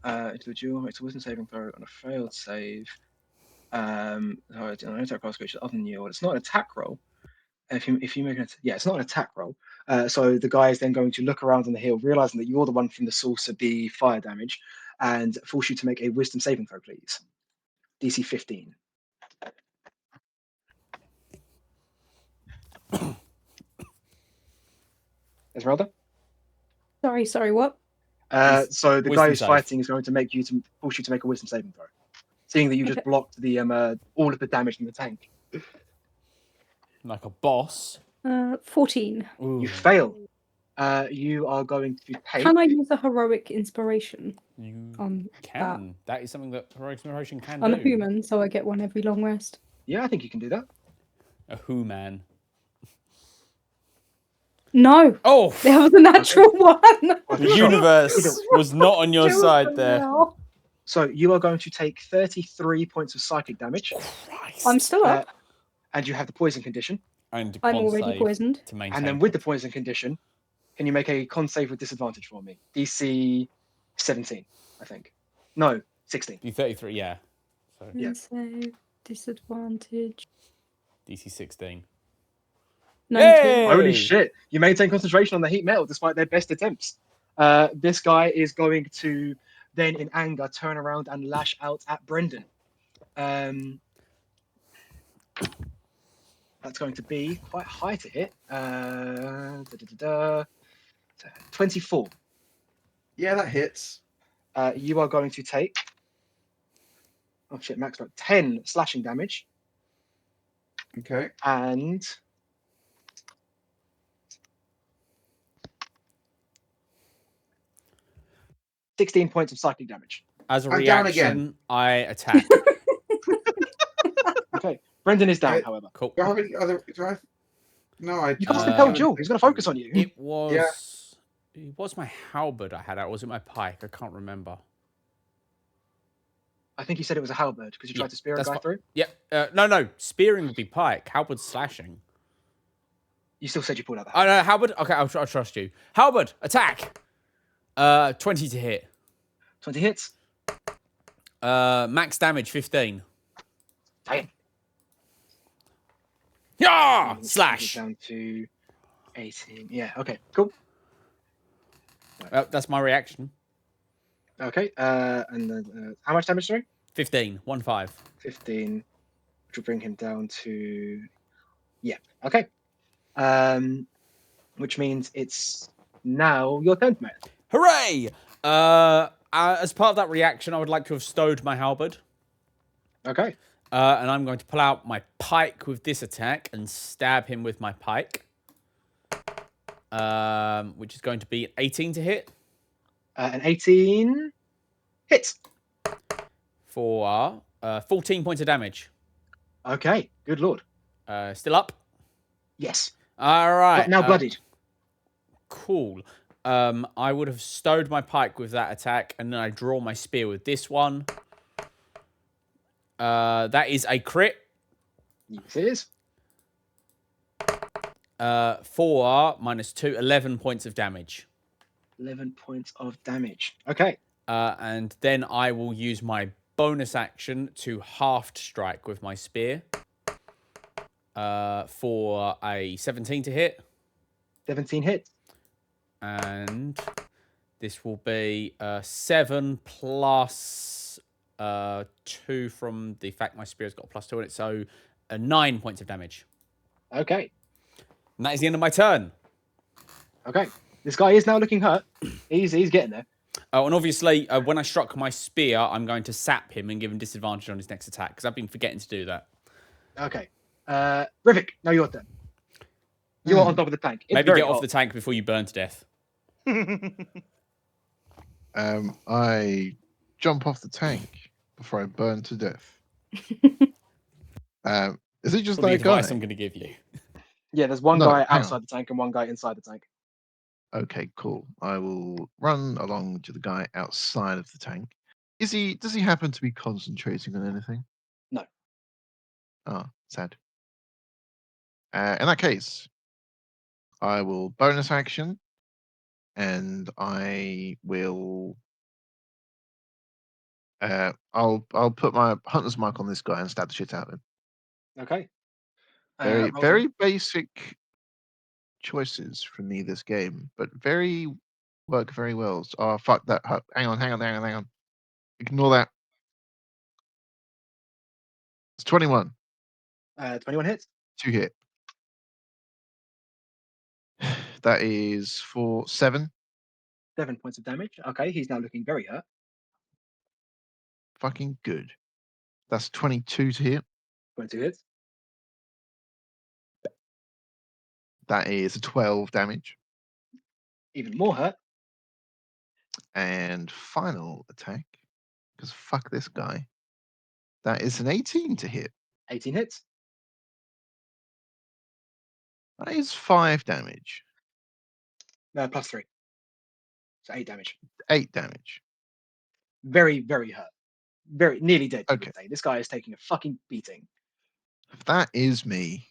Into the duel makes a wisdom saving throw on a failed save. It's an attack roll creature other than you. It's not an attack roll. If you make it's not an attack roll. So the guy is then going to look around on the hill, realizing that you're the one from the source of the fire damage, and force you to make a wisdom saving throw, please. DC 15. Esmeralda? Sorry, what? So the wisdom guy who's save. fighting is going to force you to make a wisdom saving throw, seeing that you just Okay. blocked the all of the damage in the tank. Like a boss. 14. Ooh, You fail. You are going to take. Can I use a heroic inspiration you on can. That is something that heroic inspiration can I'm do. a human, so I get one every long rest. Yeah, I think you can do that. A who man. No, Oh, there was a natural one. the universe was not on your side there. Now. So you are going to take 33 points of psychic damage, Christ. I'm still up. and you have the poison condition. And I'm con already save poisoned. to maintain. And then with the poison condition, can you make a con save with disadvantage for me? DC 17, I think. No, 16. D 33, yeah. So Yeah. Save, disadvantage. DC 16. 19. Hey! Holy shit! You maintain concentration on the heat metal despite their best attempts. This guy is going to then, in anger, turn around and lash out at Brendan. That's going to be quite high to hit. 24. Yeah, that hits. You are going to take. Oh shit, max about 10 slashing damage Okay. and. $16 points of psychic damage. As a I'm down reaction, again. I attack. Okay, Brendan is down, Right. however. Cool. Do I have any other? Do I have No, I You can't Uh, tell Jill. He's going to focus on you. It was my halberd I had out, or was it my pike? I can't remember. I think you said it was a halberd because you tried to spear a that's guy fi- through. Yeah. No. Spearing would be pike. Halberd's slashing. You still said you pulled out the Oh halberd. no, halberd. Okay, I'll trust you. Halberd, attack. 20 to hit. 20 hits. Max damage 15. Damn. Yeah, Bring it slash. down to 18. Yeah. Okay. Cool. That's my reaction. Okay. And then how much damage? Sorry. 15. 1-5. 15. Which will bring him down to. Yeah. Okay. Which means it's now your turn, mate. Hooray! As part of that reaction, I would like to have stowed my halberd. Okay. And I'm going to pull out my pike with this attack and stab him with my pike. Which is going to be 18 to hit. An 18 hits. For 14 points of damage. Okay. Good lord. Still up? Yes. All right. But now bloodied. Cool. I would have stowed my pike with that attack, and then I draw my spear with this one. That is a crit. Yes, it is. 4 minus 2, 11 points of damage. 11 points of damage. Okay. And then I will use my bonus action to halved strike with my spear. For a 17 to hit. 17 hits. And this will be 7 plus 2 from the fact my spear's got a +2 on it, so 9 points of damage. Okay. And that is the end of my turn. Okay. This guy is now looking hurt. He's getting there. Oh, and obviously, when I struck my spear, I'm going to sap him and give him disadvantage on his next attack, because I've been forgetting to do that. Okay. Rivik, now your turn. You're on top of the tank. It's Maybe very get off hot. the tank before you burn to death. I jump off the tank before I burn to death. Is it just What that guy? advice I'm going to give you. Yeah, there's one No, guy hang outside the tank and one guy inside the tank. Okay, cool. I will run along to the guy outside of the tank. Does he happen to be concentrating on anything? No. Oh, sad. In that case, I will bonus action, and I will. I'll put my hunter's mark on this guy and stab the shit out of him. Okay. Very roll very basic choices from me this game, but work very well. So, oh fuck that! Hang on. Ignore that. It's 21 21 hits. to hit. That is for 7. 7 points of damage. Okay, he's now looking very hurt. Fucking good. That's 22 to hit. 22 hits. That is a 12 damage. Even more hurt. And final attack, because fuck this guy. That is an 18 to hit. 18 hits. That is 5 damage. +3. So 8 damage. 8 damage. Very, very hurt. Very nearly dead. You Okay. would say. This guy is taking a fucking beating. That is me.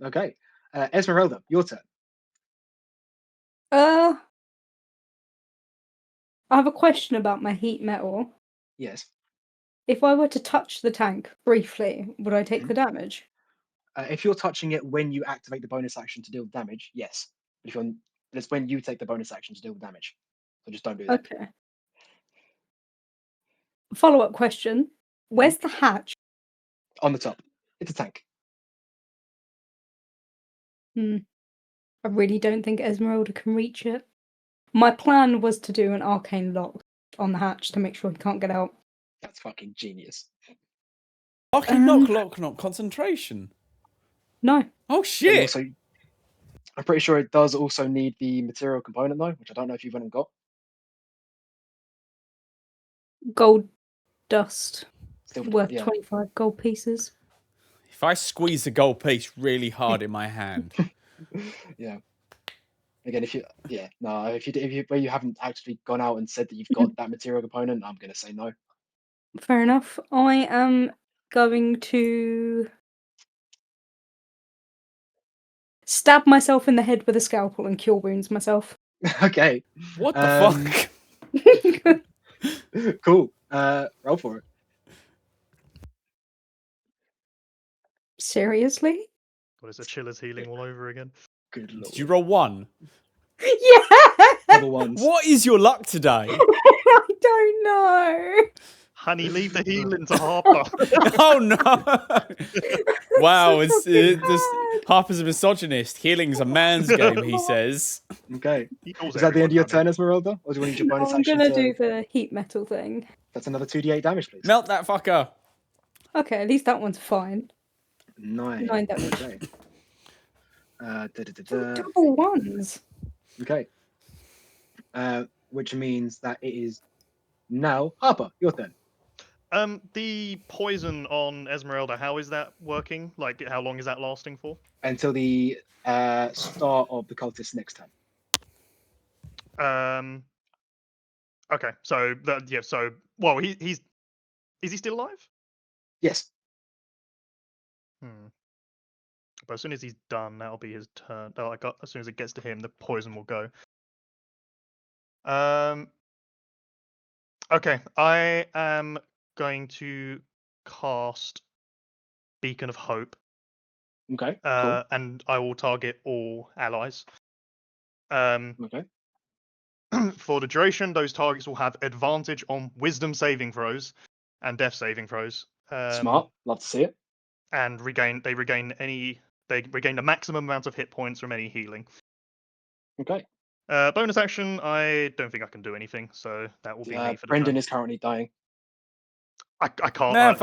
Okay. Esmeralda, your turn. I have a question about my heat metal. Yes. If I were to touch the tank briefly, would I take the damage? If you're touching it when you activate the bonus action to deal damage, yes. But it's when you take the bonus action to deal damage. So just don't do that. Okay. Follow-up question. Where's the hatch? On the top. It's a tank. I really don't think Esmeralda can reach it. My plan was to do an arcane lock on the hatch to make sure he can't get out. That's fucking genius. Fucking knock, concentration. No. Oh, But shit. also, I'm pretty sure it does also need the material component though, which I don't know if you've went and got. Gold dust. Still, Worth yeah. 25 gold pieces. If I squeeze the gold piece really hard in my hand, Yeah. Again, if you haven't actually gone out and said that you've got that material component, I'm gonna say no. Fair enough. I am going to stab myself in the head with a scalpel and cure wounds myself. Okay. What the Um, fuck? Cool. Roll for it. Seriously? What is a chiller's healing all over again? Good lord. Did you roll 1? Yeah! Double ones. What is your luck today? I don't know. Honey, leave the healing to Harper. Oh no! Wow, It's Harper's a misogynist. Healing's a man's game, he says. Okay. He calls Is that the end of your everyone turn, Esmeralda? Or do you want to use your bonus I'm action gonna to... do the heat metal thing. That's another 2d8 damage, please. Melt that fucker. Okay, at least that one's fine. 9. 9 damage. Okay. Double ones. Okay. Which means that it is now Harper, your turn. The poison on Esmeralda, how is that working? Like, how long is that lasting for? Until the start of the cultist's next turn. Okay, so well, he's is he still alive? Yes. But as soon as he's done, that'll be his turn. Oh, as soon as it gets to him, the poison will go. Okay, I am going to cast Beacon of Hope, Okay. Cool. and I will target all allies. Okay. For the duration, those targets will have advantage on Wisdom saving throws and Death saving throws. Smart. Love to see it. And they regain the maximum amount of hit points from any healing. Okay. Bonus action, I don't think I can do anything, so that will be me for the Brendan turn. is currently dying. I can't. Nah,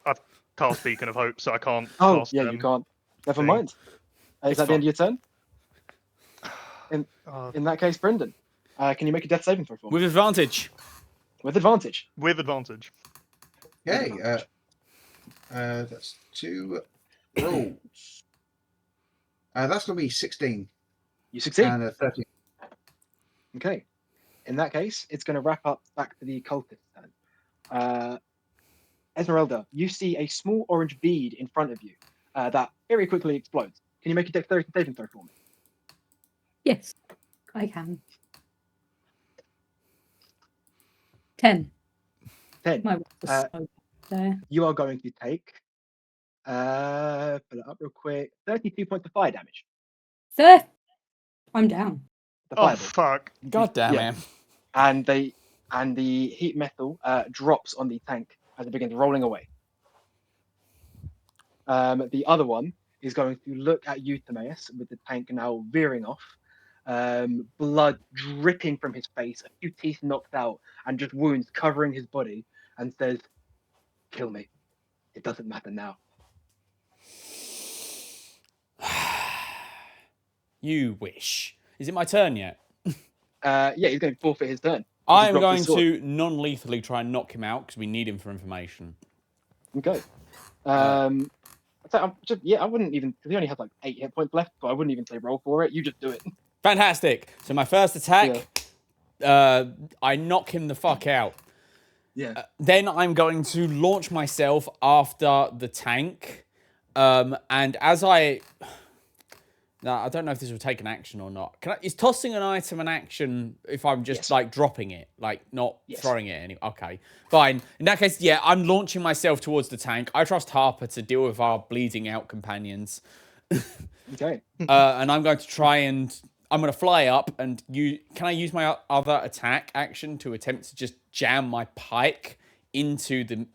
I've cast Beacon of Hope, so I can't. Oh, cast, yeah, you can't. Never thing. mind. Is It's that the end of your turn? Uh, In that case, Brendan, can you make a death saving throw for me? With advantage. With advantage. with advantage. Okay, that's 2 rolls. That's going to be 16 You succeed. and a 13. Okay. In that case, it's going to wrap up back to the cultist turn. Esmeralda, you see a small orange bead in front of you that very quickly explodes. Can you make a dexterity saving throw for me? Yes, I can. 10. 10. My roll was so there. You are going to take, pull it up real quick, 32 points of fire damage. I'm down. The Oh fireball. fuck! God damn Yeah. it. And the heat metal drops on the tank as it begins rolling away. The other one is going to look at you, Timaeus, with the tank now veering off, blood dripping from his face, a few teeth knocked out, and just wounds covering his body, and says, "Kill me. It doesn't matter now." You wish. Is it my turn yet? Yeah, he's going to forfeit his turn. I'm dropped going his sword. to non-lethally try and knock him out because we need him for information. Okay. I wouldn't even, because he only has like 8 hit points left, but I wouldn't even say roll for it. You just do it. Fantastic. So my first attack, I knock him the fuck out. Yeah. Then I'm going to launch myself after the tank. And as I don't know if this will take an action or not. Is tossing an item an action if I'm just Yes. like dropping it, like not Yes. throwing it anyway? Okay, fine. In that case, yeah, I'm launching myself towards the tank. I trust Harper to deal with our bleeding out companions. Okay. And I'm going to try and I'm going to fly up and can I use my other attack action to attempt to just jam my pike into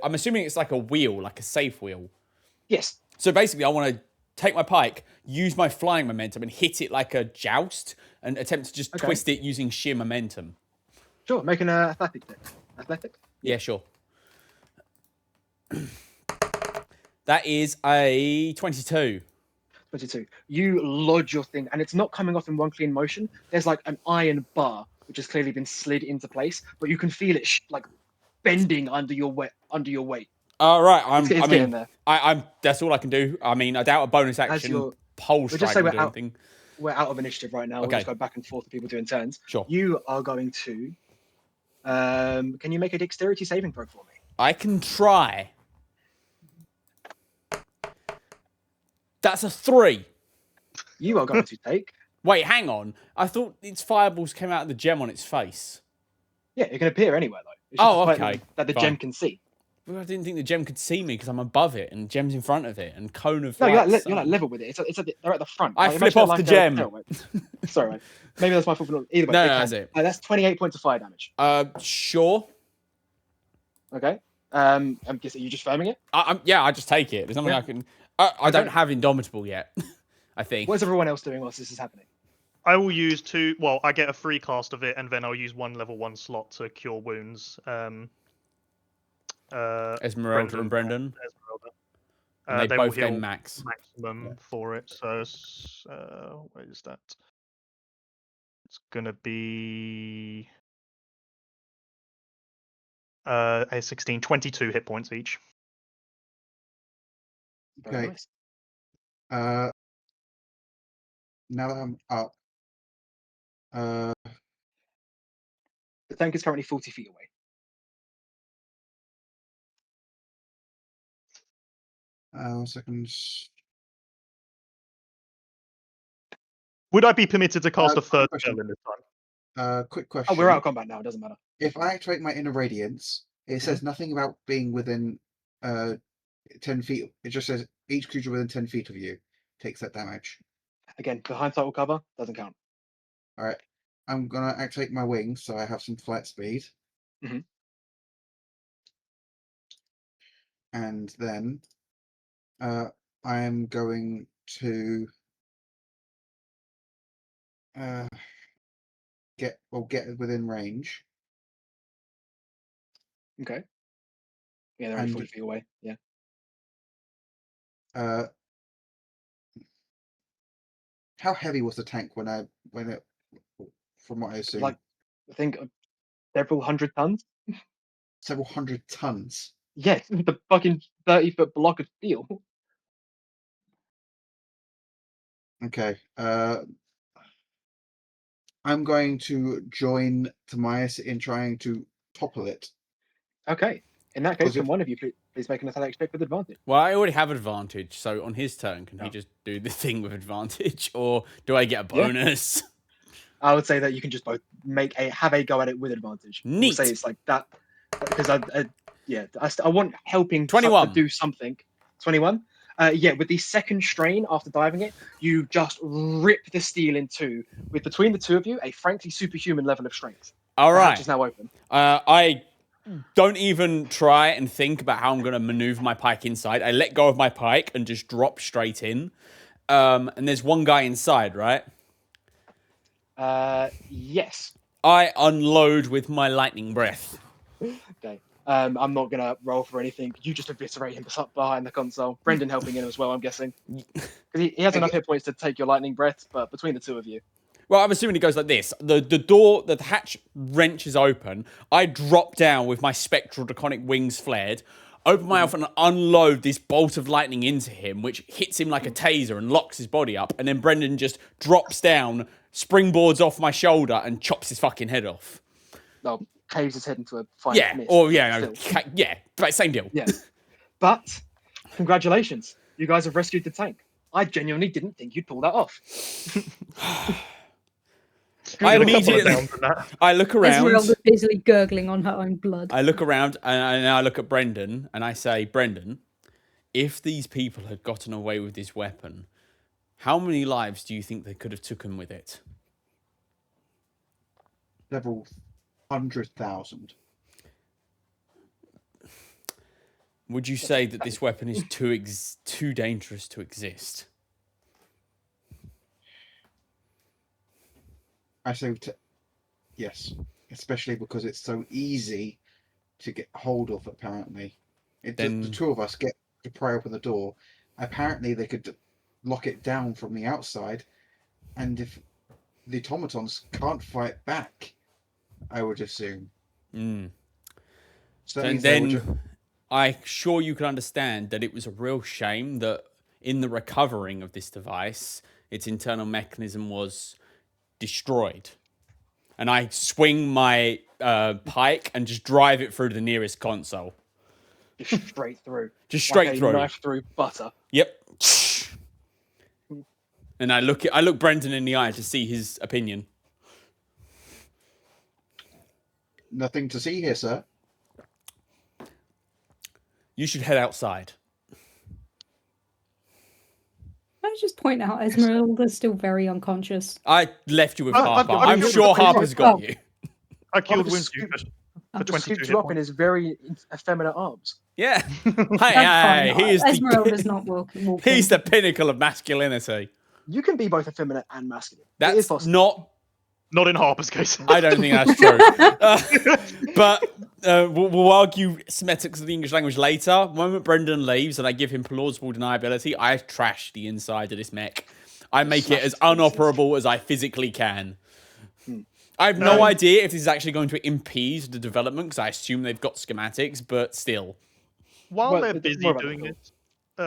I'm assuming it's like a wheel, like a safe wheel. Yes. So basically I want to take my pike, use my flying momentum and hit it like a joust and attempt to just twist it using sheer momentum. Sure. Make an athletics check. Athletics? Yeah, sure. That is a 22. 22. You lodge your thing, and it's not coming off in one clean motion. There's like an iron bar, which has clearly been slid into place, but you can feel it like bending under your weight. All right, It's getting there. I'm. That's all I can do. I mean, I doubt a bonus action your- pole just strike say will we're do out. anything. We're out of initiative right now. We'll Okay. just go back and forth with people doing turns. Sure. You are going to. Can you make a dexterity saving throw for me? I can try. That's a 3. You are going to take. Wait, hang on. I thought its fireballs came out of the gem on its face. Yeah, it can appear anywhere though. It's Oh, just a okay. that the Fine. gem can see. Well, I didn't think the gem could see me because I'm above it and gem's in front of it and cone of No, light. you're like level with it. They're at the front. I Like, flip imagine it off like the gem. Sorry, mate. Maybe that's my fault. Either way, No, it no, can. that's it. That's 28 points of fire damage. Sure. Okay. I'm guessing you're just firming it. Yeah, I just take it. There's nothing Yeah. I can. I don't Okay. have Indomitable yet. I think. What's everyone else doing whilst this is happening? I will use 2. Well, I get a free cast of it, and then I'll use 1 level 1 slot to cure wounds. Esmeralda and Brendan. Esmeralda. And they will both gain heal max. maximum for it. So, what is that? It's gonna be a 16, 22 hit points each. Very Okay. nice. Now that I'm up, The tank is currently 40 feet away. one second. Would I be permitted to cast a quick third question. spell in this time? Quick question. Oh, we're out of combat now. It doesn't matter. If I activate my inner radiance, it says nothing about being within 10 feet. It just says each creature within 10 feet of you takes that damage. Again, the hindsight will cover. Doesn't count. All right. I'm gonna activate my wings, so I have some flight speed. Mhm. And then I am going to get within range. Okay. Yeah, they're only And- 40 feet away. Yeah. How heavy was the tank when it, from what I assume, Like, I think several hundred tons. several hundred tons? Yes, the fucking 30-foot block of steel. Okay. I'm going to join Timaeus in trying to topple it. Okay. In that case, Because can if- one of you please make an athletic check with advantage? Well, I already have advantage, so on his turn, can he Oh. just do the thing with advantage, or do I get a Yeah. bonus? I would say that you can just both have a go at it with advantage. We'll Neat. say it's like that because I want helping 21. to do something. 21. Yeah, with the second strain after diving it, you just rip the steel in two. With between the two of you, a frankly superhuman level of strength. All The hatch right. is now open. I don't even try and think about how I'm going to maneuver my pike inside. I let go of my pike and just drop straight in. And there's one guy inside, right? Yes. I unload with my lightning breath. Okay. I'm not gonna roll for anything. You just eviscerate him behind the console. Brendan helping him as well, I'm guessing. Because he has enough hit points to take your lightning breath, but between the two of you. Well, I'm assuming it goes like this. The hatch wrenches open. I drop down with my spectral draconic wings flared, open my mouth and unload this bolt of lightning into him, which hits him like a taser and locks his body up. And then Brendan just drops down, springboards off my shoulder, and chops his fucking head off. No, caves his head into a fine Yeah, mist. or yeah, no, Still. yeah, but same deal. Yeah. But congratulations. You guys have rescued the tank. I genuinely didn't think you'd pull that off. I Did a couple of immediately, rounds in that. I look around. Esmeralda's busily gurgling on her own blood. I look around and I look at Brendan and I say, Brendan, if these people had gotten away with this weapon, how many lives do you think they could have taken with it? Several 100,000. Would you say that this weapon is too dangerous to exist? I say yes, especially because it's so easy to get hold of. Apparently, Then- the two of us get to pry open the door. Apparently, they could lock it down from the outside, and if the automatons can't fight back, I would assume. Mm. So that And means they would then I'm sure you can understand that it was a real shame that in the recovering of this device, its internal mechanism was destroyed. And I swing my pike and just drive it through the nearest console. Just straight through. Just straight like a through. Knife through butter. Yep. And I look Brendan in the eye to see his opinion. Nothing to see here, sir. You should head outside. Can I just point out Esmeralda's still very unconscious. I left you with I've Harper. got- I'm I've sure got- Harper's got you. I killed just Winsu scooped- for Just 22 scooped hit you up in points. his very effeminate arms. Yeah. That's Hey, fine. he is Esmeralda's the, not walking. he's the pinnacle of masculinity. You can be both effeminate and masculine. It is That's possible. not. Not in Harper's case. I don't think that's true. But we'll argue semantics of the English language later. The moment Brendan leaves and I give him plausible deniability, I trash the inside of this mech. I make it Smash as its pieces. unoperable as I physically can. I have no idea if this is actually going to impede the development because I assume they've got schematics, but still. While Well, they're it's busy more about the doing goal.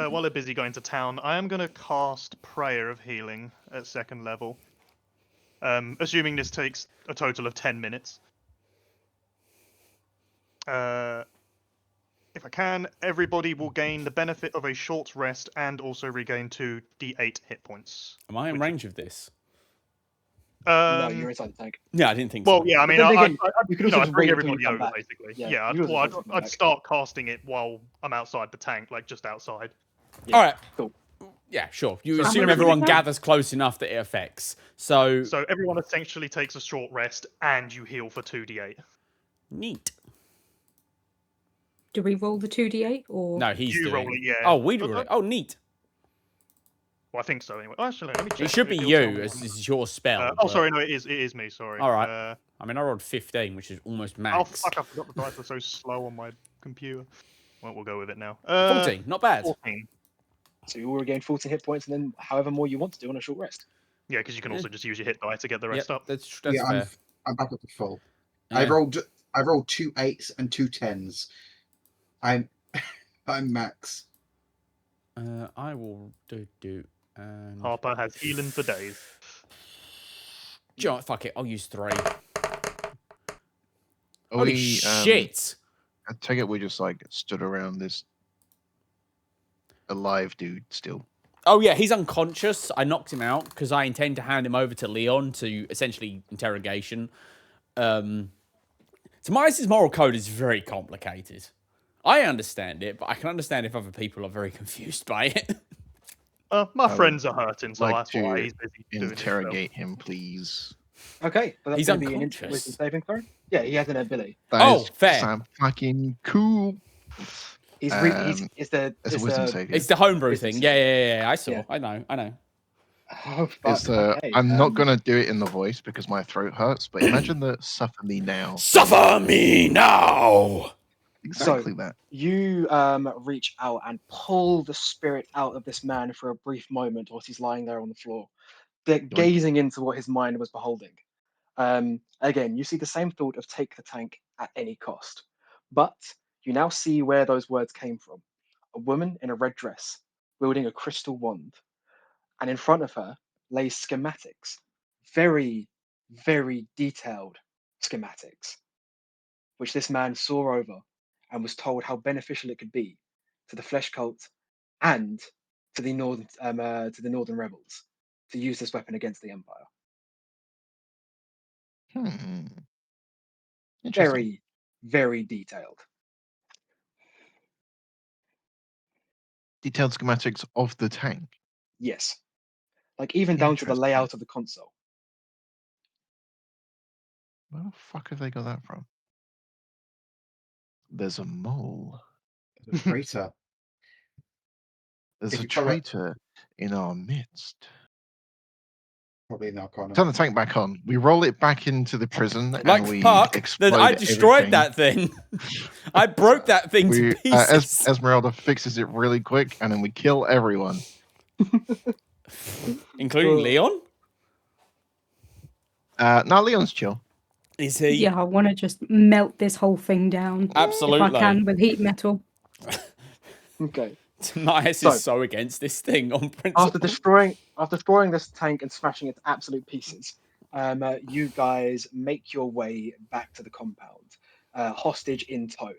it, while they're busy going to town, I am going to cast Prayer of Healing at 2nd level. Assuming this takes a total of 10 minutes. If I can, everybody will gain the benefit of a short rest and also regain 2d8 hit points. Am I in range of this? No, you're inside the tank. Yeah, I didn't think Well, so. yeah, I mean, then I, again, I, you could you know, also I'd just bring wait until you everybody come over, back. basically. Yeah, Yeah, you could also well, just come I'd back. start casting it while I'm outside the tank, like just outside. Yeah, All right. cool. Yeah, sure. You So assume everybody everyone can- gathers close enough that it affects. So, So everyone essentially takes a short rest and you heal for 2d8. neat. Do we roll the 2d8 or? No, he's You doing. roll it, yeah. Oh, we roll it. Oh, neat. Well, I think so anyway. Actually, let me check. It should be It'll you, tell me as when- this is your spell. oh, but- sorry, no, it is me. Sorry. All right. I mean, I rolled 15, which is almost Oh max. fuck! I forgot the dice were so slow on my computer. Well, we'll go with it now. 14, not bad. 14. So you will regain 14 hit points and then however more you want to do on a short rest. Yeah, because you can also just use your hit die to get the Yep, rest up. that's Yeah, fair. I'm back up to full. Yeah. I rolled 2 8s and 2 10s. I'm max. I will do. And... Harper has healing for days. Do you know what? Fuck it, I'll use 3. Are Holy we, shit! I take it we just like stood around this alive dude still. Oh yeah, he's unconscious. I knocked him out because I intend to hand him over to Leon to essentially interrogation. Tobias's moral code is very complicated. I understand it, but I can understand if other people are very confused by it. My would friends are hurting, so like that's why to he's busy doing his stuff. Interrogate him, please. Okay, but that's He's going to be an unconscious. wisdom saving throw. Yeah, he has an ability. That Oh, is fair. some fucking cool. He's It's a wisdom save. yeah. It's the homebrew Business. thing. Yeah. I saw. Yeah. I know. Oh, It's fuck, okay, I'm not gonna do it in the voice because my throat hurts, but imagine the suffer me now. Suffer me now! Exactly that. You reach out and pull the spirit out of this man for a brief moment whilst he's lying there on the floor, gazing into what his mind was beholding. Again, you see the same thought of take the tank at any cost, but you now see where those words came from. A woman in a red dress, wielding a crystal wand, and in front of her lay schematics, very, very detailed schematics, which this man saw over and was told how beneficial it could be to the flesh cult and to the northern rebels to use this weapon against the Empire. Interesting. Very, very detailed. Detailed schematics of the tank. Yes. Like even down to the Interesting. layout of the console. Where the fuck have they got that from? There's a mole. The traitor. There's If a you cover- traitor in our midst. Probably an Arcana. Turn the tank back on. We roll it back into the prison Like and we Puck, explode I destroyed everything. that thing. I broke that thing We, to pieces. Esmeralda fixes it really quick and then we kill everyone. Including Leon? No, Leon's chill. Is he? Yeah, I want to just melt this whole thing down. Absolutely. If I can with heat metal. Okay. Timaeus So- is so against this thing on principle. After destroying this tank and smashing it to absolute pieces, you guys make your way back to the compound, hostage in tow.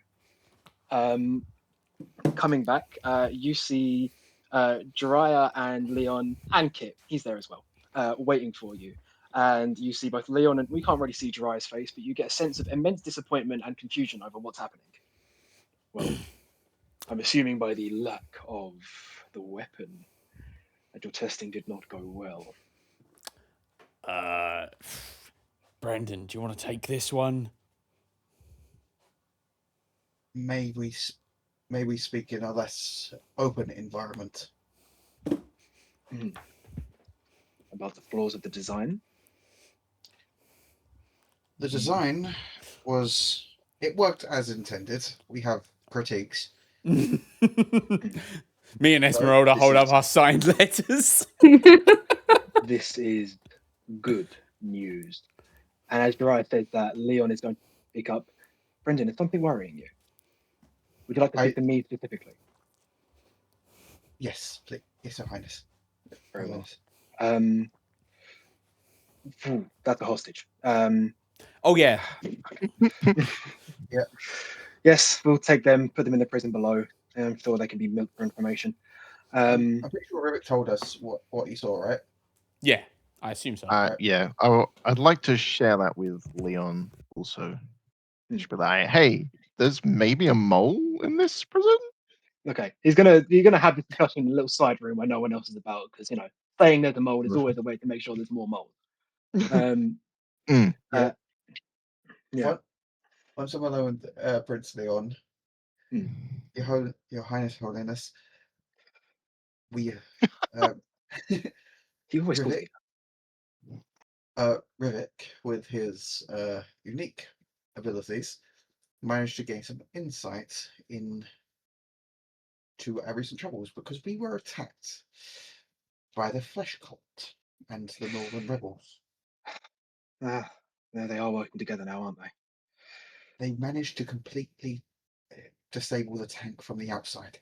Coming back, you see Jiraiya and Leon and Kip. He's there as well, waiting for you. And you see both Leon and we can't really see Jiraiya's face, but you get a sense of immense disappointment and confusion over what's happening. Well, I'm assuming by the lack of the weapon that your testing did not go well. Brendan, do you want to take this one? May we speak in a less open environment? About the flaws of the design. The design it worked as intended. We have critiques. Me and Esmeralda this hold is- up our signed letters. This is good news. And as Jiraiya says that, Leon is going to pick up. Brendan, is something worrying you? Would you like to speak to me specifically? Yes, please. Yes, Your Highness. Very Your well. Highness. That's a hostage. Oh yeah. Yes, we'll take them, put them in the prison below. And I'm sure they can be milked for information. I'm pretty sure Rivet told us what he saw, right? Yeah, I assume so. Yeah, I'd like to share that with Leon also. Hmm. Just be like, hey, there's maybe a mole in this prison. Okay, you're gonna have this discussion in a little side room where no one else is about, because saying there's a mold is always a way to make sure there's more mold. Yeah. Yeah. Once I'm alone with Prince Leon, Hmm. Your Highness, Holiness, we He always calls Rivik, me. Rivik, with his unique abilities, managed to gain some insight into our recent troubles because we were attacked by the Flesh Cult and the Northern Rebels. There they are working together now, aren't they? They managed to completely disable the tank from the outside.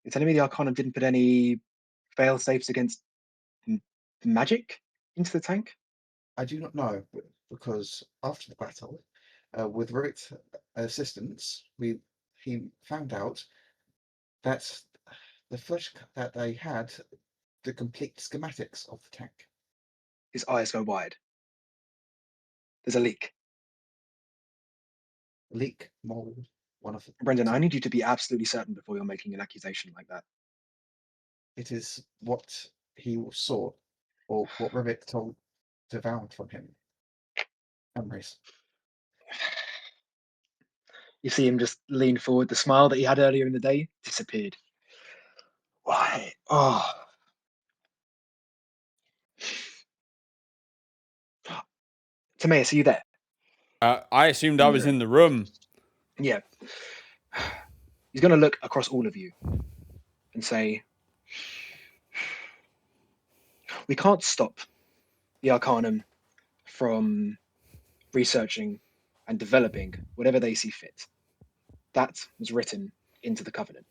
You're telling me the Arcanum didn't put any fail safes against magic into the tank? I do not know, because after the battle, with Rivet's assistance, he found out that the flesh that they had the complete schematics of the tank. His eyes go wide. There's a leak. Leak, mold, one of them. Brendan, I need you to be absolutely certain before you're making an accusation like that. It is what he saw, or what Rivet devoured from him. Memories. You see him just lean forward. The smile that he had earlier in the day disappeared. Why? Oh. Timaeus, are you there? I assumed I was in the room. Yeah. He's going to look across all of you and say, we can't stop the Arcanum from researching and developing whatever they see fit. That was written into the Covenant.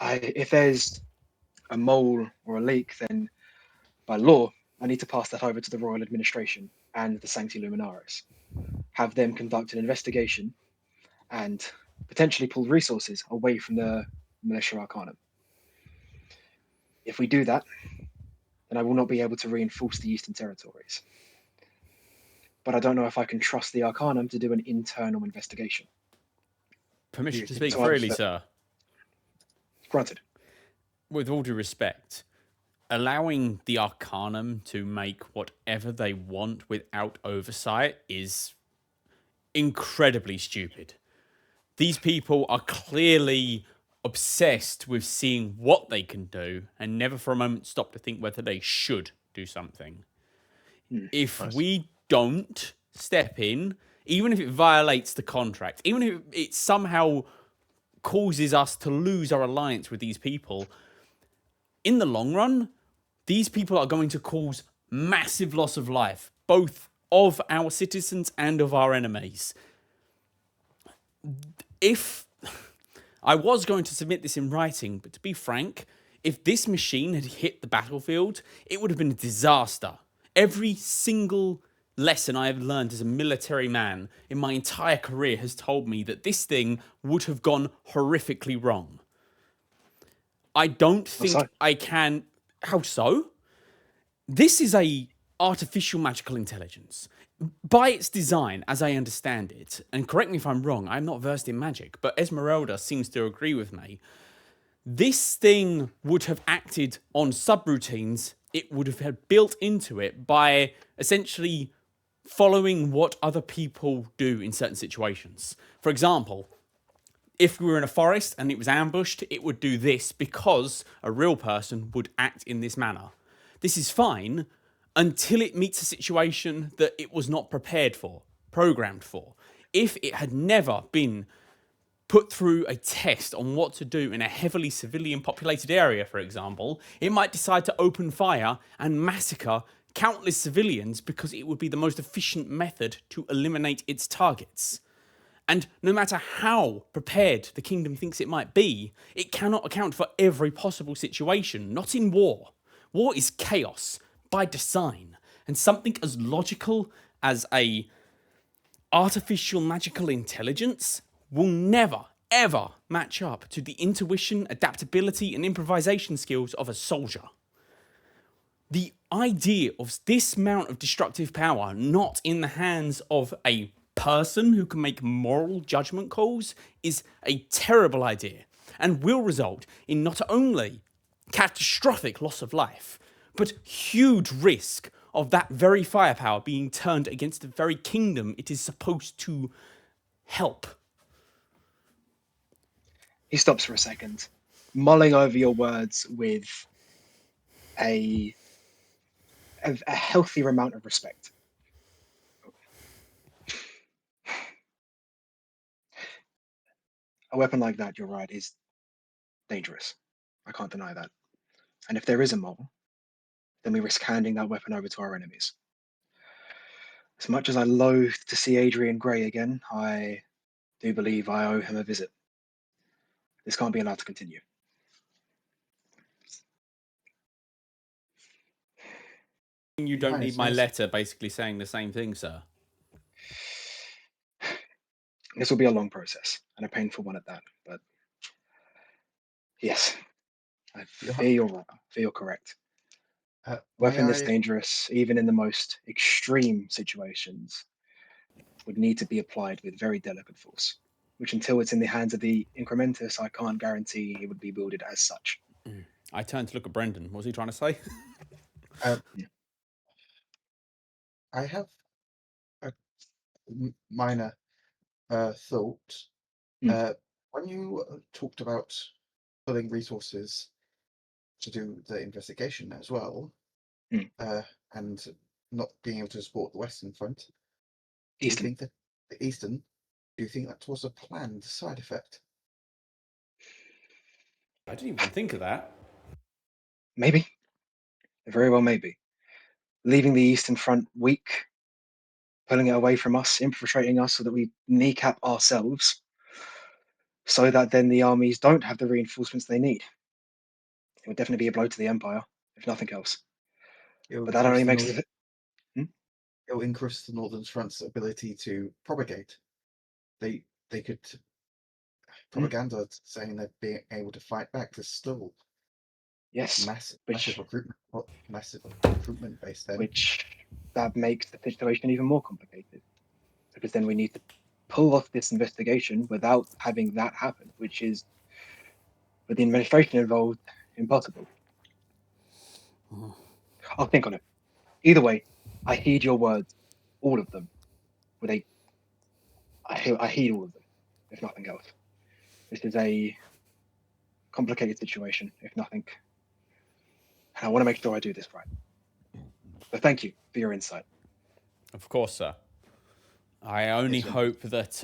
If there's a mole or a leak, then by law, I need to pass that over to the Royal Administration and the Sancti Luminaris. Have them conduct an investigation and potentially pull resources away from the Militia Arcanum. If we do that, then I will not be able to reinforce the Eastern Territories. But I don't know if I can trust the Arcanum to do an internal investigation. Permission to speak so freely, upset? sir. Granted. With all due respect, allowing the Arcanum to make whatever they want without oversight is incredibly stupid. These people are clearly obsessed with seeing what they can do and never for a moment stop to think whether they should do something. If we don't step in, even if it violates the contract, even if it somehow causes us to lose our alliance with these people, in the long run, these people are going to cause massive loss of life, both of our citizens and of our enemies. if I was going to submit this in writing, but to be frank, if this machine had hit the battlefield, it would have been a disaster. Every single lesson I have learned as a military man in my entire career has told me that this thing would have gone horrifically wrong. I don't think so? I can. How so? This is a artificial magical intelligence. By its design, as I understand it, and correct me if I'm wrong, I'm not versed in magic, but Esmeralda seems to agree with me. This thing would have acted on subroutines it would have had built into it by essentially following what other people do in certain situations. For example, if we were in a forest and it was ambushed, it would do this because a real person would act in this manner. This is fine until it meets a situation that it was not prepared for, programmed for. If it had never been put through a test on what to do in a heavily civilian populated area, for example, it might decide to open fire and massacre countless civilians because it would be the most efficient method to eliminate its targets. And no matter how prepared the kingdom thinks it might be, it cannot account for every possible situation, not in war. War is chaos by design, and something as logical as a artificial magical intelligence will never, ever match up to the intuition, adaptability, and improvisation skills of a soldier. The idea of this amount of destructive power not in the hands of a person who can make moral judgment calls is a terrible idea and will result in not only catastrophic loss of life, but huge risk of that very firepower being turned against the very kingdom it is supposed to help. He stops for a second, mulling over your words with a healthier amount of respect. A weapon like that, you're right, is dangerous. I can't deny that. And if there is a mole, then we risk handing that weapon over to our enemies. As much as I loathe to see Adrian Gray again, I do believe I owe him a visit. This can't be allowed to continue. You don't Nice, need my nice. letter basically saying the same thing, sir. This will be a long process and a painful one at that, but yes, I fear you're right. I fear you're correct. Weapon this dangerous, even in the most extreme situations, would need to be applied with very delicate force, which until it's in the hands of the Incrementus, I can't guarantee it would be wielded as such. I turned to look at Brendan. What was he trying to say? I have a minor thought. When you talked about pulling resources to do the investigation as well, and not being able to support the Western Front, do you think that the Eastern, do you think that was a planned side effect? I didn't even think of that. Maybe. Very well, maybe. Leaving the Eastern Front weak, pulling it away from us, infiltrating us so that we kneecap ourselves, so that then the armies don't have the reinforcements they need. It would definitely be a blow to the Empire, if nothing else. But that only makes it. It'll increase the Northern Front's ability to propagate. They could propaganda saying they're being able to fight back to still massive recruitment base then. Which that makes the situation even more complicated, because then we need to pull off this investigation without having that happen, which is, with the administration involved, impossible. I'll think on it. Either way, I heed your words, all of them. I heed all of them, if nothing else. This is a complicated situation, if nothing. And I want to make sure I do this right. But thank you for your insight. Of course, sir. I only hope that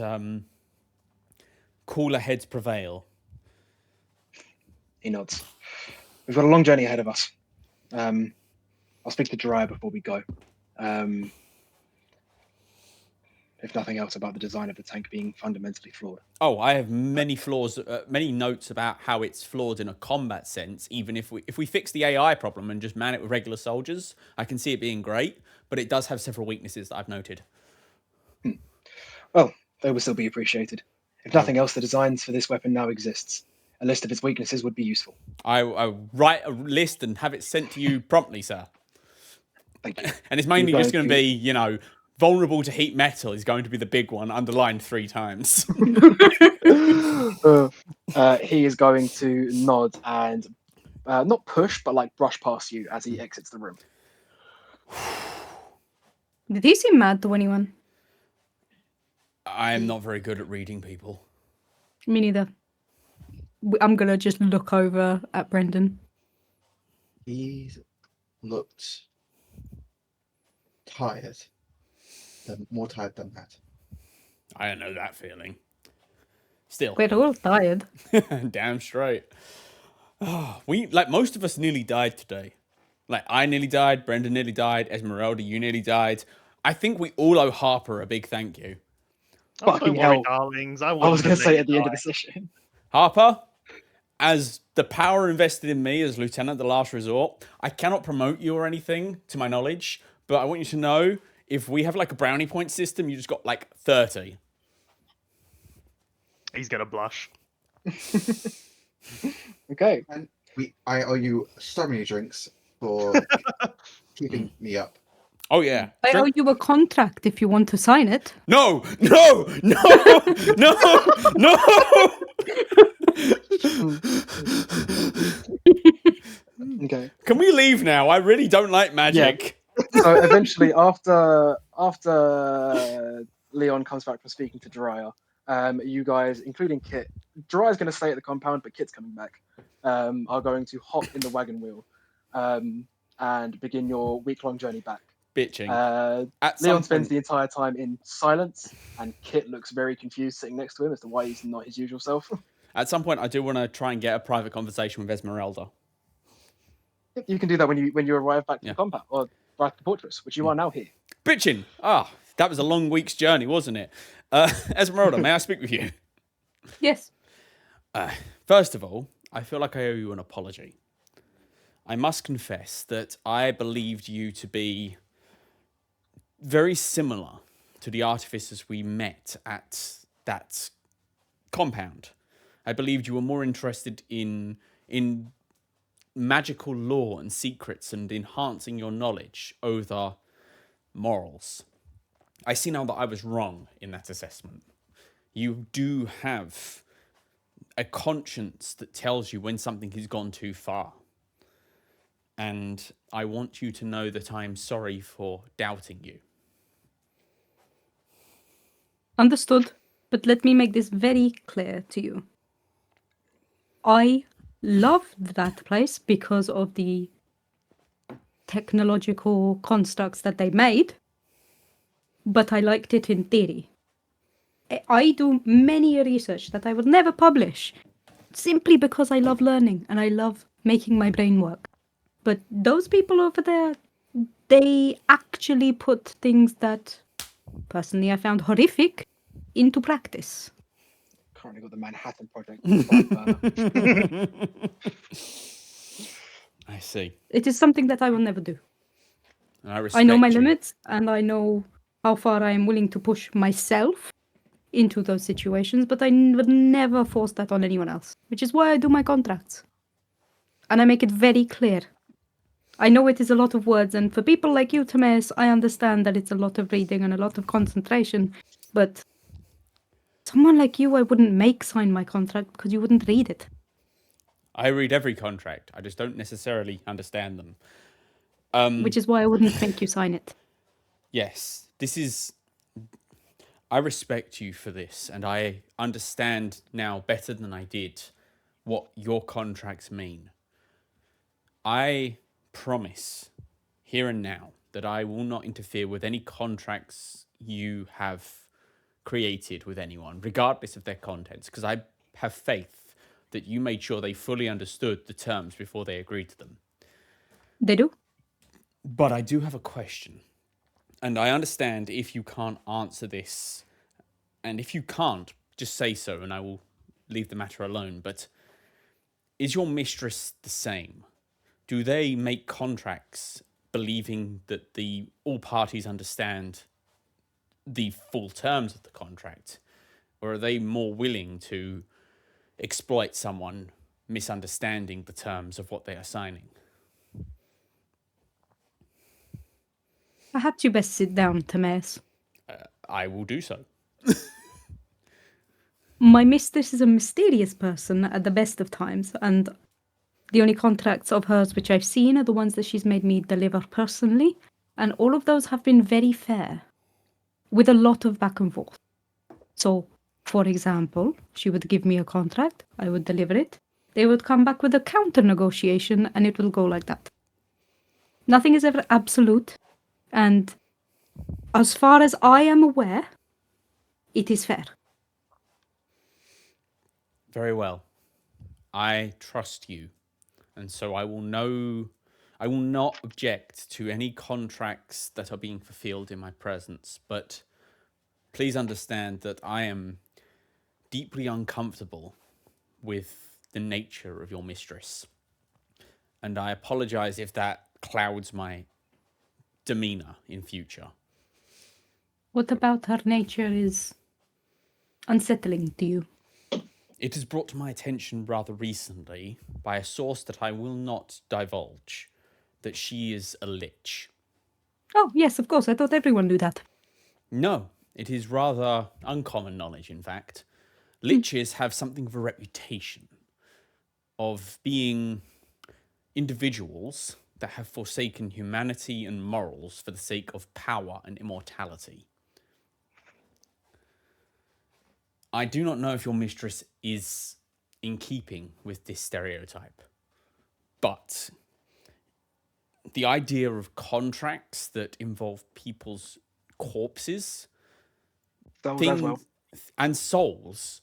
cooler heads prevail. He nods. We've got a long journey ahead of us. I'll speak to Jiraiya before we go. if nothing else, about the design of the tank being fundamentally flawed. Oh, I have many flaws, many notes about how it's flawed in a combat sense. Even if we fix the AI problem and just man it with regular soldiers, I can see it being great. But it does have several weaknesses that I've noted. Well, they will still be appreciated. If nothing else, the designs for this weapon now exists. A list of its weaknesses would be useful. I write a list and have it sent to you promptly, sir. Thank you. And it's mainly You're just going going to be, you know, vulnerable to heat metal is going to be the big one, underlined 3 times. He is going to nod and not push, but like brush past you as he exits the room. Did he seem mad to anyone? I am not very good at reading people. Me neither. I'm gonna just look over at Brendan. He looked tired. More tired than that. I don't know that feeling. Still, We're all tired. damn straight. Oh, like most of us nearly died today. Like I nearly died, Brendan nearly died, Esmeralda, you nearly died. I think we all owe Harper a big thank you. Oh, Fucking don't worry, hell. darlings. I was going to say at the end of the session. Harper, as the power invested in me as Lieutenant of the Last Resort, I cannot promote you or anything, to my knowledge, but I want you to know, if we have like a brownie point system, you just got like 30. He's gonna blush. Okay. And I owe you so many drinks for keeping me up. Oh yeah. I owe you a contract if you want to sign it. No, no, no, no, no. Okay. Can we leave now? I really don't like magic. So eventually, after Leon comes back from speaking to Jiraiya, you guys, including Kit, Jiraiya's going to stay at the compound, but Kit's coming back. Are going to hop in the wagon wheel and begin your week-long journey back. Bitching. At Leon some spends point, the entire time in silence, and Kit looks very confused sitting next to him as to why he's not his usual self. at some point, I do want to try and get a private conversation with Esmeralda. You can do that when you arrive back to Yeah. the compound or back to the fortress, which you are now here. Bitching. Ah, that was a long week's journey, wasn't it? Esmeralda, may I speak with you? Yes. First of all, I feel like I owe you an apology. I must confess that I believed you to be very similar to the artificers we met at that compound. I believed you were more interested in magical lore and secrets and enhancing your knowledge over morals. I see now that I was wrong in that assessment. You do have a conscience that tells you when something has gone too far. And I want you to know that I am sorry for doubting you. Understood. But let me make this very clear to you. I loved that place because of the technological constructs that they made, but I liked it in theory. I do many research that I would never publish simply because I love learning and I love making my brain work. But those people over there, they actually put things that personally I found horrific into practice. Currently got the Manhattan Project. on the front burner. I see. It is something that I will never do. And I respect I know my you. limits and I know how far I am willing to push myself into those situations, but I would never force that on anyone else, which is why I do my contracts. And I make it very clear. I know it is a lot of words, and for people like you, Timaeus, I understand that it's a lot of reading and a lot of concentration, but someone like you, I wouldn't make sign my contract because you wouldn't read it. I read every contract. I just don't necessarily understand them. Which is why I wouldn't make you sign it. Yes, this is... I respect you for this, and I understand now better than I did what your contracts mean. I promise, here and now, that I will not interfere with any contracts you have created with anyone, regardless of their contents, because I have faith that you made sure they fully understood the terms before they agreed to them. They do? But I do have a question. And I understand if you can't answer this, and if you can't, just say so and I will leave the matter alone. But is your mistress the same? Do they make contracts believing that all parties understand the full terms of the contract? Or are they more willing to exploit someone misunderstanding the terms of what they are signing? Perhaps you best sit down, Timaeus. I will do so. My mistress is a mysterious person at the best of times, and the only contracts of hers which I've seen are the ones that she's made me deliver personally, and all of those have been very fair, with a lot of back and forth. So, for example, she would give me a contract, I would deliver it, they would come back with a counter negotiation, and it will go like that. Nothing is ever absolute, and as far as I am aware, it is fair. Very well. I trust you. And so I will not object to any contracts that are being fulfilled in my presence, but please understand that I am deeply uncomfortable with the nature of your mistress. And I apologize if that clouds my demeanor in future. What about her nature is unsettling to you? It is brought to my attention rather recently by a source that I will not divulge that she is a lich. Oh, yes, of course. I thought everyone knew that. No, it is rather uncommon knowledge, in fact. Liches have something of a reputation of being individuals that have forsaken humanity and morals for the sake of power and immortality. I do not know if your mistress is in keeping with this stereotype, but the idea of contracts that involve people's corpses, Souls as well. and souls,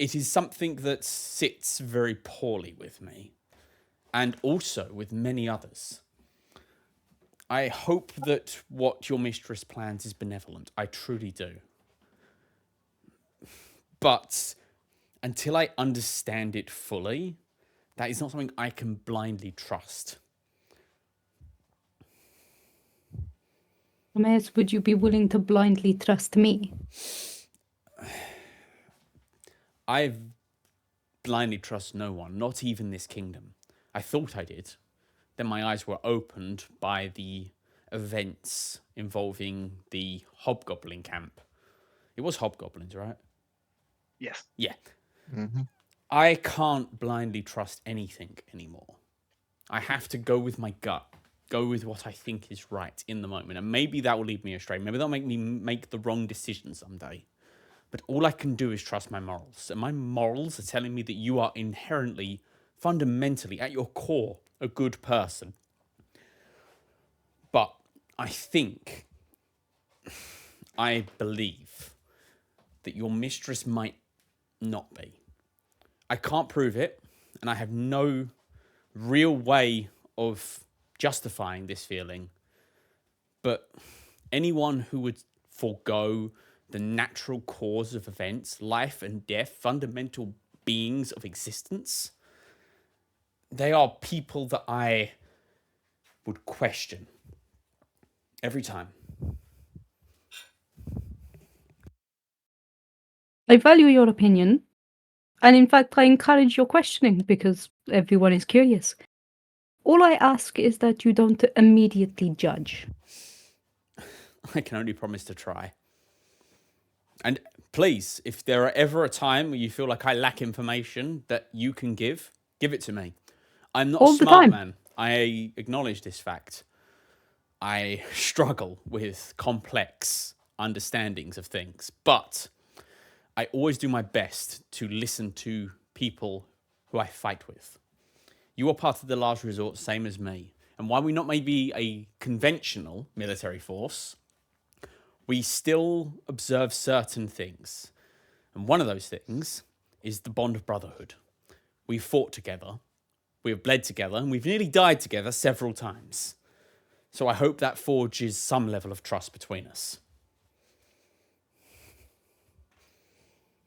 it is something that sits very poorly with me, and also with many others. I hope that what your mistress plans is benevolent. I truly do. But until I understand it fully, that is not something I can blindly trust. Timaeus, would you be willing to blindly trust me? I blindly trust no one, not even this kingdom. I thought I did. Then my eyes were opened by the events involving the hobgoblin camp. It was hobgoblins, right? Yes. Yeah. Mm-hmm. I can't blindly trust anything anymore. I have to go with my gut, go with what I think is right in the moment. And maybe that will lead me astray. Maybe that'll make me make the wrong decision someday. But all I can do is trust my morals. And my morals are telling me that you are inherently, fundamentally, at your core, a good person. But I believe that your mistress might not be. I can't prove it, and I have no real way of justifying this feeling. But anyone who would forego the natural cause of events, life and death, fundamental beings of existence, they are people that I would question every time. I value your opinion, and in fact, I encourage your questioning because everyone is curious. All I ask is that you don't immediately judge. I can only promise to try. And please, if there are ever a time where you feel like I lack information that you can give it to me. I'm not All a the smart time. man. I acknowledge this fact. I struggle with complex understandings of things, but I always do my best to listen to people who I fight with. You are part of the last resort, same as me. And while we not maybe a conventional military force, we still observe certain things. And one of those things is the bond of brotherhood. We've fought together, we have bled together, and we've nearly died together several times. So I hope that forges some level of trust between us.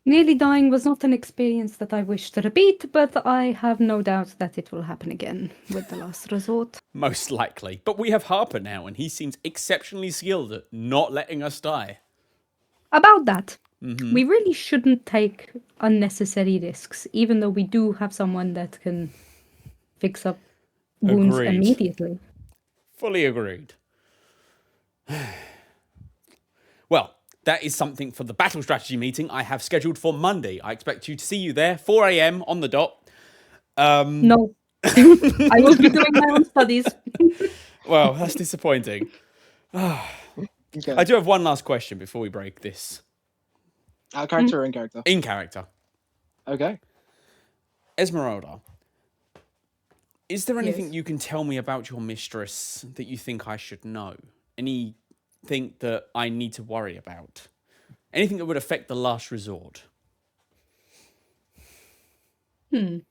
Nearly dying was not an experience that I wish to repeat, but I have no doubt that it will happen again with the last resort. Most likely. But we have Harper now, and he seems exceptionally skilled at not letting us die. About that, we really shouldn't take unnecessary risks, even though we do have someone that can fix up wounds Agreed. immediately. Fully agreed. Well, that is something for the battle strategy meeting I have scheduled for Monday. I expect you to see you there, 4 a.m. on the dot. No. I will be doing my own studies. Well, that's disappointing. Okay. I do have one last question before we break this. Out of character or in character? In character. Okay. Esmeralda, is there anything Yes. you can tell me about your mistress that you think I should know? Anything that I need to worry about? Anything that would affect the last resort? Make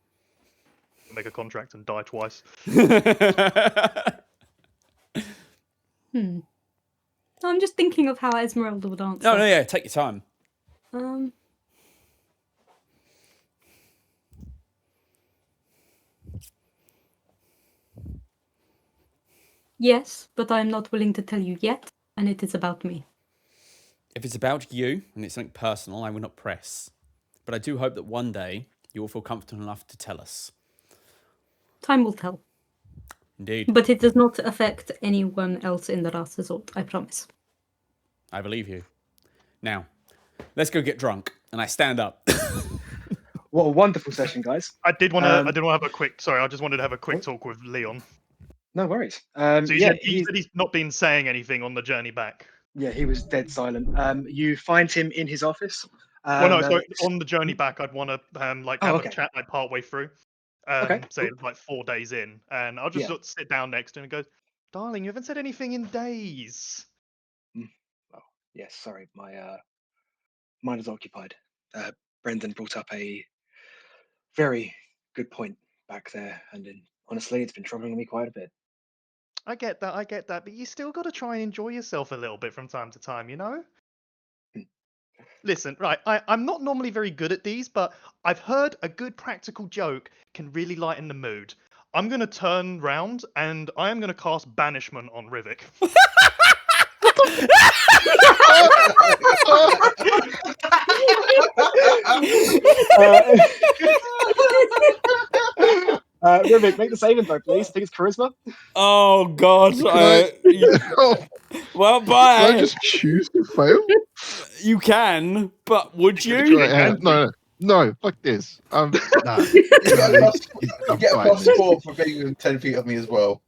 a contract and die twice. I'm just thinking of how Esmeralda would answer. No, yeah, take your time. Yes, but I'm not willing to tell you yet, and it is about me. If it's about you and it's something personal, I will not press. But I do hope that one day you will feel comfortable enough to tell us. Time will tell. Indeed, But it does not affect anyone else in the last resort, I promise. I believe you. Now, let's go get drunk. And I stand up. What a wonderful session, guys. I did want to. Um, I did want to have a quick. Sorry, I just wanted to have a quick talk with Leon. No worries. So he Yeah, said he's not been saying anything on the journey back. yeah, he was dead silent. You find him in his office. Well, no, and, sorry. On the journey back, I'd want to have okay. a chat like part way through. Okay, Say cool. like 4 days in, and I'll just Yeah. sort of sit down next to him and go, "Darling, you haven't said anything in days." Yes, sorry, my mind is occupied. Brendan brought up a very good point back there, and honestly, it's been troubling me quite a bit. I get that, but you still got to try and enjoy yourself a little bit from time to time, you know? Listen, right, I'm not normally very good at these, but I've heard a good practical joke can really lighten the mood. I'm going to turn round and I am going to cast Banishment on Rivik. Rivik, make the saving throw, please. I think it's charisma. Oh, God. Well, Can I bye. just choose to fail? You can, but would you? Right, no, fuck this. Nah. You I'm get a fine. plus 4 for being within 10 feet of me as well.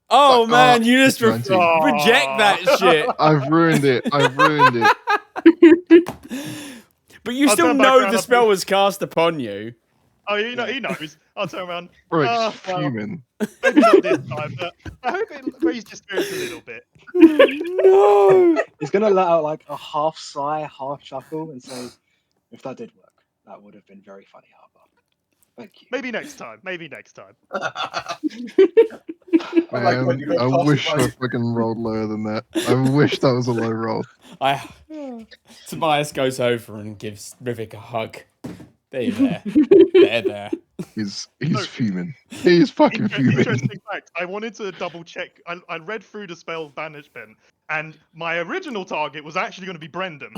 Oh, Fuck man, off. you just 19. reject that shit. I've ruined it. But you I'll still turn back know around the after- spell was cast upon you. Oh, you know, he knows. I'll turn around. Rick's Well, fuming. maybe not this time, but I hope it raised your spirits a little bit. No. He's gonna let out like a half sigh, half chuckle, and say, "If that did work, that would have been very funny, Harper. Thank you." Maybe next time. Man, I wish I fucking rolled lower than that. I wish that was a low roll. Tobias goes over and gives Rivik a hug. There, there. He's No. fuming. He's fucking fuming. Interesting fact. I wanted to double check. I read through the spell Banishment, and my original target was actually going to be Brendan.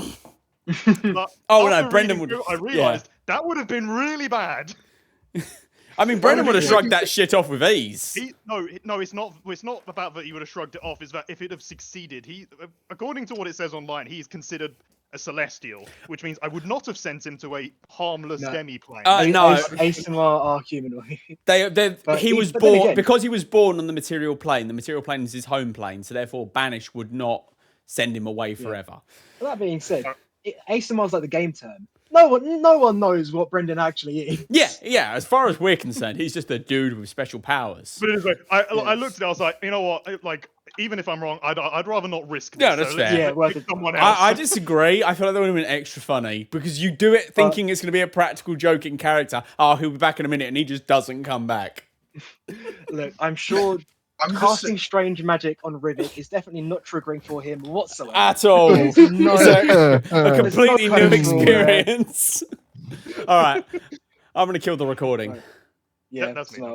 But Oh, no, after Brendan reading would- through, I yeah. realised that would have been really bad. I mean, Brendan would have Yeah. shrugged that shit off with ease. No, it's not. It's not about that he would have shrugged it off. It's that if it had succeeded, according to what it says online, he's considered a celestial, which means I would not have sent him to a harmless No. demi-plane. No. ASMR are humanoid. He he- was but then born again- because he was born on the material plane. The material plane is his home plane, so therefore Banish would not send him away forever. That being said, ASMR's like the game term. No one knows what Brendan actually is. Yeah. As far as we're concerned, he's just a dude with special powers. But anyway, I looked at it. I was like, you know what? Like, even if I'm wrong, I'd rather not risk this. Yeah, that's so let's fair. Yeah, pick worth it. someone else. I disagree. I feel like that would have been extra funny because you do it thinking it's going to be a practical joke in character. Oh, he'll be back in a minute, and he just doesn't come back. Look, I'm sure I'm just casting strange magic on Rivik is definitely not triggering for him whatsoever. At all. There's no, It's a There's completely no new code rule there. experience. All right, I'm gonna kill the recording. Right. Yeah, that's me. smart.